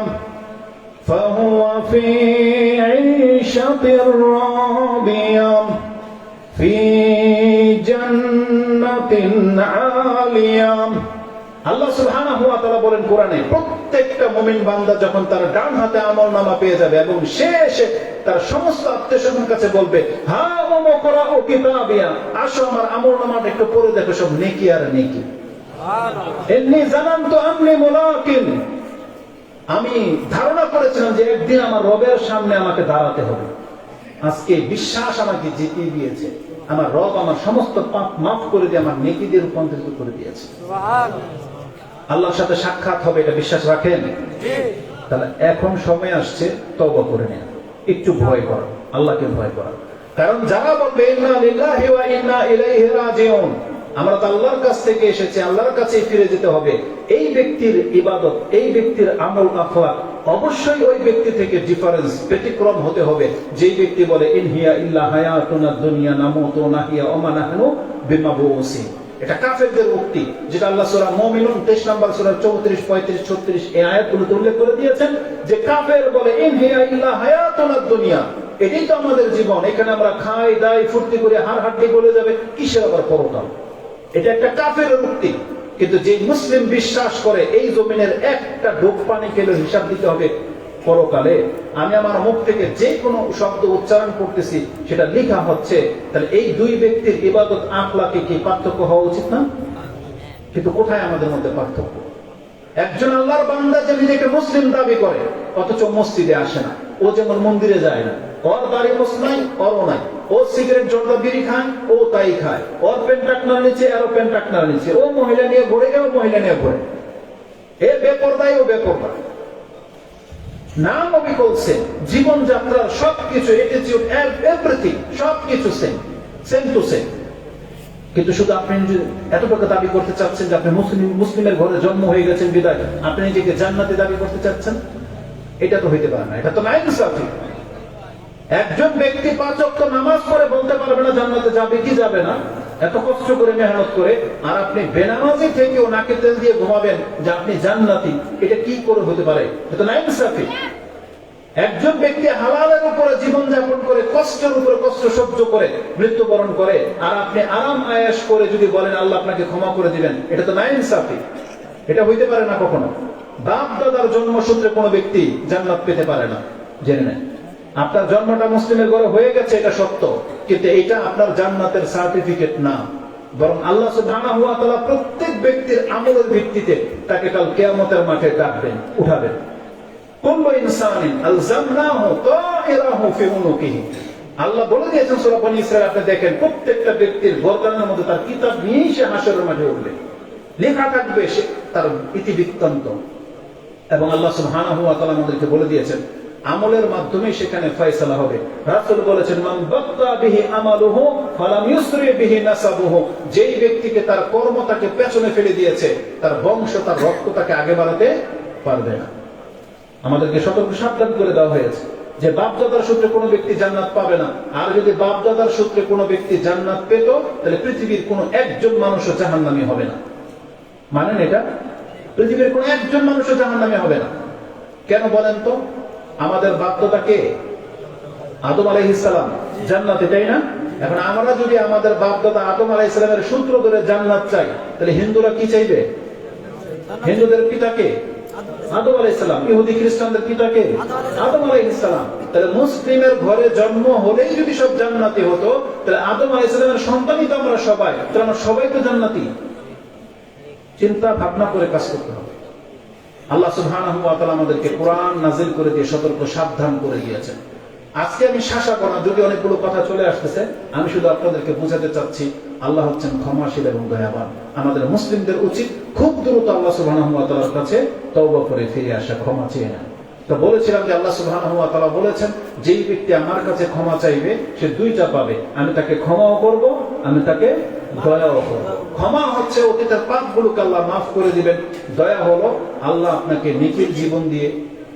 ফাহুয়া ফি ঈশাতির রাদিয়া ফি জান্নাতিন আলিয়া। আল্লাহ সুবহানাহু ওয়া তাআলা বলেন কোরআনে, প্রত্যেকটা মুমিন বান্দা যখন তার ডান হাতে আমলনামা পেয়ে যাবে এবং শেষে তার সমস্ত আত্মীয়স্বজনের কাছে বলবে, হা উমকরাউ কিতাবিয়া, আসো আমার আমলনামাটা একটু পড়ে দেখো, সব নেকি আর নেকি। সুবহানাল্লাহ। ইন্নী জানানতু আন্নী মুলাকিন, আমি ধারণা করেছিলাম যে একদিন আমার রবের সামনে আমাকে দাঁড়াতে হবে। আজকে বিশ্বাস আমাকে জিতিয়ে দিয়েছে। আমার রব আমার সমস্ত পাপ মাফ করে দিয়ে আমার নেকিদের রূপান্তরিত করে দিয়েছে। আল্লাহর সাথে সাক্ষাৎ হবে, এটা বিশ্বাস রাখেন? তাহলে এখন সময় আসছে তওবা করে নেন, একটু ভয় করো, আল্লাহকে ভয় করো। কারণ যারা বলবে ইন্না লিল্লাহি ওয়া ইন্না ইলাইহি রাজিউন, আমরা তো আল্লাহর কাছ থেকে এসেছি, আল্লাহর কাছেই ফিরে যেতে হবে, এই ব্যক্তির ইবাদত, এই ব্যক্তির আমল আখলাক অবশ্যই ওই ব্যক্তি থেকে ডিফারেন্স, ব্যতিক্রম হতে হবে। যেই ব্যক্তি বলে ইন হিয়া ইল্লা হায়াতুনা দুনিয়া নামুতু ওয়া নাহইয়া ওয়া মা নাহনু বিমাবউসিন, এটা কাফেরদের উক্তি, যেটা আল্লাহ সূরা মুমিনুন 23 নম্বর সূরা 34, 35, 36 এই আয়াতগুলোতে উল্লেখ করে দিয়েছেন যে কাফের বলে ইন হিয়া ইল্লা হায়াতুনা দুনিয়া, এটাই তো আমাদের জীবন, এখানে আমরা খাই দাই ফুর্তি করে হাড় হাড্ডি গলে যাবে, কিসের আবার পরকাল। এটা একটা কাফের উক্তি। কিন্তু যে মুসলিম বিশ্বাস করে এই জমিনের একটা ডোব পানি খেলে হিসাব দিতে হবে পরকালে, আমি আমার মুখ থেকে যে কোনো শব্দ উচ্চারণ করতেছি সেটা লেখা হচ্ছে, তাহলে এই দুই ব্যক্তির ইবাদত আখলাকে কি পার্থক্য হওয়া উচিত না? কিন্তু কোথায় আমাদের মধ্যে পার্থক্য? একজন আল্লাহর বান্দা যে নিজেকে মুসলিম দাবি করে অথচ মসজিদে আসে না, ও যেমন মন্দিরে যায় না, ওর দাড়ি মোছ নাই, ওরও নাই, ও সিগারেট জর্দা বিড়ি খায়, ও তাই খায়, ওর প্যান্ট টাকনার নিচে আরো প্যান্ট টাকনার নিচে, ও মহিলা নিয়ে ঘুরে গেল, মহিলা নিয়ে ঘুরে, এ বেপরদায়, ও বেপরদা, নাম অবিকলছে, জীবনযাত্রার সবকিছু অ্যাটিটিউড এভরিথিং সবকিছু সেম টু সেম। কিন্তু শুধু আপনি এতটুকু দাবি করতে চাচ্ছেন যে আপনি মুসলিমের ঘরে জন্ম হয়ে গেছেন বিদায় আপনি নিজেকে জান্নাতি দাবি করতে চাচ্ছেন, এটা তো হইতে পারে না, এটা তো নাইনসাফি। একজন ব্যক্তি 5 ওয়াক্ত নামাজ পড়ে বলতে পারবে না জান্নাতে যাবে কি যাবে না, এত কষ্ট করে মেহনত করে, আর আপনি বেনামাজি থেকেও নাকে তেল দিয়ে ঘুমাবেন যে আপনি জান্নাতি, এটা কি করে হতে পারে? এটা তো নাইনসাফি। একজন ব্যক্তি হালালের উপরে জীবনযাপন করে, কষ্টের উপরে কষ্ট সহ্য করে মৃত্যুবরণ করে, আর আপনি আরাম আয়েশ করে যদি বলেন আল্লাহ আপনাকে ক্ষমা করে দিবেন, এটা তো নাইনসাফি। এটা হইতে পারে না কখনো। বাপ দাদার জন্মসূত্রে কোনো ব্যক্তি জান্নাত পেতে পারে না, জেনে নেন। আপনার জন্মটা মুসলিমের ঘরে হয়ে গেছে এটা সত্য, কিন্তু এটা আপনার জান্নাতের সার্টিফিকেট না, বরং আল্লাহ সুবহানাহু ওয়া তাআলা প্রত্যেক ব্যক্তির আমলের ভিত্তিতে তাকে কাল কিয়ামতের মাঠে ডাকবেন, উঠাবেন। কুল্লু ইনসানিন আলজামনাহু তাইরাহু ফি উনুকিহি, আল্লাহ বলে দিয়েছেন সূরা বনী ইসরাঈল, আপনি দেখেন প্রত্যেকটা ব্যক্তির গর্দানের মধ্যে তার কিতাব নিয়েই সে হাশরের মাঠে উঠবে, লেখা থাকবে সে তার ইতিবৃত্তান্ত। এবং আল্লাহ সুবহানাহু ওয়া তাআলা আমাদেরকে বলে দিয়েছেন আমলের মাধ্যমে সেখানে ফয়সালা হবে। রাসূল বলেছেন মান বাক্কা বিহি আমালুহু ফালাম ইউসরি বিহি নাসাবুহু, যেই ব্যক্তিকে তার কর্ম তাকে পেছনে ফেলে দিয়েছে, তার বংশ তার রক্ত তাকে আগে বাড়াতে পারবে না। আমাদেরকে সতর্ক সাবধান করে দেওয়া হয়েছে যে বাপদাদার সূত্রে কোনো ব্যক্তি জান্নাত পাবে না, আর যদি বাপদাদার সূত্রে কোনো ব্যক্তি জান্নাত পেত তাহলে পৃথিবীর কোনো একজন মানুষও জাহান্নামী হবে না। মানেন এটা? পৃথিবীর কোনো একজন মানুষও জাহান্নামী হবে না। কেন বলেন তো? আমাদের বাপদাদা কে? আদম আলাইহিস সালাম, জান্নাত, এটাই না? এখন আমরা যদি আমাদের বাপদাদা আদম আলাইহিস সালামের সূত্র ধরে জান্নাত চাই, তাহলে হিন্দুরা কি চাইবে? হিন্দুদের পিতা কে? আদম আলাইহিস সালাম। ইহুদি খ্রিস্টানদের পিতা কে? আদম আলাইহিস সালাম। তাহলে মুসলিমের ঘরে জন্ম হলেই যদি সব জান্নাতি হতো, তাহলে আদম আলাইহিস সালামের সন্তানই তো আমরা সবাই, তাহলে আমরা সবাই তো জান্নাতি। চিন্তা ভাবনা করে কাজ করতে হবে। আল্লাহ সুবহানাহু ওয়া তাআলা আমাদেরকে কোরআন নাযিল করে দিয়ে সতর্ক সাবধান করে দিয়েছেন। আজকে আমি শাসাবো না, যদি অনেকগুলো কথা চলে আসতেছে, আমি শুধু আপনাদেরকে বোঝাতে চাচ্ছি আল্লাহ হচ্ছেন ক্ষমাশীল এবং দয়াবান। আমাদের মুসলিমদের উচিত খুব দ্রুত আল্লাহ সুবহানাহু ওয়া তাআলার কাছে তওবা করে ফিরে আসা, ক্ষমা চেয়ে নেওয়া। তো বলেছিলাম যে আল্লাহ সুবহানাহু ওয়া তাআলা বলেছেন যেই ব্যক্তি আমার কাছে ক্ষমা চাইবে সে দুইটা পাবে, আমি তাকে ক্ষমাও করব, আমি তাকে দয়াও করব। ক্ষমা হচ্ছে অতীতের পাপগুলোকে আল্লাহ মাফ করে দিবেন, দয়া হলো আল্লাহ আপনাকে নেকির জীবন দিয়ে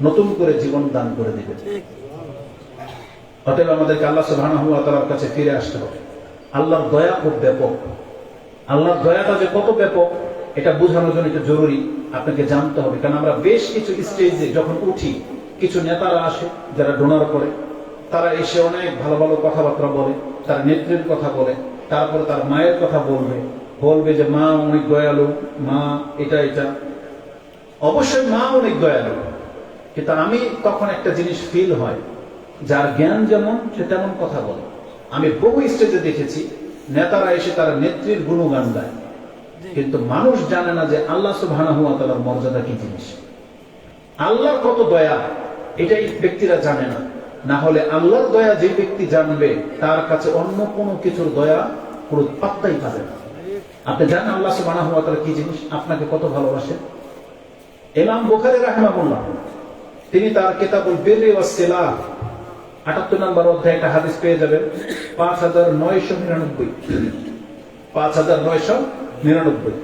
নতুন করে জীবন দান করে দিবেন। অতএব আমাদেরকে আল্লাহ সুবহানাহু ওয়া তাআলার কাছে ফিরে আসতে হবে। আল্লাহর দয়া খুব ব্যাপক। আল্লাহর দয়াটা যে কত ব্যাপক এটা বোঝানোর জন্য এটা জরুরি, আপনাকে জানতে হবে। কারণ আমরা বেশ কিছু স্টেজে যখন উঠি, কিছু নেতারা আসে যারা ডোনার করে, তারা এসে অনেক ভালো ভালো কথাবার্তা বলে, তার নেত্রীর কথা বলে, তারপরে তার মায়ের কথা বলবে যে মা অনেক দয়ালু, মা এটা। অবশ্যই মা অনেক দয়ালু, কিন্তু আমি তখন একটা জিনিস ফিল হয়, যার জ্ঞান যেমন সে তেমন কথা বলে। আমি বহু স্টেজে দেখেছি নেতারা এসে তারা নেত্রীর গুণগান গায়, কিন্তু মানুষ জানে না যে আল্লাহ সুবহানাহু ওয়া তাআলার মর্যাদা কি জিনিস, আল্লাহর কত দয়া, এটাই ব্যক্তিরা জানে না। না হলে আল্লাহর দয়া যে ব্যক্তি জানবে তার কাছে অন্য কোনো কিছুর দয়া কোনো পাত্তাই পাবে না। আপনি জানেন আল্লাহ সুবহানাহু ওয়া তাআলা কি জিনিস, আপনাকে কত ভালোবাসে? ইমাম বুখারী রাহিমাহুল্লাহ তিনি তার কিতাবুল বিররি ওয়াস সিলাহ 78 নম্বর অধ্যায়ে একটা হাদিস পেয়ে যাবেন 5999 5999।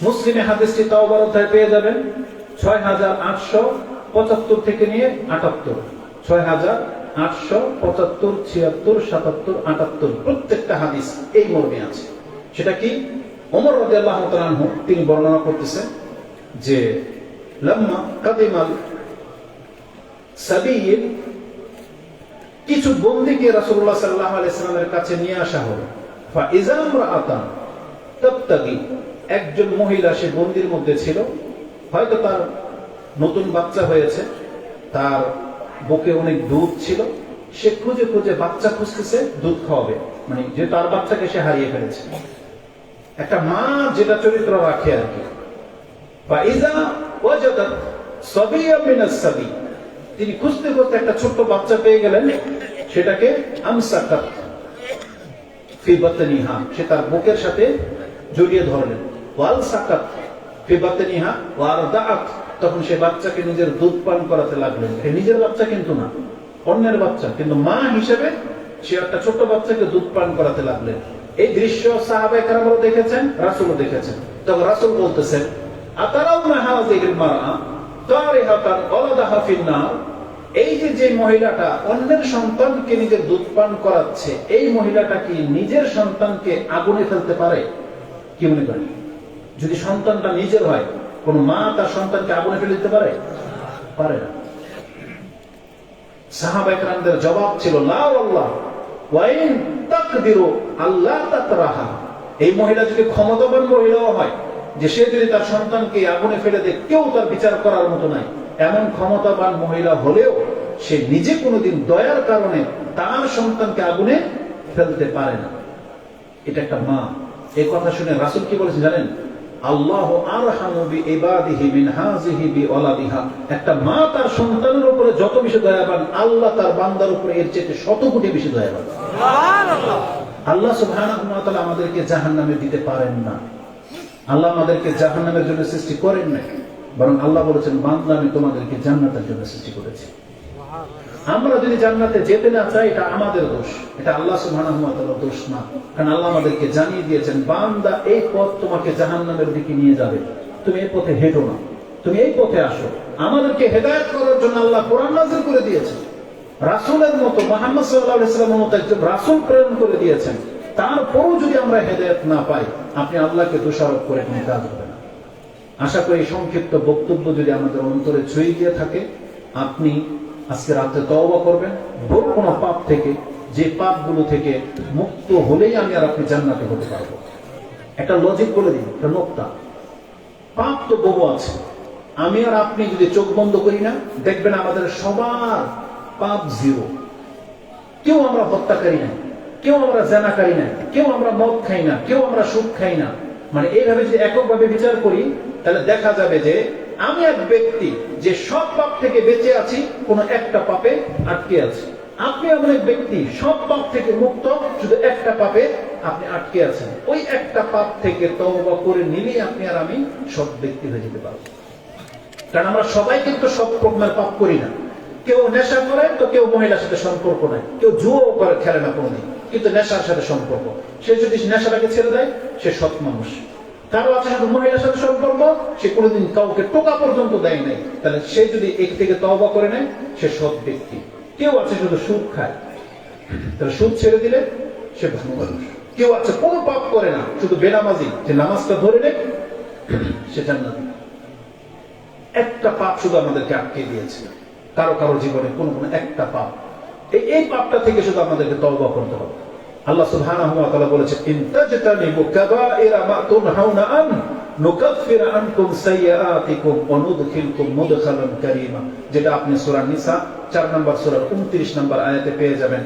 মুসলিমে হাদিসটি তাওবার অধ্যায়ে পেয়ে যাবেন 6875 থেকে নিয়ে 78, 6875, 76, 77, 78 প্রত্যেকটা হাদিস এই মর্মে আছে। সেটা কি? ওমর রাদিয়াল্লাহু তাআলা আনহু তিনি বর্ণনা করতেছেন যে লাম্মা কাদিমাল সাবিয়্যিন, কিছু বন্দীকে রাসূলুল্লাহ সাল্লাল্লাহু আলাইহি ওয়াসাল্লামের কাছে নিয়ে আসা হলো। ফা ইযা ইমরাআতান তাবতাগি, একজন মহিলা সে বন্দির মধ্যে ছিল, হয়তো তার নতুন বাচ্চা হয়েছে, তার বুকে অনেক দুধ ছিল, সে খুঁজে খুঁজে বাচ্চা খুঁজতেছে দুধ খাওয়াবে, মানে যে তার বাচ্চাকে সে হারিয়ে ফেলেছে। একটা মা যেটা চরিত্র রাখে আর কি। ফা ইযা ওয়াজাদাত সাবিয়্যাম মিনাস সাবি, তিনি খুঁজতে খুঁজতে একটা ছোট্ট বাচ্চা পেয়ে গেলেন, সেটাকে আমসাকাত ফি বাতনিহা, সে তার বুকের সাথে জড়িয়ে ধরলেন। ওয়াল সাকাত ফি বাতনিহা ওয়ারদাআত, তখন সে বাচ্চাকে নিজের দুধ পান করাতে লাগলেন। নিজের বাচ্চা কিন্তু না, অন্যের বাচ্চা, কিন্তু মা হিসেবে সে একটা ছোট বাচ্চাকে দুধ পান করাতে লাগলেন। এই দৃশ্য সাহাবায়ে কেরামও দেখেছেন, রাসূলও দেখেছেন। তখন রাসূল বলতেছেন আতারাউনা হাযিহিল মারআ তারিহাতান ওয়ালাদাহা ফিন্নার, এই যে মহিলাটা অন্যের সন্তানকে নিজের দুধ পান করাচ্ছে, এই মহিলাটা কি নিজের সন্তানকে আগুনে ফেলতে পারে? কি মনে করেন? যদি সন্তানটা নিজের হয়, কোন মা তার সন্তানকে আগুনে ফেলে দিতে পারে? পারে না। সাহাবায়ে কেরামদের জবাব ছিল লা ওয়াল্লাহ ওয়া ইন তাকদিরু আল্লা তাতরাহা, এই মহিলা যদি ক্ষমতাবান মহিলাও হয়, যে সে যদি তার সন্তানকে আগুনে ফেলে দেয়, কেউ তার বিচার করার মতো নাই, এমন ক্ষমতাবান মহিলা হলেও সে নিজে কোনোদিন দয়ার কারণে তার সন্তানকে আগুনে ফেলতে পারে না। এটা একটা মা। এই কথা শুনে রাসূল কি বলেছেন জানেন? আল্লাহু আরহামু বিইবাদিহি মিন হাযিহি বিওয়ালাদিহা, একটা মা তার সন্তানের উপরে যত বেশি দয়াবান, আল্লাহ তার বান্দার উপরে এর চেয়ে 100 কোটি বেশি দয়াবান। সুবহানাল্লাহ। আল্লাহ সুবহানাহু ওয়া তাআলা আমাদেরকে জাহান্নামে দিতে পারেন না। আল্লাহ আমাদেরকে জাহান্নামের জন্য সৃষ্টি করেন না, বরং আল্লাহ বলেছেন বান্দা আমি তোমাদেরকে জান্নাতের জন্য সৃষ্টি করেছি। আমরা যদি জান্নাতে যেতে না চাই, এটা আমাদের দোষ, এটা আল্লাহ সুবহানাহু ওয়া তাআলার দোষ না। কারণ আল্লাহ আমাদেরকে জানিয়ে দিয়েছেন বান্দা এই পথ তোমাকে জাহান্নামের দিকে নিয়ে যাবে, তুমি এই পথে হেঁটো না, তুমি এই পথে আসো। আমাদেরকে হেদায়েত করার জন্য আল্লাহ কোরআন নাযিল করে দিয়েছেন, রাসূলের মতো মুহাম্মদ সাল্লাল্লাহু আলাইহি ওয়াসাল্লামের মতো একজন রাসূল প্রেরণ করে দিয়েছেন। তারপরও যদি আমরা হেদায়েত না পাই, আপনি আল্লাহকে দোষারোপ করে কোনো কাজ হবে না। আশা করি এই সংক্ষিপ্ত বক্তব্য যদি আমাদের অন্তরে ছুঁয়ে গিয়ে থাকে, আপনি আজকে রাতে তওবা করবেন বড় কোনো পাপ থেকে, যে পাপগুলো থেকে মুক্ত হলেই আমি আর আপনি জান্নাতে হতে পারবো। একটা লজিক বলে দিন, একটা নোক্তা। পাপ তো বহু আছে, আমি আর আপনি যদি চোখ বন্ধ করি না, দেখবেন আমাদের সবার পাপ জিরো। কেউ আমরা হত্যাকারী না, কেউ আমরা জানাকারী না, কেউ আমরা মদ খাই না, কেউ আমরা সুদ খাই না। মানে এইভাবে যদি এককভাবে বিচার করি, তাহলে দেখা যাবে যে আমি এক ব্যক্তি যে সব পাপ থেকে বেঁচে আছি, কোন একটা পাপে আটকে আছি। আপনি এমন এক ব্যক্তি সব পাপ থেকে মুক্ত, শুধু একটা পাপে আপনি আটকে আছেন। ওই একটা পাপ থেকে তওবা করে নিলেই আপনি আর আমি সৎ ব্যক্তি হয়ে যেতে পারবো। কারণ আমরা সবাই কিন্তু সব রকমের পাপ করি না। কেউ নেশা করে, তো কেউ মহিলার সাথে সম্পর্ক নাই, কেউ জুয়াও করে, খেলে না কোনোদিন, কিন্তু নেশার সাথে সম্পর্ক। সে যদি নেশাটাকে ছেড়ে দেয়, সে সৎ মানুষ। কারো আছে শুধু মহিলার সাথে সম্পর্ক, সে কোনোদিন কাউকে টোকা পর্যন্ত দেয় নাই, তাহলে সে যদি এক থেকে তওবা করে নেয়, সে সৎ ব্যক্তি। কেউ আছে শুধু সুদ খায়, তাহলে সুদ ছেড়ে দিলে সে ভালো মানুষ। কেউ আছে কোনো পাপ করে না, শুধু বেনামাজি, যে নামাজটা ধরে নেয়, সে জান্নাতি। একটা পাপ শুধু আমাদেরকে আটকে দিয়েছে, কারো কারো জীবনে কোনো একটা পাপ। এই পাপটা থেকে শুধু আমাদেরকে তওবা করতে হবে। আল্লাহ সুবহানাহু ওয়া তাআলা বলেছেন ইন তাজতানিবু কাবাইরা মা তুনহাউনা আন নুকাফির আনকুম সাইয়্যাতিকুম ওয়া নুদখিলকুম মুদখালান কারীমা, যেটা আপনি সূরা নিসা 4 নম্বর সূরার 29 নম্বর আয়াতে পেয়ে যাবেন।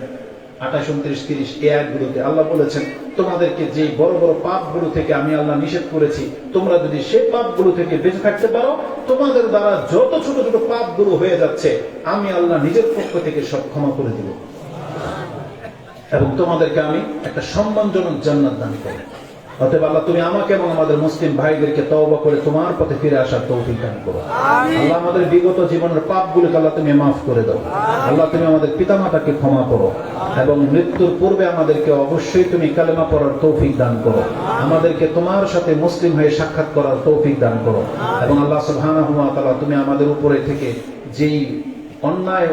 28, 29, 30 এই আয়াতগুলোতে আল্লাহ বলেছেন তোমাদেরকে যে বড় বড় পাপগুলো থেকে আমি আল্লাহ নিষেধ করেছি, তোমরা যদি সেই পাপগুলো থেকে বেঁচে থাকতে পারো, তোমাদের দ্বারা যত ছোট ছোট পাপগুলো হয়ে যাচ্ছে আমি আল্লাহ নিজের পক্ষ থেকে সব ক্ষমা করে দিব এবং তোমাদেরকে আমি একটা সম্মানজনক জান্নাত দান করব। অতএব আল্লাহ তুমি আমাকে এবং আমাদের মুসলিম ভাইদেরকে তওবা করে তোমার পথে ফিরে আসার তৌফিক দান করো। আল্লাহ আমাদের বিগত জীবনের পাপগুলোকে আল্লাহ তুমি মাফ করে দাও। আল্লাহ তুমি আমাদের পিতামাতাকে ক্ষমা করো এবং মৃত্যুর পূর্বে আমাদেরকে অবশ্যই তুমি কালেমা পড়ার তৌফিক দান করো। আমাদেরকে তোমার সাথে মুসলিম হয়ে সাক্ষাৎ করার তৌফিক দান করো এবং আল্লাহ সুবহানাহু ওয়া তাআলা তুমি আমাদের উপরে থেকে যেই অন্যায়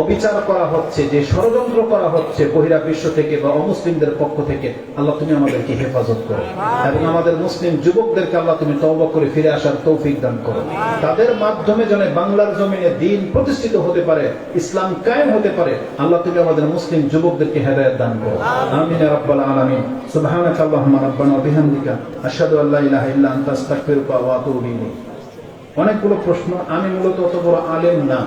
অবিচার করা হচ্ছে, যে ষড়যন্ত্র করা হচ্ছে বহিরা বিশ্ব থেকে বা অমুসলিমদের পক্ষ থেকে, আল্লাহ তুমি আমাদেরকে হেফাজত করো এবং আমাদের মুসলিম যুবকদেরকে আল্লাহ তুমি তওবা করে ফিরে আসার তৌফিক দান করো। তাদের মাধ্যমে যেন বাংলার জমিনে দ্বীন প্রতিষ্ঠিত হতে পারে, ইসলাম কায়েম হতে পারে, আল্লাহ তুমি আমাদের মুসলিম যুবকদেরকে হেদায়েত দান করো। আমিন ইয়া রাব্বাল আলামিন। সুবহানাকা আল্লাহুম্মা রাব্বানা ওয়া বিহামদিকা আশহাদু আল্লা ইলাহা ইল্লা আনতা আস্তাগফিরুকা ওয়া আতুবু ইলাইক। অনেকগুলো প্রশ্ন, আমি মূলত অত বড় আলেম না,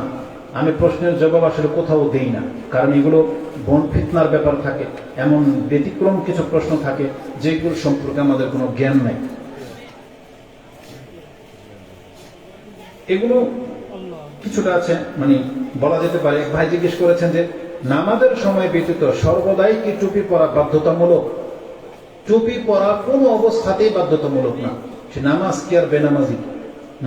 আমি প্রশ্নের জবাব আসলে কোথাও দেই না, কারণ এগুলো বন ফিতনার ব্যাপার থাকে, এমন ব্যতিক্রম কিছু প্রশ্ন থাকে যেগুলো সম্পর্কে আমাদের কোনো জ্ঞান নাই। এগুলো কিছুটা আছে, মানে বলা যেতে পারে। এক ভাই জিজ্ঞেস করেছেন যে নামাজের সময় ব্যতীত সর্বদাই কি টুপি পরা বাধ্যতামূলক? টুপি পরা কোনো অবস্থাতেই বাধ্যতামূলক না। সে নামাজ কি আর বেনামাজি,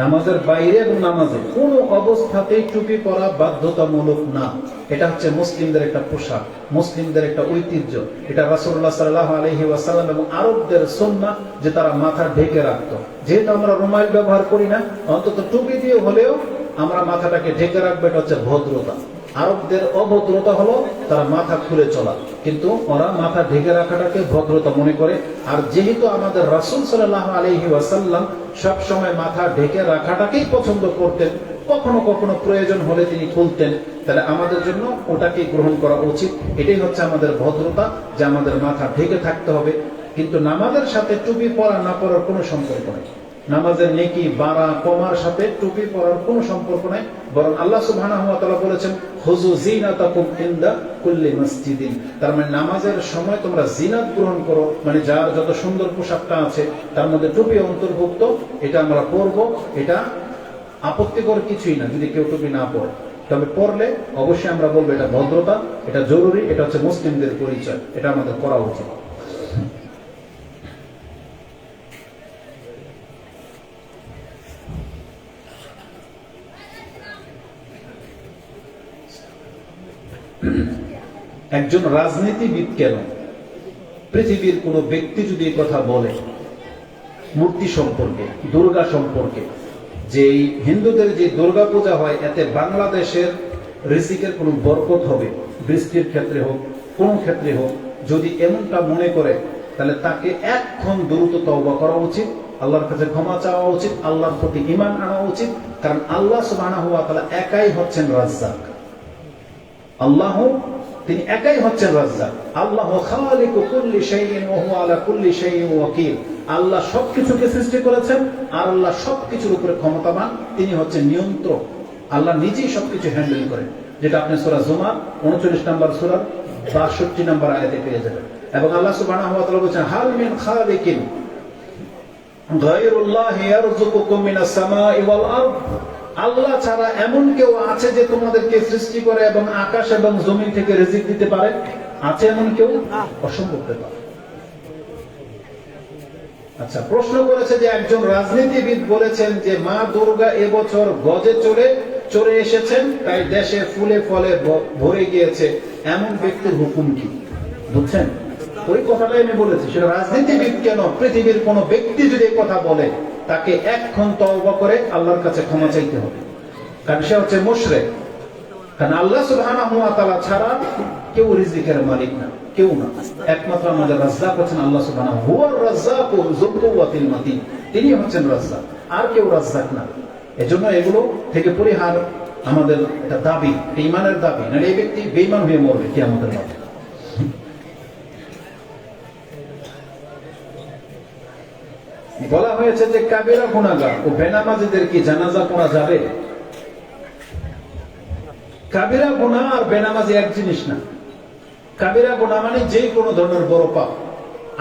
নামাজের বাইরে এবং নামাজে কোনো অবস্থাতেই টুপি পরা বাধ্যতামূলক না। এটা হচ্ছে মুসলিমদের একটা পোশাক, মুসলিমদের একটা ঐতিহ্য। এটা রাসূলুল্লাহ সাল্লাল্লাহু আলাইহি ওয়াসাল্লাম এবং আরবদের সুন্নাহ যে তারা মাথা ঢেকে রাখতো। যেহেতু আমরা রুমাল ব্যবহার করি না, অন্তত টুপি দিয়ে হলেও আমরা মাথাটাকে ঢেকে রাখবো, এটা হচ্ছে ভদ্রতা। আরবদের অভদ্রতা হলো তারা মাথা খুলে চলা, কিন্তু ওরা মাথা ঢেকে রাখাটাকে ভদ্রতা মনে করে। আর যেহেতু আমাদের রাসূল সাল্লাল্লাহু আলাইহি ওয়াসাল্লাম সব সময় মাথা ঢেকে রাখাটাকেই পছন্দ করতেন, কখনো কখনো প্রয়োজন হলে তিনি খুলতেন, তাহলে আমাদের জন্য ওটাকে গ্রহণ করা উচিত। এটাই হচ্ছে আমাদের ভদ্রতা, যে আমাদের মাথা ঢেকে থাকতে হবে। কিন্তু নামাজের সাথে টুপি পরা না পরার কোনো সম্পর্ক নেই। নামাজের নেকি বাড়া কমার সাথে টুপি পরার কোনো সম্পর্ক নাই, বরং আল্লাহ সুবহানাহু ওয়া তাআলা বলেছেন খুযু যিনাতাকুম ইনদা কুল্লি মসজিদিন। তার মানে নামাজের সময় তোমরা জিনাত গ্রহণ করো, মানে যার যত সুন্দর পোশাকটা আছে তার মধ্যে টুপি অন্তর্ভুক্ত। এটা আমরা পরব, এটা আপত্তিকর কিছুই না যদি কেউ টুপি না পরে। তবে পরলে অবশ্যই আমরা বলবো এটা ভদ্রতা, এটা জরুরি, এটা হচ্ছে মুসলিমদের পরিচয়, এটা আমাদের করা উচিত। একজন রাজনীতিবিদ কেন, পৃথিবীর কোন ব্যক্তি যদি কথা বলে মূর্তি সম্পর্কে, দুর্গা সম্পর্কে, যে হিন্দুদের যে দুর্গা পূজা হয় এতে বাংলাদেশের রিজিকের কোনো বরকত হবে, বৃষ্টির ক্ষেত্রে হোক, কোন ক্ষেত্রে হোক, যদি এমনটা মনে করে তাহলে তাকে এক্ষণ দ্রুত তওবা করা উচিত, আল্লাহর কাছে ক্ষমা চাওয়া উচিত, আল্লাহর প্রতি ঈমান আনা উচিত। কারণ আল্লাহ সুবহানাহু ওয়া তাআলা একাই হচ্ছেন রাজ্জাক। আল্লাহ তিনি একাই হচ্ছেন রাজ্জাক। আল্লাহ খালিকু কুল্লি শাইইন ওয়া হুয়া আলা কুল্লি শাইইন ওয়াকিল। আল্লাহ সবকিছুকে সৃষ্টি করেছেন আর আল্লাহ সবকিছুর উপরে ক্ষমতাবান, তিনি হচ্ছেন নিয়ন্ত্রক। আল্লাহ নিজেই সবকিছু হ্যান্ডেল করেন, যেটা আপনি সূরা জুমার 39 নম্বর সূরার 62 নম্বর আয়াতে পেয়ে যাবেন। এবং আল্লাহ সুবহানাহু ওয়া তাআলা বলেন হাল মিন খালিকিন গায়রুল্লাহি ইয়ারযুকুকুম মিনাস সামাই ওয়াল আরদ। আল্লাহ ছাড়া এমন কেউ আছে যে তোমাদেরকে সৃষ্টি করে এবং আকাশ এবং জমিন থেকে রিজিক দিতে পারে? আছে এমন কেউ? অসম্ভব ব্যাপার। আচ্ছা, প্রশ্ন করেছে যে একজন রাজনীতিবিদ বলেছেন যে মা দুর্গা এবছর গজে চড়ে এসেছেন, তাই দেশে ফুলে ফলে ভরে গিয়েছে, এমন ব্যক্তির হুকুম কি? বুঝছেন, ওই কথাটাই আমি বলেছি। সেটা রাজনীতিবিদ কেন, পৃথিবীর কোন ব্যক্তি যদি এই কথা বলে তাকে এক্ষণ তওবা করে আল্লাহর কাছে ক্ষমা চাইতে হবে, কারণ সে হচ্ছে মুশরিক। কারণ আল্লাহ সুবহানাহু ওয়া তাআলা ছাড়া কেউ রিজিকের মালিক না, কেউ না। একমাত্র আমাদের রাজ্জাক হচ্ছেন আল্লাহ সুবহানাহু হুয়ার রাজ্জাকু যুল কুওয়াতিল মাতিন, তিনি হচ্ছেন রাজ্জাক, আর কেউ রাজ্জাক না। এজন্য এগুলো থেকে পরিহার আমাদের একটা দাবি, ঈমানের দাবি, না এই ব্যক্তি বেঈমান হয়ে মরবে কিয়ামতের মাঠে। বলা হয়েছে যে কাবিরা গুনাহগার ও বেনামাজিদের কি জানাজা পড়া যাবে? কাবিরা গুনাহ আর বেনামাজি এক জিনিস না। কাবিরা গুনাহ মানে যে কোনো ধরনের বড় পাপ।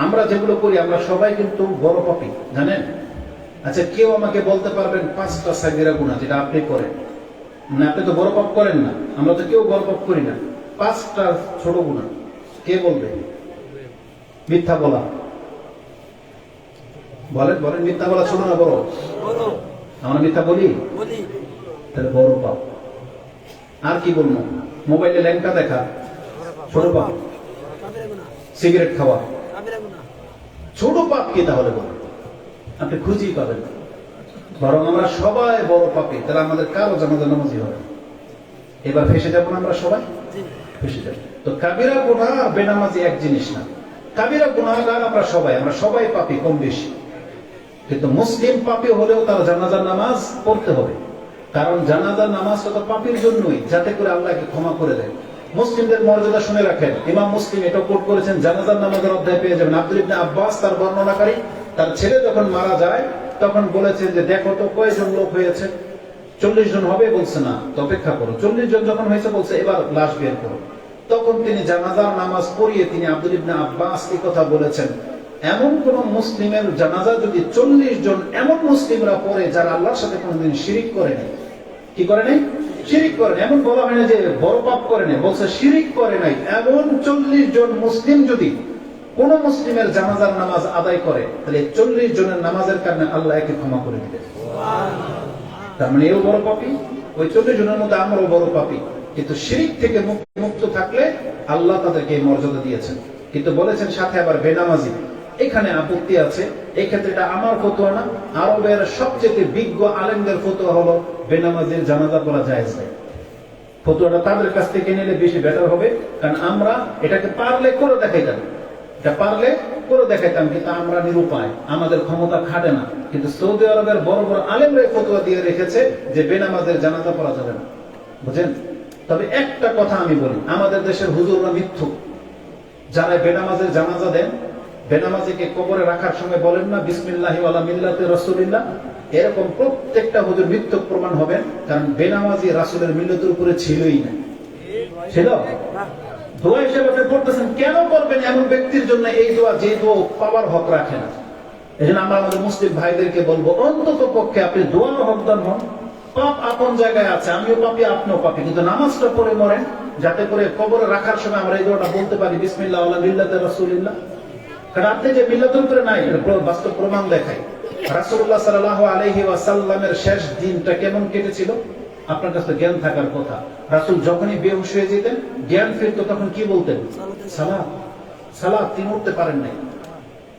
আমরা যেগুলো করি আমরা সবাই কিন্তু বড় পাপী, জানেন? আচ্ছা, কেউ আমাকে বলতে পারবেন 5টা সাগীরা গুনাহ যেটা আপনি করেন? না, আপনি তো বড় পাপ করেন না, আমরা তো কেউ বড় পাপ করি না। 5টা ছোট গুনাহ কে বলবে? মিথ্যা বলা, বলেন বলেন, মিথ্যা বলা ছোট না বড়? আমরা মিথ্যা বলি, তাহলে বড় পাপ। আর কি বলবো? মোবাইলে ল্যাংটা দেখা ছোট পাপ। সিগারেট খাওয়া ছোট পাপ কি তাহলে বলেন? আপনি খুঁজেই পাবেন না। বরং আমরা সবাই বড় পাপী, তাহলে আমাদের কারো জানাজা নামাজি হবে। এবার ফেসে যাবো না আমরা সবাই, ফেসে যাব। তো কাবিরা গুনাহ আর বেনামাজি এক জিনিস না। কাবিরা গুনাহগার আমরা সবাই পাপী কম বেশি। কিন্তু মুসলিম পাপী হলেও তার জানাজার নামাজ পড়তে হবে, কারণ জানাজার নামাজ তো পাপীর জন্যই, যাতে করে আল্লাহকে ক্ষমা করে দেয়। মুসলিমদের মর্যাদা শুনে রাখেন, ইমাম মুসলিম এটা কোট করেছেন, জানাজার নামাজের অধ্যায় পেয়ে যাবেন। আব্দুল ইবনে আব্বাস তার বর্ণনাকারী, তার ছেলে যখন মারা যায় তখন বলেছেন যে দেখো তো কয়জন লোক হয়েছে? 40 জন হবে? বলছে না, তো অপেক্ষা করো। 40 জন যখন হয়েছে বলছে এবার লাশ বের করো। তখন তিনি জানাজার নামাজ পড়িয়ে তিনি আব্দুল ইবনে আব্বাস এই কথা বলেছেন, এমন কোন মুসলিমের জানাজা যদি 40 জন এমন মুসলিমরা পড়ে যারা আল্লাহর সাথে কোনোদিন শিরিক করে নাই, কি করে নাই? শিরিক করে নাই। এমন বলা হয় না যে বড় পাপ করে নাই, বলছে শিরিক করে নাই। এমন 40 জন মুসলিম যদি কোন মুসলিমের জানাজার নামাজ আদায় করে, তাহলে 40 জনের নামাজের কারণে আল্লাহ একে ক্ষমা করে দিবে। তার মানে এও বড় পাপী, ওই 40 জনের মধ্যে আমরাও বড় পাপী। কিন্তু শিরিক থেকে মুক্ত থাকলে আল্লাহ তাদেরকে এই মর্যাদা দিয়েছেন। কিন্তু বলেছেন সাথে আবার বেনামাজি। এখানে আপত্তি আছে। এই ক্ষেত্রে এটা আমার ফতোয়া না, আরবের সবচেয়ে বিজ্ঞ আলেমদের ফতোয়া হলো বেনামাজির জানাজা পড়া জায়েজ নেই। ফতোয়াটা তাদের কাছ থেকে নিলে বেশি বেটার হবে, কারণ আমরা এটাকে পারলে করে দেখাইতাম, এটা পারলে করে দেখাইতাম, কিন্তু আমরা নিরুপায়, আমাদের ক্ষমতা খাটে না। কিন্তু সৌদি আরবের বড় বড় আলেমরা ফতোয়া দিয়ে রেখেছে যে বেনামাজের জানাজা পড়া যাবে না, বুঝেন? তবে একটা কথা আমি বলি, আমাদের দেশের হুজুররা মিথ্যুক। যারা বেনামাজের জানাজা দেন, বেনামাজিকে কবরে রাখার সময় বলেন না বিসমিল্লাহি ওয়ালা মিল্লাতে রাসূলিল্লাহ, এরকম প্রত্যেকটা হুজুর মিথ্যুক প্রমাণ হবেন। কারণ বেনামাজি রাসূলের মিল্লাতের উপরে ছিলই না। ছিল? দোয়া হিসেবে আপনি পড়তেছেন, কেন করবেন এমন ব্যক্তির জন্য এই দোয়া যে দোয়া পাওয়ার হক রাখে না? এজন্য আমরা আমাদের মুসলিম ভাইদেরকে বলবো, অন্তত পক্ষে আপনি দোয়ার হকদার হন। পাপ আপন জায়গায় আছে, আমিও পাপী আপনিও পাপী, কিন্তু নামাজটা পড়ে মরেন, যাতে করে কবরে রাখার সময় আমরা এই দোয়াটা বলতে পারি বিসমিল্লাহ ওয়ালা মিল্লাতে রাসূলিল্লাহ। কারণ আপনি যে মিল্লাতের উপরে নাই, বাস্তব প্রমাণ দেখায়। রাসূলুল্লাহ সাল্লাল্লাহু আলাইহি ওয়াসাল্লামের শেষ দিনটা কেমন কেটেছিল আপনার কাছে জ্ঞান থাকার কথা। রাসূল যখনই বেহুশ হয়ে যেতেন, জ্ঞান ফিরতো, তখন কি বলতেন? সালাত। সালাত। তিনি উঠতে পারেন নাই।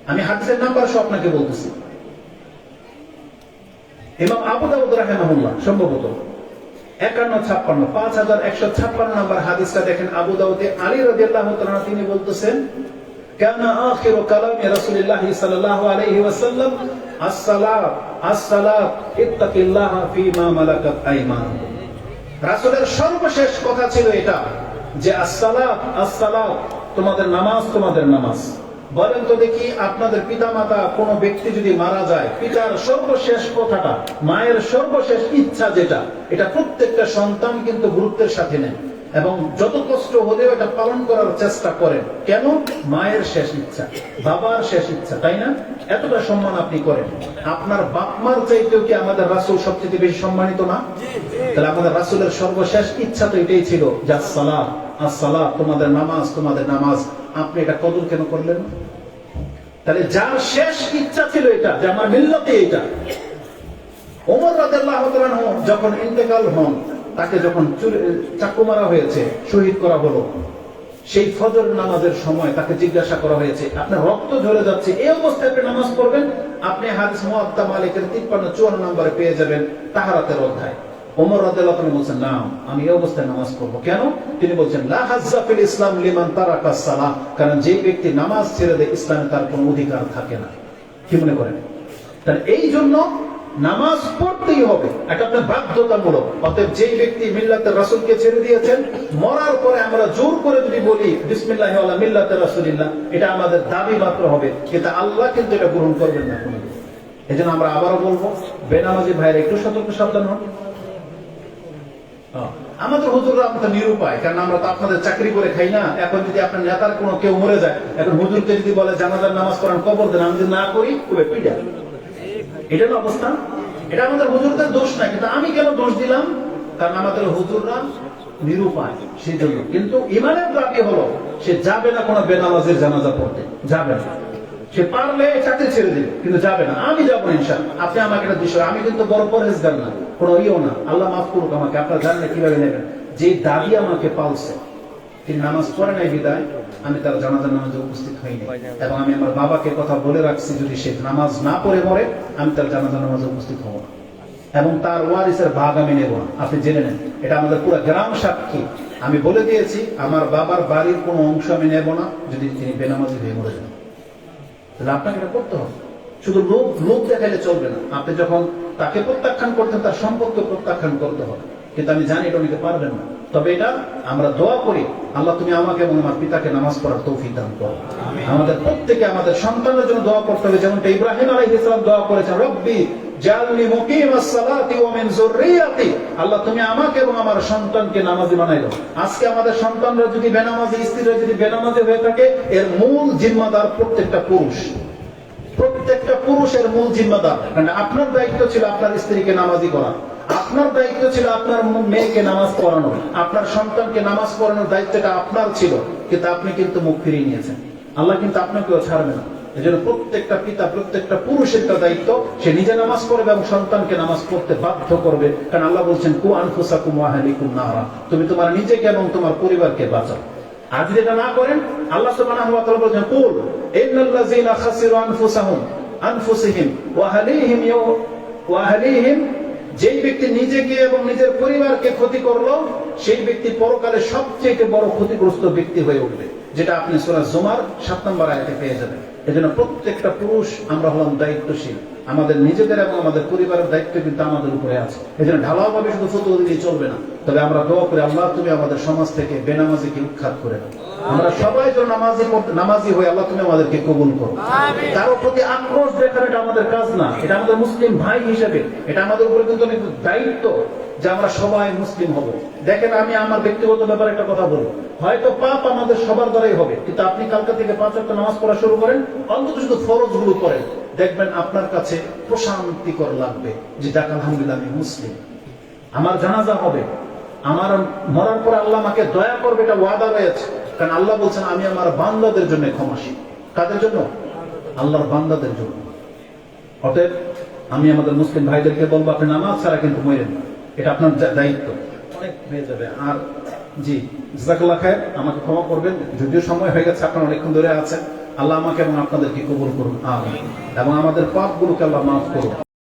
আমি হাদিসের নাম্বার সহ আপনাকে বলতেছি। ইমাম আবু দাউদ রাহিমাহুল্লাহ সম্ভবত 5156 5156 নাম্বার হাদিসটা দেখেন। আবু দাউদে আলী রাদিয়াল্লাহু তাআলা তিনি বলতেছেন, কানা আখিরু কালামি রাসূলিল্লাহি সাল্লাল্লাহু আলাইহি ওয়াসাল্লাম আসসালাত আসসালাত ইত্তাকিল্লাহা ফীমা মালাকাত আইমানুকুম। রাসূলের সর্বশেষ কথা ছিল এটা যে আসসালাত আসসালাত, তোমাদের নামাজ তোমাদের নামাজ। বলেন তো দেখি, আপনাদের পিতামাতা কোন ব্যক্তি যদি মারা যায়, পিতার সর্বশেষ কথাটা, মায়ের সর্বশেষ ইচ্ছা যেটা, এটা প্রত্যেকটা সন্তান কিন্তু গুরুত্বের সাথে নেন এবং যত কষ্ট হলেও এটা পালন করার চেষ্টা করেন। কেন? মায়ের শেষ ইচ্ছা, বাবার শেষ ইচ্ছা, তাই না? এতটা সম্মান আপনি করেন। আপনার বাপ মার চাইতেও কি আমাদের রাসূল সবচেয়ে বেশি সম্মানিত না? তাহলে আমাদের রাসূলের সর্বশেষ ইচ্ছা তো এটাই ছিল যে আসসালাত আসসালাত, তোমাদের নামাজ তোমাদের নামাজ। আপনি এটা কদর কেন করলেন? তাহলে যার শেষ ইচ্ছা ছিল এটা, যে আমার মিল্লাতে এটা। ওমর রাদিয়াল্লাহু তাআলা যখন ইন্তেকাল হন, তাকে যখন চাকু মারা হয়েছে, শহীদ করা হলো, সেই ফজর নামাজের সময় তাকে জিজ্ঞাসা করা হয়েছে, আপনার রক্ত ঝরে যাচ্ছে, এই অবস্থায় আপনি নামাজ পড়বেন? আপনি হাদিস মুআত্তা মালিকের 53-54 নম্বরে পেয়ে যাবেন, তাহারাতের অধ্যায়। ওমর রাদিয়াল্লাহু তাআলা বলেন, না, আমি এই অবস্থায় নামাজ পড়বো। কেন? তিনি বলছেন, লা হাজ্জা ফিল ইসলাম লিমান তারাকা সালাহ, কারণ যে ব্যক্তি নামাজ ছেড়ে দেয় ইসলামে তার কোনো অধিকার থাকে না। কি মনে করেন? তাহলে এই জন্য নামাজ পড়তেই হবে, এটা আপনার বাধ্যতামূলক। অতএব যে ব্যক্তি মিল্লাতে রাসূলকে ছেড়ে দিয়েছেন, মরার পরে আমরা জোর করে যদি বলি বিসমিল্লাহি ওয়ালা মিল্লাতে রাসূলিল্লাহ, এটা আমাদের দাবি মাত্র হবে, কিন্তু আল্লাহ কিন্তু এটা গ্রহণ করবেন না কোনোদিন। এজন্য আমরা আবারও বলবো, বেনামাজি ভাইয়েরা একটু সতর্ক সাবধান হন। আমাদের হুজুররা আমরা নিরুপায়, কারণ আমরা তো আপনাদের চাকরি করে খাই না। এখন যদি আপনার নেতার কোনো কেউ মরে যায়, এখন হুজুরকে যদি বলে জানাজার নামাজ পড়ান, কবর দেন, আমি যদি না করি তবে পিটা, এটা না অবস্থা। এটা আমাদের হুজুরদের দোষ না, কিন্তু আমি কেন দোষ দিলাম? কারণ আমাদের হুজুররা নিরুপায়, সেই জন্য। কিন্তু ইমানের দাবি হলো সে যাবে না কোনো বেনামাজের জানাজা পড়তে, যাবে না। সে পারলে চাকরি ছেড়ে দিবে, কিন্তু যাবে না। আমি যাবো ইনশাআল্লাহ। আপনি আমাকে একটা বিষয়, আমি কিন্তু বড় পরহেজগার না, কোনো ইয়েও না, আল্লাহ মাফ করুক আমাকে। আপনারা জানেন না কিভাবে নেবেন। যে দাবি আমাকে পালছে, তিনি নামাজ পড়ে নাই বিদায় আমি তার জানাজার নামাজে উপস্থিত হইনি, এবং আমি আমার বাবাকে কথা বলে রাখছি, যদি সে নামাজ না পড়ে মরে আমি তার জানাজার নামাজে উপস্থিত হব না, এবং তার ওয়ারিসের ভাগ আমি নেব না। আপনি জেনে নেন, এটা আমাদের পুরো গ্রাম সাক্ষী। আমি বলে দিয়েছি আমার বাবার বাড়ির কোনো অংশ আমি নেব না যদি তিনি বেনামাজি হয়ে মরে যান। তাহলে আপনাকে এটা করতে হবে। শুধু লোক দেখাইলে চলবে না। আপনি যখন তাকে প্রত্যাখ্যান করতেন, তার সম্পর্কে প্রত্যাখ্যান করতে হবে। কিন্তু আমি জানি এটা অনেকে পারবেন না। তবে এটা আমরা দোয়া করি, আল্লাহ তুমি আমাকে এবং আমার পিতাকে নামাজ পড়ার তৌফিক দান করো। আমাদের প্রত্যেকে আমাদের সন্তানের জন্য দোয়া করতে হবে, যেমনটা ইব্রাহিম আলাইহিস সালাম দোয়া করেছেন, রব্বি জাআলনি মুকিমাস সালাতি ওয়া মিন যুররিয়াতি। আল্লাহ তুমি আমাকে এবং আমার সন্তানকে নামাজি বানাই দাও। আজকে আমাদের সন্তানরা যদি বেনামাজি, স্ত্রীরা যদি বেনামাজি হয়ে থাকে, এর মূল জিম্মাদার প্রত্যেকটা পুরুষ। প্রত্যেকটা পুরুষের মূল জিম্মাদার। কারণ আপনার দায়িত্ব ছিল আপনার স্ত্রীকে নামাজি করা, আপনার দায়িত্ব ছিল আপনার মেয়েকে নামাজ পড়ানো, আপনার সন্তানকে নামাজ পড়ানোর দায়িত্বটা আপনার ছিল, কিন্তু আপনি কিন্তু মুখ ফিরিয়ে নিয়েছেন। আল্লাহ কিন্তু আপনাকেও ছাড়বে না। এই জন্য প্রত্যেকটা পিতা, প্রত্যেকটা পুরুষের দায়িত্ব, সে নিজে নামাজ পড়বে এবং সন্তানকে নামাজ পড়তে বাধ্য করবে। কারণ আল্লাহ বলছেন, কু আনফুসাকুম ওয়া আহলিকুম নারা, তুমি তোমার নিজেকে এবং তোমার পরিবারকে বাঁচাও। আজ যেটা না করেন, আল্লাহ সুবহানাহু ওয়া তাআলা বলেন, কুল ইন্নাল্লাযীনা খাসিরু আনফুসাহুম ওয়া আহলিহিম, যেই ব্যক্তি নিজেকে এবং নিজের পরিবারকে ক্ষতি করলো, সেই ব্যক্তি পরকালে সবচেয়ে বড় ক্ষতিগ্রস্ত ব্যক্তি হয়ে উঠবে, যেটা আপনি সূরা জুমার 7 নম্বর আয়াতে পেয়ে যাবেন। এজন্য প্রত্যেকটা পুরুষ আমরা হলাম দায়িত্বশীল। আমাদের নিজেদের এবং আমাদের পরিবারের দায়িত্ব কিন্তু আমাদের উপরে আছে। এজন্য ঢালাওভাবে শুধু ফতোয়া দিলেই চলবে না। তবে আমরা দোয়া করি, আল্লাহ তুমি আমাদের সমাজ থেকে বেনামাজিকে উৎখাত করে দাও। আমরা সবাই যেন নামাজি হয়ে আল্লাহ তুমি আমাদেরকে কবুল করো। কারো প্রতি আক্রোশ দেখানো এটা আমাদের কাজ না, এটা আমাদের মুসলিম ভাই হিসেবে এটা আমাদের উপরে কিন্তু অনেক দায়িত্ব যে আমরা সবাই মুসলিম হব। দেখেন, আমি আমার ব্যক্তিগত ব্যাপারে একটা কথা বলবো, হয়তো পাপ আমাদের সবার দ্বারাই হবে, কিন্তু আপনি কালকা থেকে 5 ওয়াক্ত নামাজ পড়া শুরু করেন, অন্তত শুধু ফরজ গুলো করেন, দেখবেন আপনার কাছে প্রশান্তিকর লাগবে যে যাক আলহামদুলিল্লাহ আমি মুসলিম, আমার জানাজা হবে, আমার মরার পর আল্লাহ আমাকে দয়া করবে, এটা ওয়াদা রয়েছে। কারণ আল্লাহ বলছেন, আমি আমার বান্দাদের জন্য ক্ষমাশীল। কাদের জন্য? আল্লাহর বান্দাদের জন্য। অতএব আমি আমাদের মুসলিম ভাইদেরকে বলবো, আপনি নামাজ ছাড়া কিন্তু মরেন না, এটা আপনার দায়িত্ব। অনেক হয়ে যাবে। আর জি, জাযাকাল্লাহ খায়ের, আমাকে ক্ষমা করবেন, যদিও সময় হয়ে গেছে, আপনারা অনেকক্ষণ ধরে আছেন। আল্লাহ আমাকে এবং আপনাদেরকে কবুল করুন, আমিন। এবং আমাদের পাপগুলোকে আল্লাহ মাফ করুন।